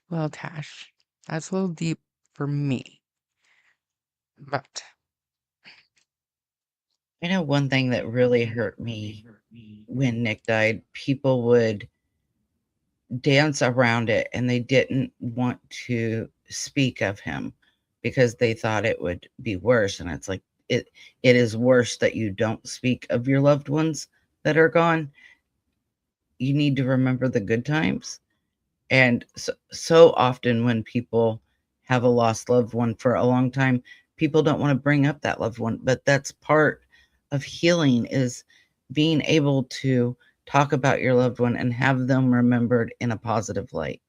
Speaker 2: Well, Tash, that's a little deep for me. But
Speaker 3: I know one thing that really hurt me when Nick died, people would dance around it and they didn't want to speak of him because they thought it would be worse. And it's like, it is worse that you don't speak of your loved ones that are gone. You need to remember the good times. And so often when people have a lost loved one for a long time, people don't want to bring up that loved one, but that's part of healing, is being able to talk about your loved one and have them remembered in a positive light.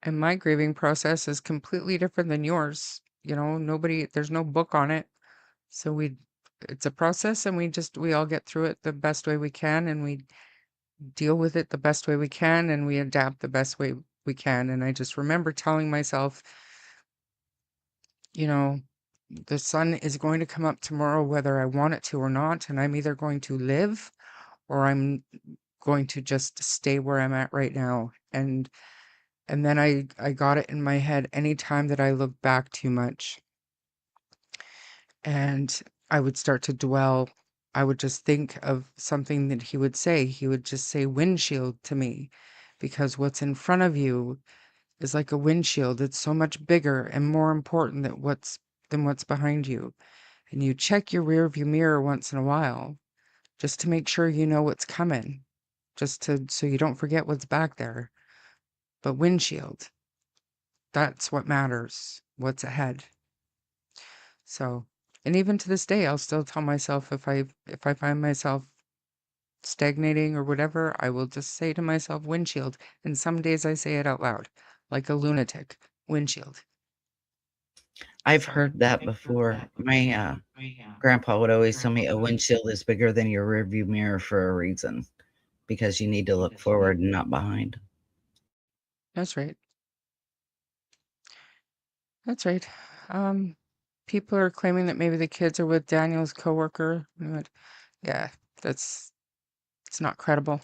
Speaker 2: and my grieving process is completely different than yours. You know, there's no book on it. So it's a process, and we all get through it the best way we can, and we deal with it the best way we can, and we adapt the best way we can. And I just remember telling myself, you know, the sun is going to come up tomorrow, whether I want it to or not. And I'm either going to live or I'm going to just stay where I'm at right now. And then I got it in my head anytime that I look back too much and I would start to dwell, I would just think of something that he would say. He would just say windshield to me because what's in front of you is like a windshield. It's so much bigger and more important than what's behind you. And you check your rear view mirror once in a while just to make sure you know what's coming, so you don't forget what's back there. But windshield, that's what matters, what's ahead. So, and even to this day, I'll still tell myself if I find myself stagnating or whatever, I will just say to myself, windshield. And some days I say it out loud, like a lunatic, windshield.
Speaker 3: I've heard that before. My grandpa would always tell me a windshield is bigger than your rearview mirror for a reason, because you need to look forward and not behind.
Speaker 2: That's right. That's right. People are claiming that maybe the kids are with Daniel's coworker. Yeah, it's not credible.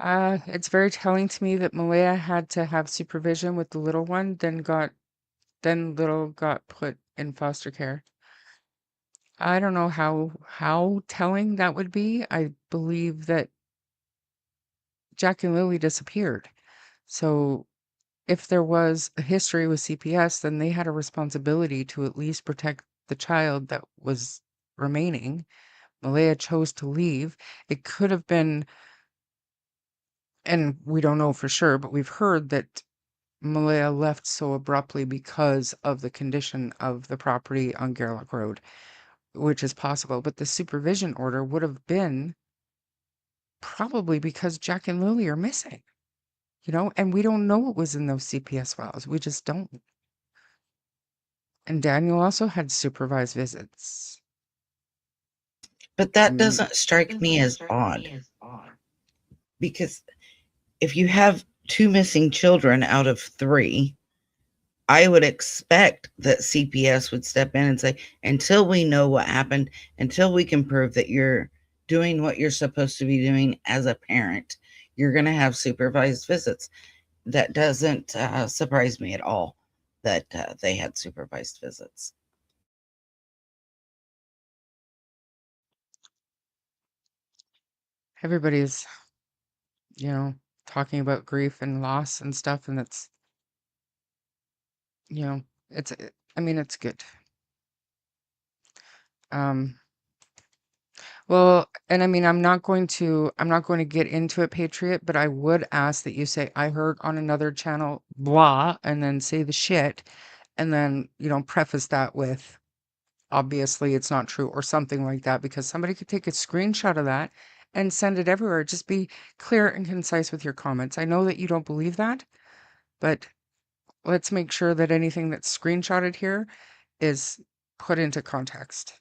Speaker 2: It's very telling to me that Malehya had to have supervision with the little one, then little got put in foster care. I don't know how telling that would be. I believe that Jack and Lily disappeared. So if there was a history with CPS, then they had a responsibility to at least protect the child that was remaining. Malehya chose to leave. It could have been, and we don't know for sure, but we've heard that Malehya left so abruptly because of the condition of the property on Gerlach Road, which is possible. But the supervision order would have been probably because Jack and Lily are missing, and we don't know what was in those CPS files. We just don't. And Daniel also had supervised visits.
Speaker 3: But that doesn't strike me as odd, because if you have 2 missing children out of 3, I would expect that CPS would step in and say, until we know what happened, until we can prove that you're doing what you're supposed to be doing as a parent, you're going to have supervised visits. That doesn't surprise me at all that they had supervised visits.
Speaker 2: Everybody's, talking about grief and loss and stuff, and it's, it's good. Well, and I'm not going to get into it, Patriot, but I would ask that you say, I heard on another channel, blah, and then say the shit, and then, preface that with, obviously it's not true, or something like that, because somebody could take a screenshot of that and send it everywhere. Just be clear and concise with your comments. I know that you don't believe that, but let's make sure that anything that's screenshotted here is put into context.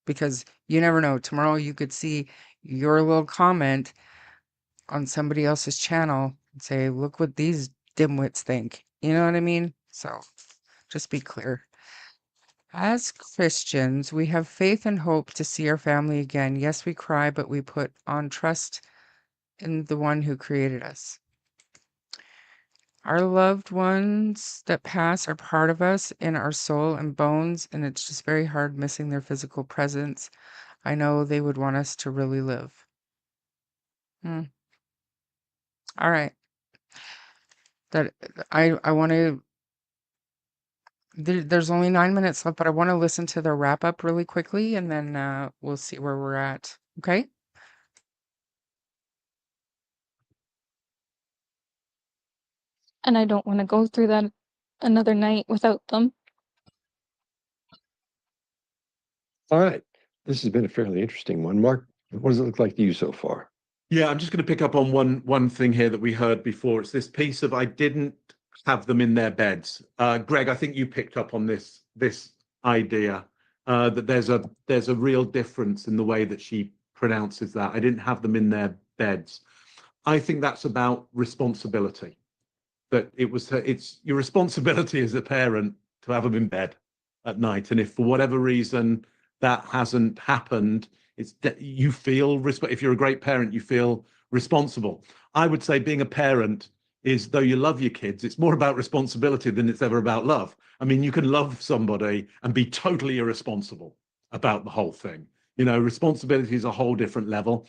Speaker 2: Because you never know, tomorrow you could see your little comment on somebody else's channel and say, look what these dimwits think. You know what I mean? So just be clear. As Christians, we have faith and hope to see our family again. Yes, we cry, but we put on trust in the one who created us. Our loved ones that pass are part of us in our soul and bones, and it's just very hard missing their physical presence. I know they would want us to really live. All right. That I want to. There's only 9 minutes left, but I want to listen to the wrap up really quickly, and then we'll see where we're at. Okay.
Speaker 6: And I don't want to go through that another night without them.
Speaker 4: All right. This has been a fairly interesting one. Mark, what does it look like to you so far?
Speaker 7: Yeah, I'm just going to pick up on one thing here that we heard before. It's this piece of I didn't have them in their beds. Greg, I think you picked up on this idea that there's a real difference in the way that she pronounces that. I didn't have them in their beds. I think that's about responsibility. That it's your responsibility as a parent to have them in bed at night, and if for whatever reason that hasn't happened, you feel if you're a great parent, you feel responsible. I would say being a parent is, though you love your kids, it's more about responsibility than it's ever about love. I mean, you can love somebody and be totally irresponsible about the whole thing. Responsibility is a whole different level.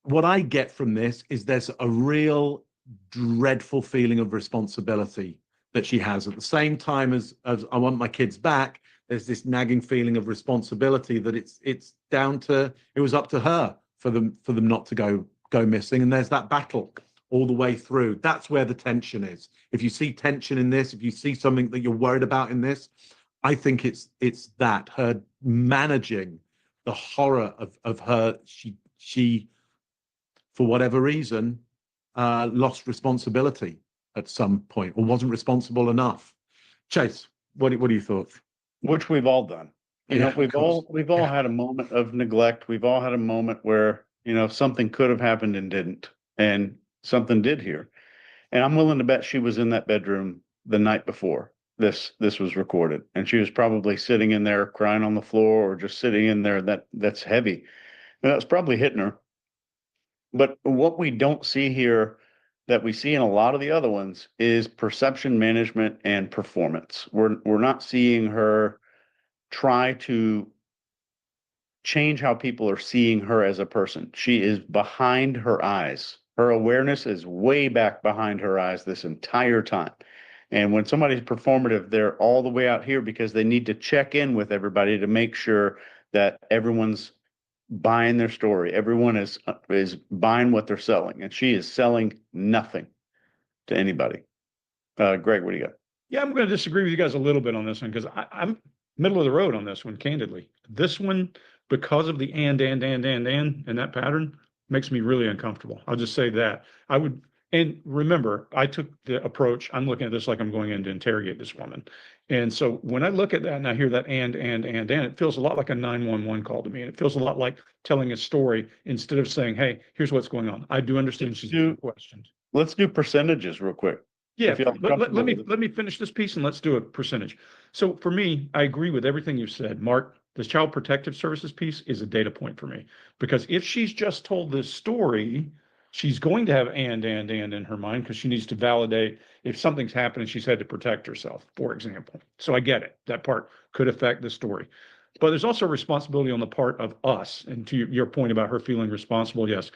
Speaker 7: What I get from this is there's a real dreadful feeling of responsibility that she has. At the same time as I want my kids back, there's this nagging feeling of responsibility that it's down to, it was up to her for them not to go missing. And there's that battle all the way through. That's where the tension is. If you see tension in this, if you see something that you're worried about in this, I think it's that her managing the horror of her, she for whatever reason lost responsibility at some point, or wasn't responsible enough. Chase. What are your thoughts?
Speaker 8: Which we've all done. You know,
Speaker 7: Yeah, of course.
Speaker 8: we've all had a moment of neglect. We've all had a moment where, something could have happened and didn't, and something did here. And I'm willing to bet she was in that bedroom the night before this was recorded, and she was probably sitting in there crying on the floor or just sitting in there. That's heavy. And that's probably hitting her. But what we don't see here that we see in a lot of the other ones is perception management and performance. We're not seeing her try to change how people are seeing her as a person. She is behind her eyes. Her awareness is way back behind her eyes this entire time. And when somebody's performative, they're all the way out here because they need to check in with everybody to make sure that everyone's buying their story. Everyone is buying what they're selling, and she is selling nothing to anybody. Greg, what do you got?
Speaker 5: Yeah, I'm going to disagree with you guys a little bit on this one because I'm middle of the road on this one, candidly. This one, because of the and that pattern, makes me really uncomfortable. I'll just say that. And remember, I took the approach, I'm looking at this like I'm going in to interrogate this woman. And so when I look at that and I hear that and, it feels a lot like a 911 call to me. And it feels a lot like telling a story instead of saying, hey, here's what's going on. I do understand she's asking questions.
Speaker 8: Let's do percentages real quick.
Speaker 5: Yeah,
Speaker 8: If y'all
Speaker 5: let
Speaker 8: comfortable
Speaker 5: me
Speaker 8: with it.
Speaker 5: let me finish this piece and let's do a percentage. So for me, I agree with everything you said, Mark. The Child Protective Services piece is a data point for me because if she's just told this story, she's going to have and in her mind because she needs to validate if something's happening, she's had to protect herself, for example. So I get it. That part could affect the story. But there's also responsibility on the part of us. And to your point about her feeling responsible, yes.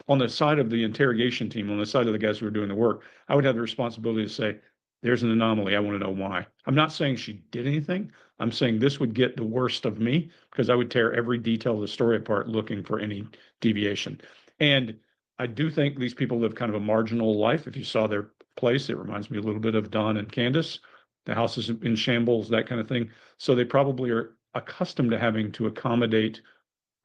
Speaker 5: On the side of the interrogation team, on the side of the guys who are doing the work, I would have the responsibility to say, there's an anomaly. I want to know why. I'm not saying she did anything. I'm saying this would get the worst of me because I would tear every detail of the story apart looking for any deviation. And I do think these people live kind of a marginal life. If you saw their place, it reminds me a little bit of Don and Candace. The house is in shambles, that kind of thing. So they probably are accustomed to having to accommodate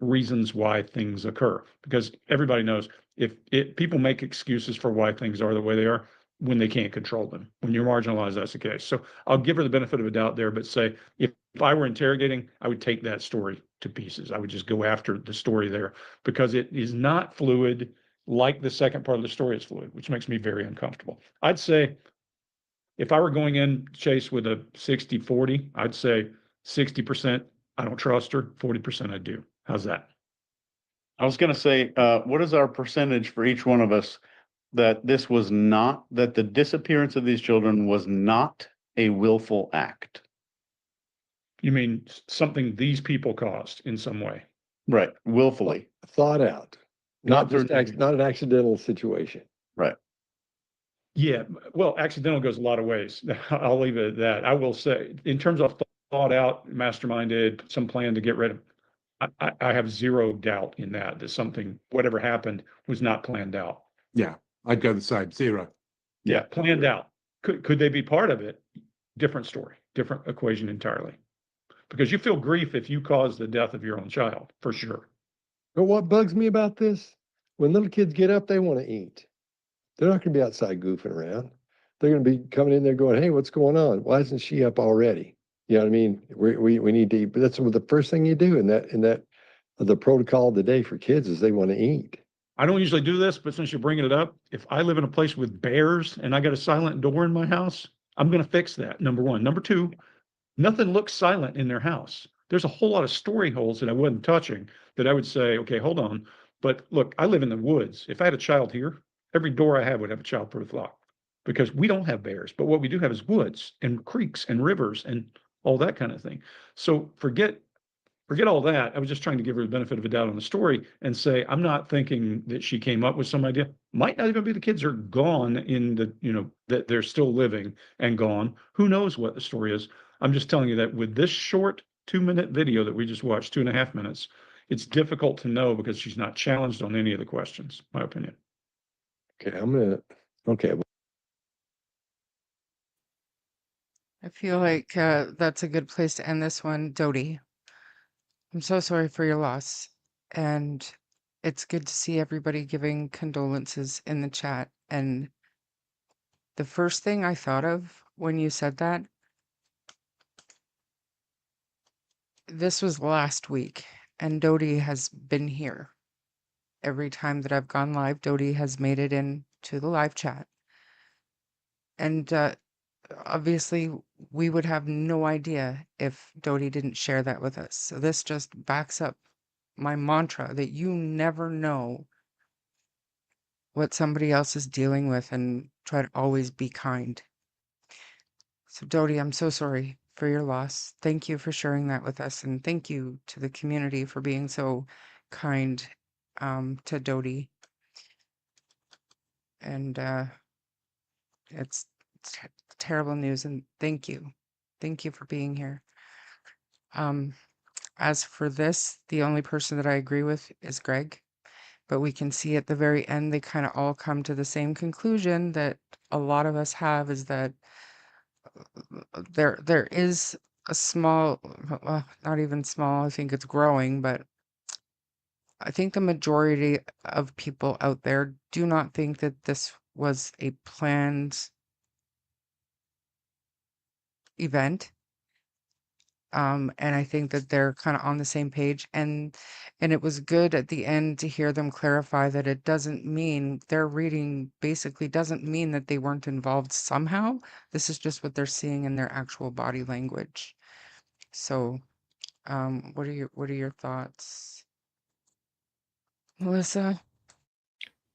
Speaker 5: reasons why things occur because everybody knows if people make excuses for why things are the way they are when they can't control them. When you're marginalized, that's the case. So I'll give her the benefit of a doubt there, but say if I were interrogating, I would take that story to pieces. I would just go after the story there because it is not fluid like the second part of the story is fluid, which makes me very uncomfortable. I'd say if I were going in, Chase, with a 60-40, I'd say 60% I don't trust her, 40% I do. How's that?
Speaker 8: I was going to say, what is our percentage for each one of us that the disappearance of these children was not a willful act?
Speaker 5: You mean something these people caused in some way?
Speaker 8: Right, willfully.
Speaker 4: Thought out, not
Speaker 8: Not
Speaker 4: just not an accidental situation.
Speaker 8: Right.
Speaker 5: Yeah, well, accidental goes a lot of ways. I'll leave it at that. I will say, in terms of thought out, masterminded, some plan to get rid of, I have zero doubt in that something, whatever happened, was not planned out.
Speaker 7: Yeah, I'd go the same, 0.
Speaker 5: Yeah, planned out. Could they be part of it? Different story, different equation entirely. Because you feel grief if you cause the death of your own child, for sure.
Speaker 4: But what bugs me about this, when little kids get up, they want to eat. They're not going to be outside goofing around. They're going to be coming in there going, hey, what's going on? Why isn't she up already? You know what I mean? We need to eat. But that's the first thing you do in that the protocol of the day for kids is they want to eat.
Speaker 5: I don't usually do this, but since you're bringing it up, if I live in a place with bears and I got a silent door in my house, I'm going to fix that, number one. Number two, nothing looks silent in their house. There's a whole lot of story holes that I wasn't touching that I would say, okay, hold on. But look, I live in the woods. If I had a child here, every door I have would have a childproof lock because we don't have bears. But what we do have is woods and creeks and rivers and all that kind of thing. So forget all that. I was just trying to give her the benefit of a doubt on the story and say, I'm not thinking that she came up with some idea. Might not even be the kids are gone that they're still living and gone. Who knows what the story is? I'm just telling you that with this short 2-minute video that we just watched, 2.5 minutes, it's difficult to know because she's not challenged on any of the questions, my opinion.
Speaker 4: Okay.
Speaker 2: I feel like that's a good place to end this one. Dodie, I'm so sorry for your loss. And it's good to see everybody giving condolences in the chat. And the first thing I thought of when you said that this was last week, and Dodie has been here. Every time that I've gone live, Dodie has made it in to the live chat. And obviously, we would have no idea if Dodie didn't share that with us. So this just backs up my mantra that you never know what somebody else is dealing with, and try to always be kind. So, Dodie, I'm so sorry for your loss. Thank you for sharing that with us. And thank you to the community for being so kind to Dodie. And it's terrible news. And thank you. Thank you for being here. As for this, the only person that I agree with is Greg. But we can see at the very end, they kind of all come to the same conclusion that a lot of us have, is that there is a small, not even small, I think it's growing, but I think the majority of people out there do not think that this was a planned event. And I think that they're kind of on the same page, and it was good at the end to hear them clarify that it doesn't mean their reading basically doesn't mean that they weren't involved somehow. This is just what they're seeing in their actual body language. So, what are your thoughts, Melissa?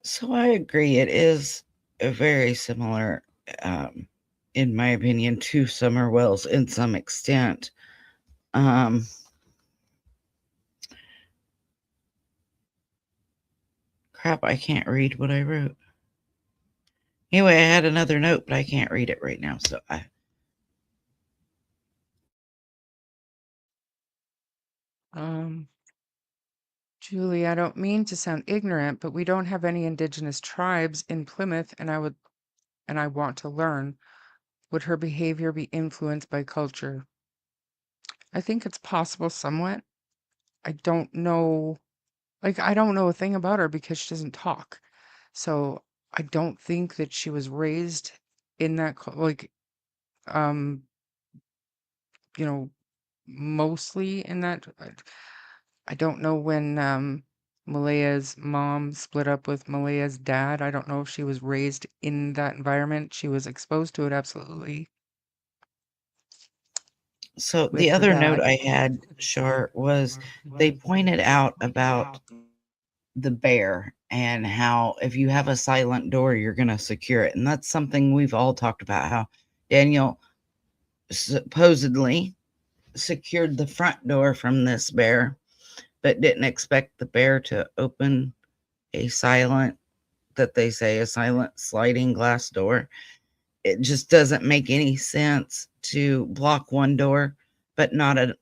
Speaker 3: So I agree. It is a very similar, in my opinion, to Summer Wells in some extent. Crap, I can't read what I wrote. Anyway, I had another note, but I can't read it right now. So
Speaker 2: Julie, I don't mean to sound ignorant, but we don't have any indigenous tribes in Plymouth, and I want to learn. Would her behavior be influenced by culture? I think it's possible somewhat. I don't know, I don't know a thing about her because she doesn't talk. So I don't think that she was raised in that, um, you know, mostly in that. I don't know when Malehya's mom split up with Malehya's dad. I don't know if she was raised in that environment. She was exposed to it, absolutely.
Speaker 3: So
Speaker 2: With
Speaker 3: the
Speaker 2: her
Speaker 3: other note
Speaker 2: dad.
Speaker 3: I had, Shar, was they pointed out about the bear and how if you have a silent door, you're going to secure it. And that's something we've all talked about, how Daniel supposedly secured the front door from this bear, but didn't expect the bear to open a silent, that they say, a silent sliding glass door. It just doesn't make any sense to block one door, but not a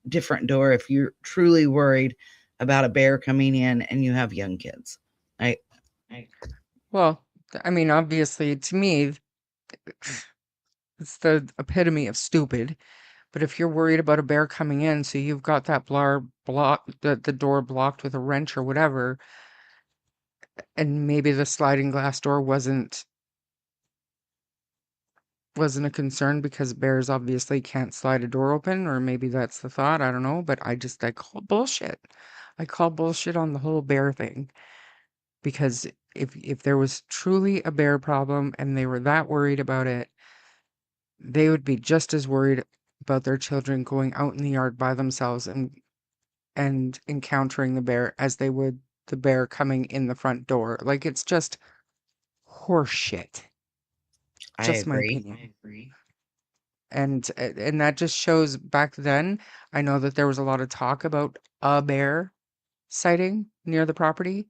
Speaker 3: different door if you're truly worried about a bear coming in and you have young kids.
Speaker 2: Well, I mean, obviously, to me, it's the epitome of stupid. But if you're worried about a bear coming in, so you've got that the door blocked with a wrench or whatever, and maybe the sliding glass door wasn't a concern because bears obviously can't slide a door open, or maybe that's the thought. I don't know, but I call bullshit. I call bullshit on the whole bear thing, because if there was truly a bear problem and they were that worried about it, they would be just as worried about their children going out in the yard by themselves and encountering the bear as they would the bear coming in the front door. Like, it's just horseshit.
Speaker 3: I
Speaker 2: Just my
Speaker 3: agree.
Speaker 2: opinion. And that just shows back then, I know that there was a lot of talk about a bear sighting near the property,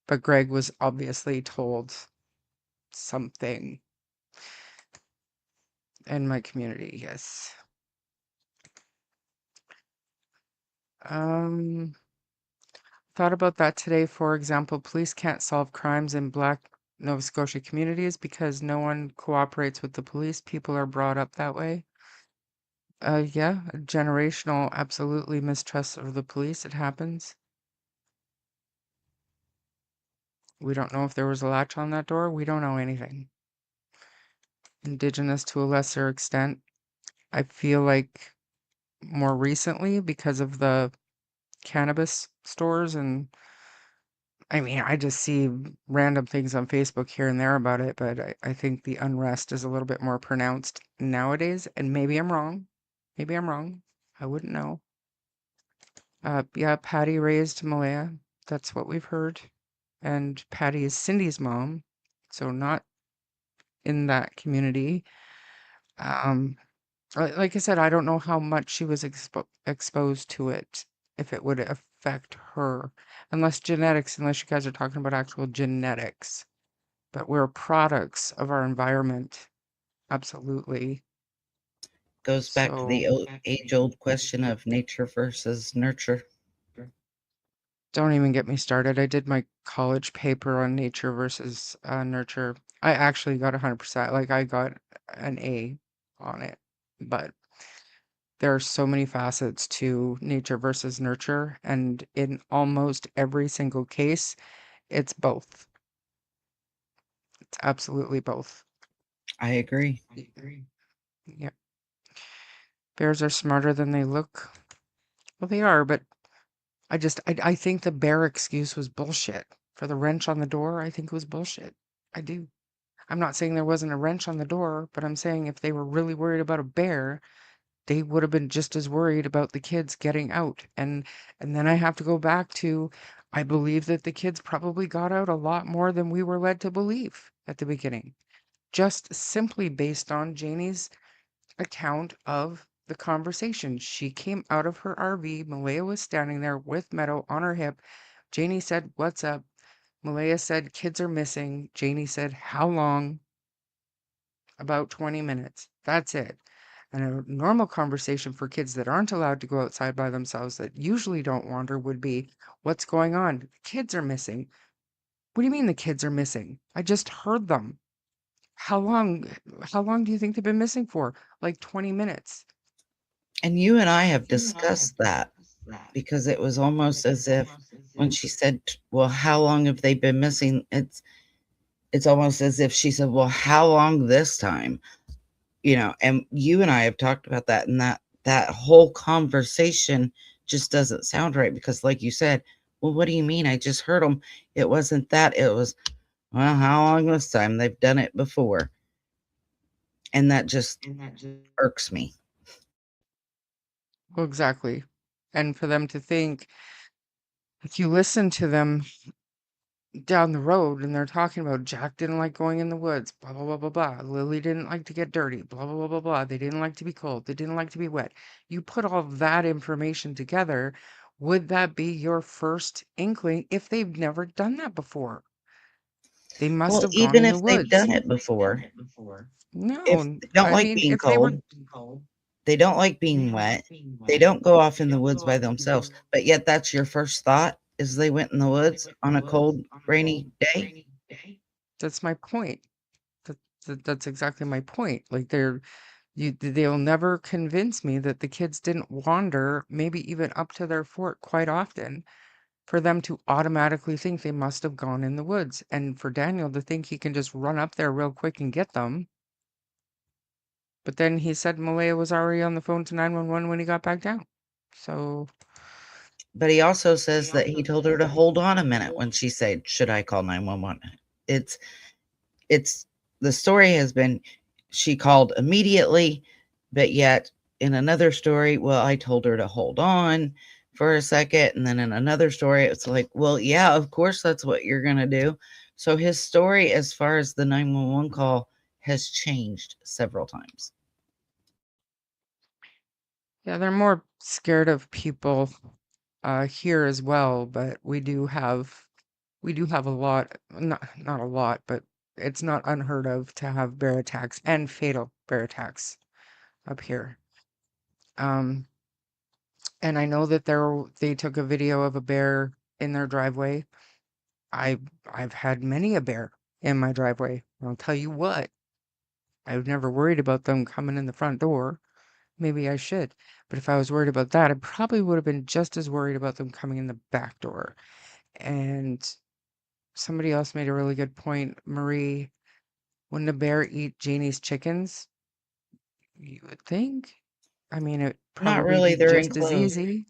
Speaker 2: but Greg was obviously told something in my community, yes. Thought about that today. For example, police can't solve crimes in Black Nova Scotia communities because no one cooperates with the police. People are brought up that way. Yeah, a generational, absolutely mistrust of the police. It happens. We don't know if there was a latch on that door. We don't know anything. Indigenous to a lesser extent. I feel like more recently because of the cannabis stores. And I mean, I just see random things on Facebook here and there about it, but I think the unrest is a little bit more pronounced nowadays. And maybe I'm wrong. Maybe I'm wrong. I wouldn't know. Yeah, Patty raised Malaya. That's what we've heard. And Patty is Cindy's mom, so not in that community. Um, like I said, I don't know how much she was exposed to it, if it would affect her, unless you guys are talking about actual genetics. But we're products of our environment, absolutely.
Speaker 3: Goes back to the
Speaker 2: So
Speaker 3: age-old question of nature versus nurture.
Speaker 2: don't even get me started. I did my college paper on nature versus nurture. I actually got 100%. Like I got an A on it, but there are so many facets to nature versus nurture, and in almost every single case, it's both. It's absolutely both.
Speaker 3: I agree.
Speaker 2: Yeah. Bears are smarter than they look. Well, they are, but I think the bear excuse was bullshit. For the wrench on the door, I think it was bullshit. I do. I'm not saying there wasn't a wrench on the door, but I'm saying if they were really worried about a bear, they would have been just as worried about the kids getting out. And then I have to go back to, I believe that the kids probably got out a lot more than we were led to believe at the beginning, just simply based on Janie's account of the conversation. She came out of her RV. Malaya was standing there with Meadow on her hip. Janie said, "What's up?" Malaya said, "Kids are missing." Janie said, "How long?" About 20 minutes. That's it. And a normal conversation for kids that aren't allowed to go outside by themselves, that usually don't wander, would be, "What's going on?" "The kids are missing." "What do you mean the kids are missing? I just heard them." How long? How long do you think they've been missing for?" "Like 20 minutes."
Speaker 3: And you and I have discussed that because it was almost as if when she said, "Well, how long have they been missing?" It's almost as if she said, "Well, how long this time?" And you and I have talked about that, and that whole conversation just doesn't sound right because, like you said, "Well, what do you mean? I just heard them." It wasn't that. It was, "Well, how long this time? They've done it before." And that just irks me.
Speaker 2: Well, exactly. And for them to think, if you listen to them down the road and they're talking about Jack didn't like going in the woods, blah, blah, blah, blah, blah. Lily didn't like to get dirty, blah, blah, blah, blah, blah. They didn't like to be cold. They didn't like to be wet. You put all that information together, would that be your first inkling if they've never done that before? They must
Speaker 3: Well,
Speaker 2: have gone
Speaker 3: even
Speaker 2: in the
Speaker 3: if they've
Speaker 2: woods.
Speaker 3: done it before, if
Speaker 2: No,
Speaker 3: they don't
Speaker 2: I
Speaker 3: like
Speaker 2: mean,
Speaker 3: being
Speaker 2: if they were,
Speaker 3: cold, they don't like being wet, they don't go off in the woods by themselves, but yet that's your first thought is they went in the woods on a cold, rainy day?
Speaker 2: that's my point. That, that's exactly my point. Like they'll never convince me that the kids didn't wander, maybe even up to their fort quite often, for them to automatically think they must have gone in the woods. And for Daniel to think he can just run up there real quick and get them. But then he said Malaya was already on the phone to 911 when he got back down. So,
Speaker 3: But he also says that he told her to hold on a minute when she said, "Should I call 911?" It's it's the story has been she called immediately, but yet in another story, well, I told her to hold on for a second, and then in another story, it's like, well, yeah, of course that's what you're gonna do. So his story as far as the 911 call has changed several times.
Speaker 2: yeah, they're more scared of people here as well, but we do have a lot, not a lot, but it's not unheard of to have bear attacks and fatal bear attacks up here. Um, and I know that they took a video of a bear in their driveway. I've had many a bear in my driveway. I'll tell you what, I've never worried about them coming in the front door. Maybe I should. But if I was worried about that, I probably would have been just as worried about them coming in the back door. And somebody else made a really good point, Marie. Wouldn't a bear eat Janie's chickens? You would think. I mean, it
Speaker 3: Not
Speaker 2: probably
Speaker 3: really.
Speaker 2: be
Speaker 3: They're
Speaker 2: just as
Speaker 3: enclosed.
Speaker 2: easy.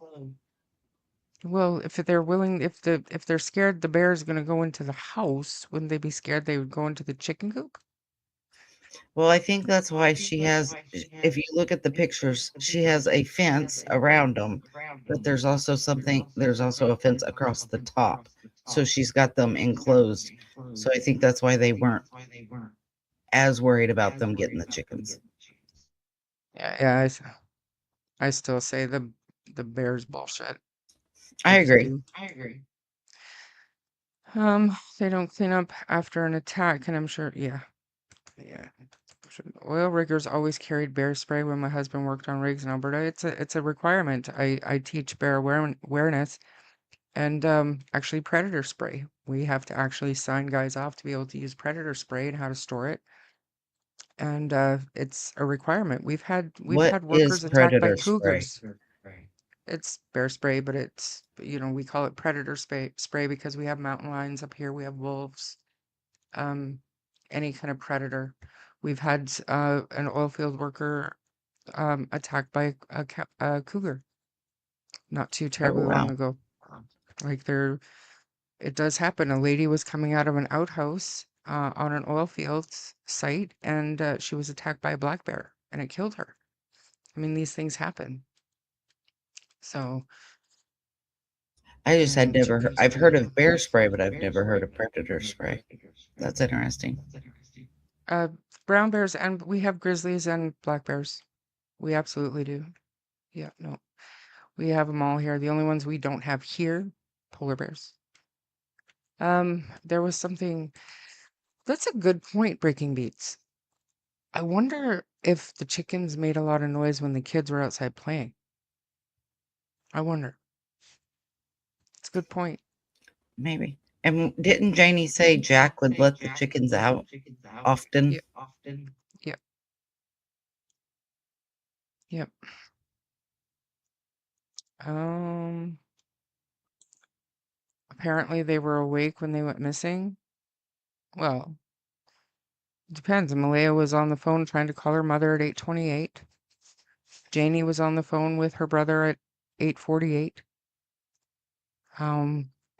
Speaker 2: Well, if they're willing, if they're scared the bear is going to go into the house, wouldn't they be scared they would go into the chicken coop?
Speaker 3: Well, I think that's why she has, if you look at the pictures, she has a fence around them, but there's also a fence across the top. So she's got them enclosed. So I think that's why they weren't as worried about them getting the chickens.
Speaker 2: Yeah, I still say the bear's bullshit.
Speaker 3: I
Speaker 2: just
Speaker 3: agree.
Speaker 2: do. They don't clean up after an attack, and I'm sure, yeah. Oil riggers always carried bear spray when my husband worked on rigs in Alberta. It's a requirement. I teach bear awareness and actually predator spray. We have to actually sign guys off to be able to use predator spray and how to store it. And it's a requirement. We've had
Speaker 3: What is
Speaker 2: workers attacked by
Speaker 3: predator spray?
Speaker 2: cougars. It's bear spray, but it's, we call it predator spray because we have mountain lions up here. We have wolves, any kind of predator. We've had an oil field worker attacked by a cougar not too
Speaker 3: Oh,
Speaker 2: terribly long
Speaker 3: wow.
Speaker 2: ago. Like it does happen. A lady was coming out of an outhouse on an oil field site, and she was attacked by a black bear, and it killed her. I mean, these things happen. So
Speaker 3: I just had
Speaker 2: and
Speaker 3: never heard, I've heard of bear spray, but I've never heard of predator spray. That's interesting.
Speaker 2: brown bears, and we have grizzlies and black bears. We absolutely do. Yeah, no, we have them all here. The only ones we don't have here, polar bears. There was something. That's a good point, Breaking Beats. I wonder if the chickens made a lot of noise when the kids were outside playing. I wonder. It's a good point.
Speaker 3: Maybe. And didn't Janie say Jack would let the chickens out often?
Speaker 2: Yep. Yep. Yep. Apparently they were awake when they went missing. Well, depends. Malehya was on the phone trying to call her mother at 8:28. Janie was on the phone with her brother at 8:48.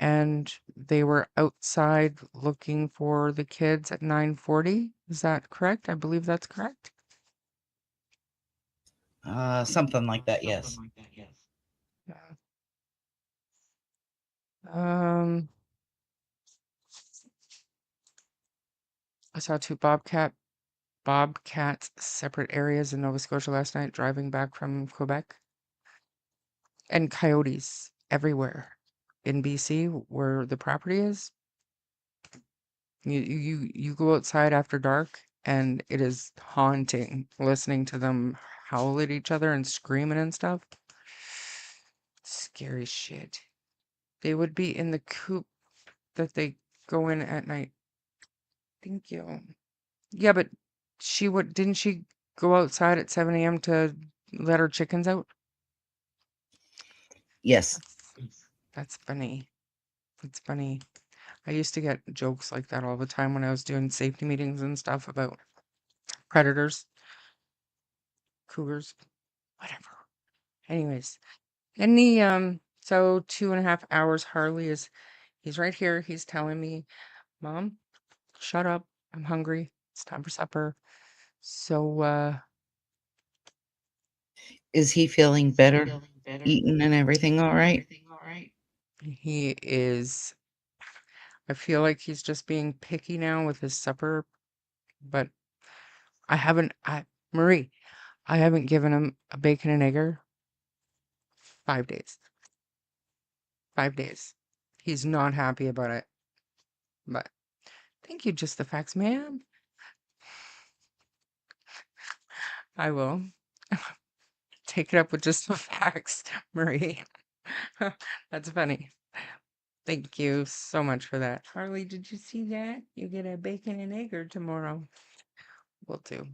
Speaker 2: And they were outside looking for the kids at 9:40. Is that correct? I believe that's correct.
Speaker 3: Something like that, yes.
Speaker 2: Yeah. I saw two bobcats separate areas in Nova Scotia last night driving back from Quebec. And coyotes everywhere in BC where the property is. You go outside after dark and it is haunting listening to them howl at each other and screaming and stuff. Scary shit. They would be in the coop that they go in at night. Thank you. Yeah, but didn't she go outside at 7 a.m. to let her chickens out?
Speaker 3: Yes.
Speaker 2: That's funny. It's funny. I used to get jokes like that all the time when I was doing safety meetings and stuff about predators, cougars, whatever. Anyways, so 2.5 hours, he's right here. He's telling me, Mom, shut up. I'm hungry. It's time for supper. So,
Speaker 3: Is he feeling better? Eating and everything all right?
Speaker 2: he is, I feel like he's just being picky now with his supper, but Marie, I haven't given him a bacon and egger 5 days. 5 days. He's not happy about it. But thank you, just the facts, ma'am. I will take it up with just the facts, Marie. That's funny. Thank you so much for that. Harley, did you see that? You get a bacon and egger tomorrow. Will do.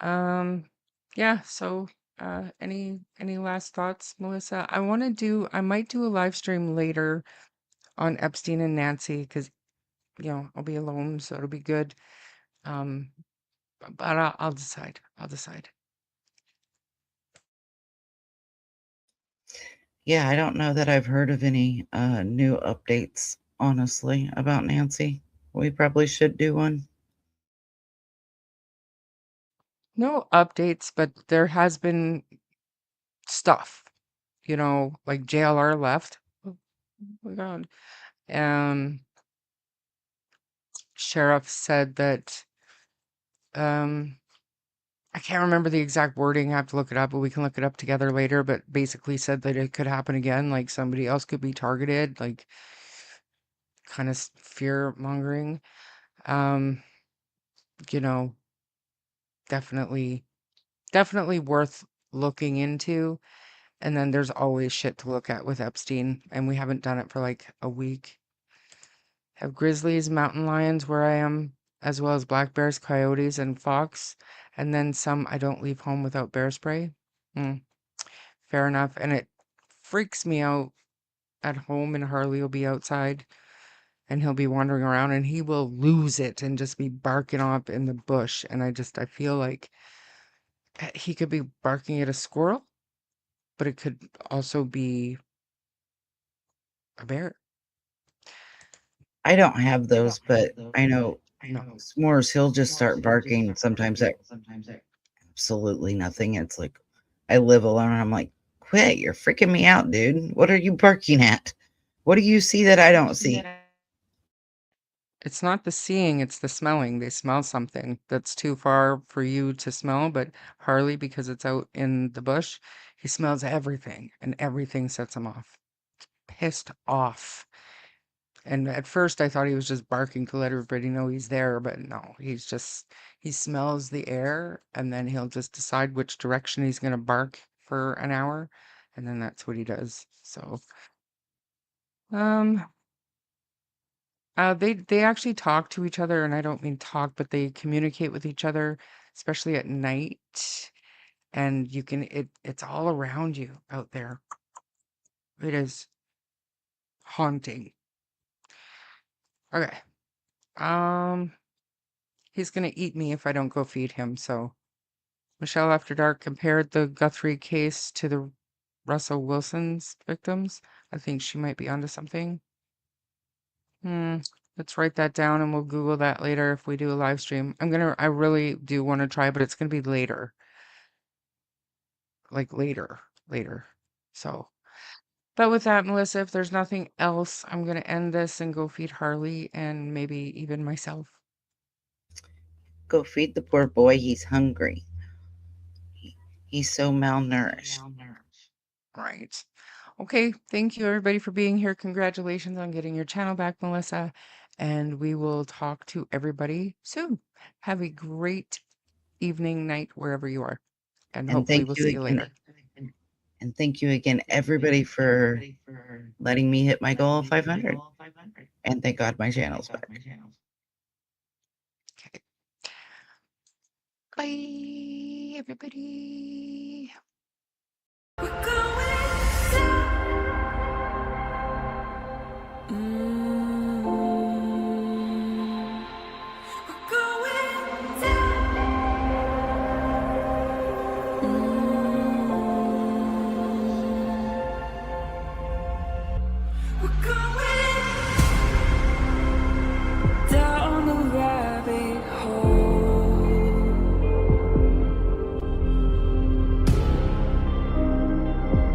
Speaker 2: Yeah, so any last thoughts, Melissa? I might do a live stream later on Epstein and Nancy because I'll be alone, so it'll be good. But I'll decide.
Speaker 3: Yeah, I don't know that I've heard of any new updates, honestly, about Nancy. We probably should do one.
Speaker 2: No updates, but there has been stuff, like JLR left. Oh my God. Sheriff said that, I can't remember the exact wording. I have to look it up, but we can look it up together later. But basically said that it could happen again, like somebody else could be targeted, like kind of fear mongering. You know, definitely, definitely worth looking into. And then there's always shit to look at with Epstein, and we haven't done it for like a week. Have grizzlies, mountain lions where I am, as well as black bears, coyotes, and fox. And then some I don't leave home without bear spray. Fair enough. And it freaks me out at home, and Harley will be outside and he'll be wandering around and he will lose it and just be barking up in the bush. And I feel like he could be barking at a squirrel, but it could also be a bear.
Speaker 3: I don't have those, but I know
Speaker 2: No.
Speaker 3: S'mores, he'll just start barking sometimes at absolutely nothing. It's like, I live alone. I'm like, quit, you're freaking me out, dude. What are you barking at? What do you see that I don't see?
Speaker 2: It's not the seeing, it's the smelling. They smell something that's too far for you to smell, but Harley, because it's out in the bush, he smells everything and everything sets him off. Pissed off. And at first I thought he was just barking to let everybody know he's there, but no, he smells the air and then he'll just decide which direction he's going to bark for an hour. And then that's what he does. So, they actually talk to each other, and I don't mean talk, but they communicate with each other, especially at night. And it's all around you out there. It is haunting. Okay. He's gonna eat me if I don't go feed him, so Michelle After Dark compared the Guthrie case to the Russell Wilson's victims. I think she might be onto something. Let's write that down and we'll Google that later if we do a live stream. I really do want to try, but it's gonna be later. Like later. So, but with that, Melissa, if there's nothing else, I'm gonna end this and go feed Harley and maybe even myself.
Speaker 3: Go feed the poor boy. He's hungry. He's so malnourished.
Speaker 2: Right. Okay. Thank you, everybody, for being here. Congratulations on getting your channel back, Melissa. And we will talk to everybody soon. Have a great evening, night, wherever you are. And hopefully we'll see you later.
Speaker 3: And thank you again, everybody, for letting me hit my goal of 500. And thank God my channel's back.
Speaker 2: Okay. Bye, everybody.
Speaker 1: We're going down. We're going down. We're going down the rabbit hole.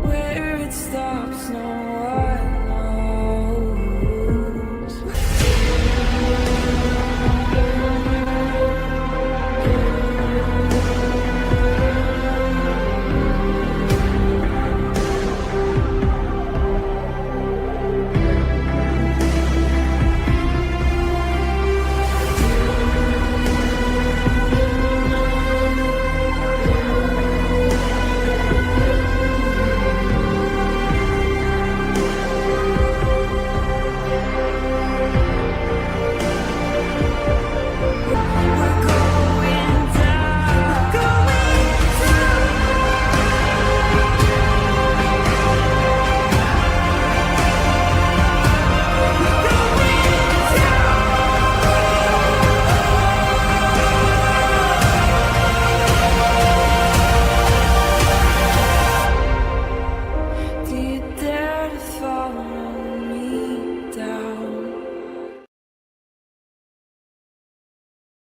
Speaker 1: Where it starts.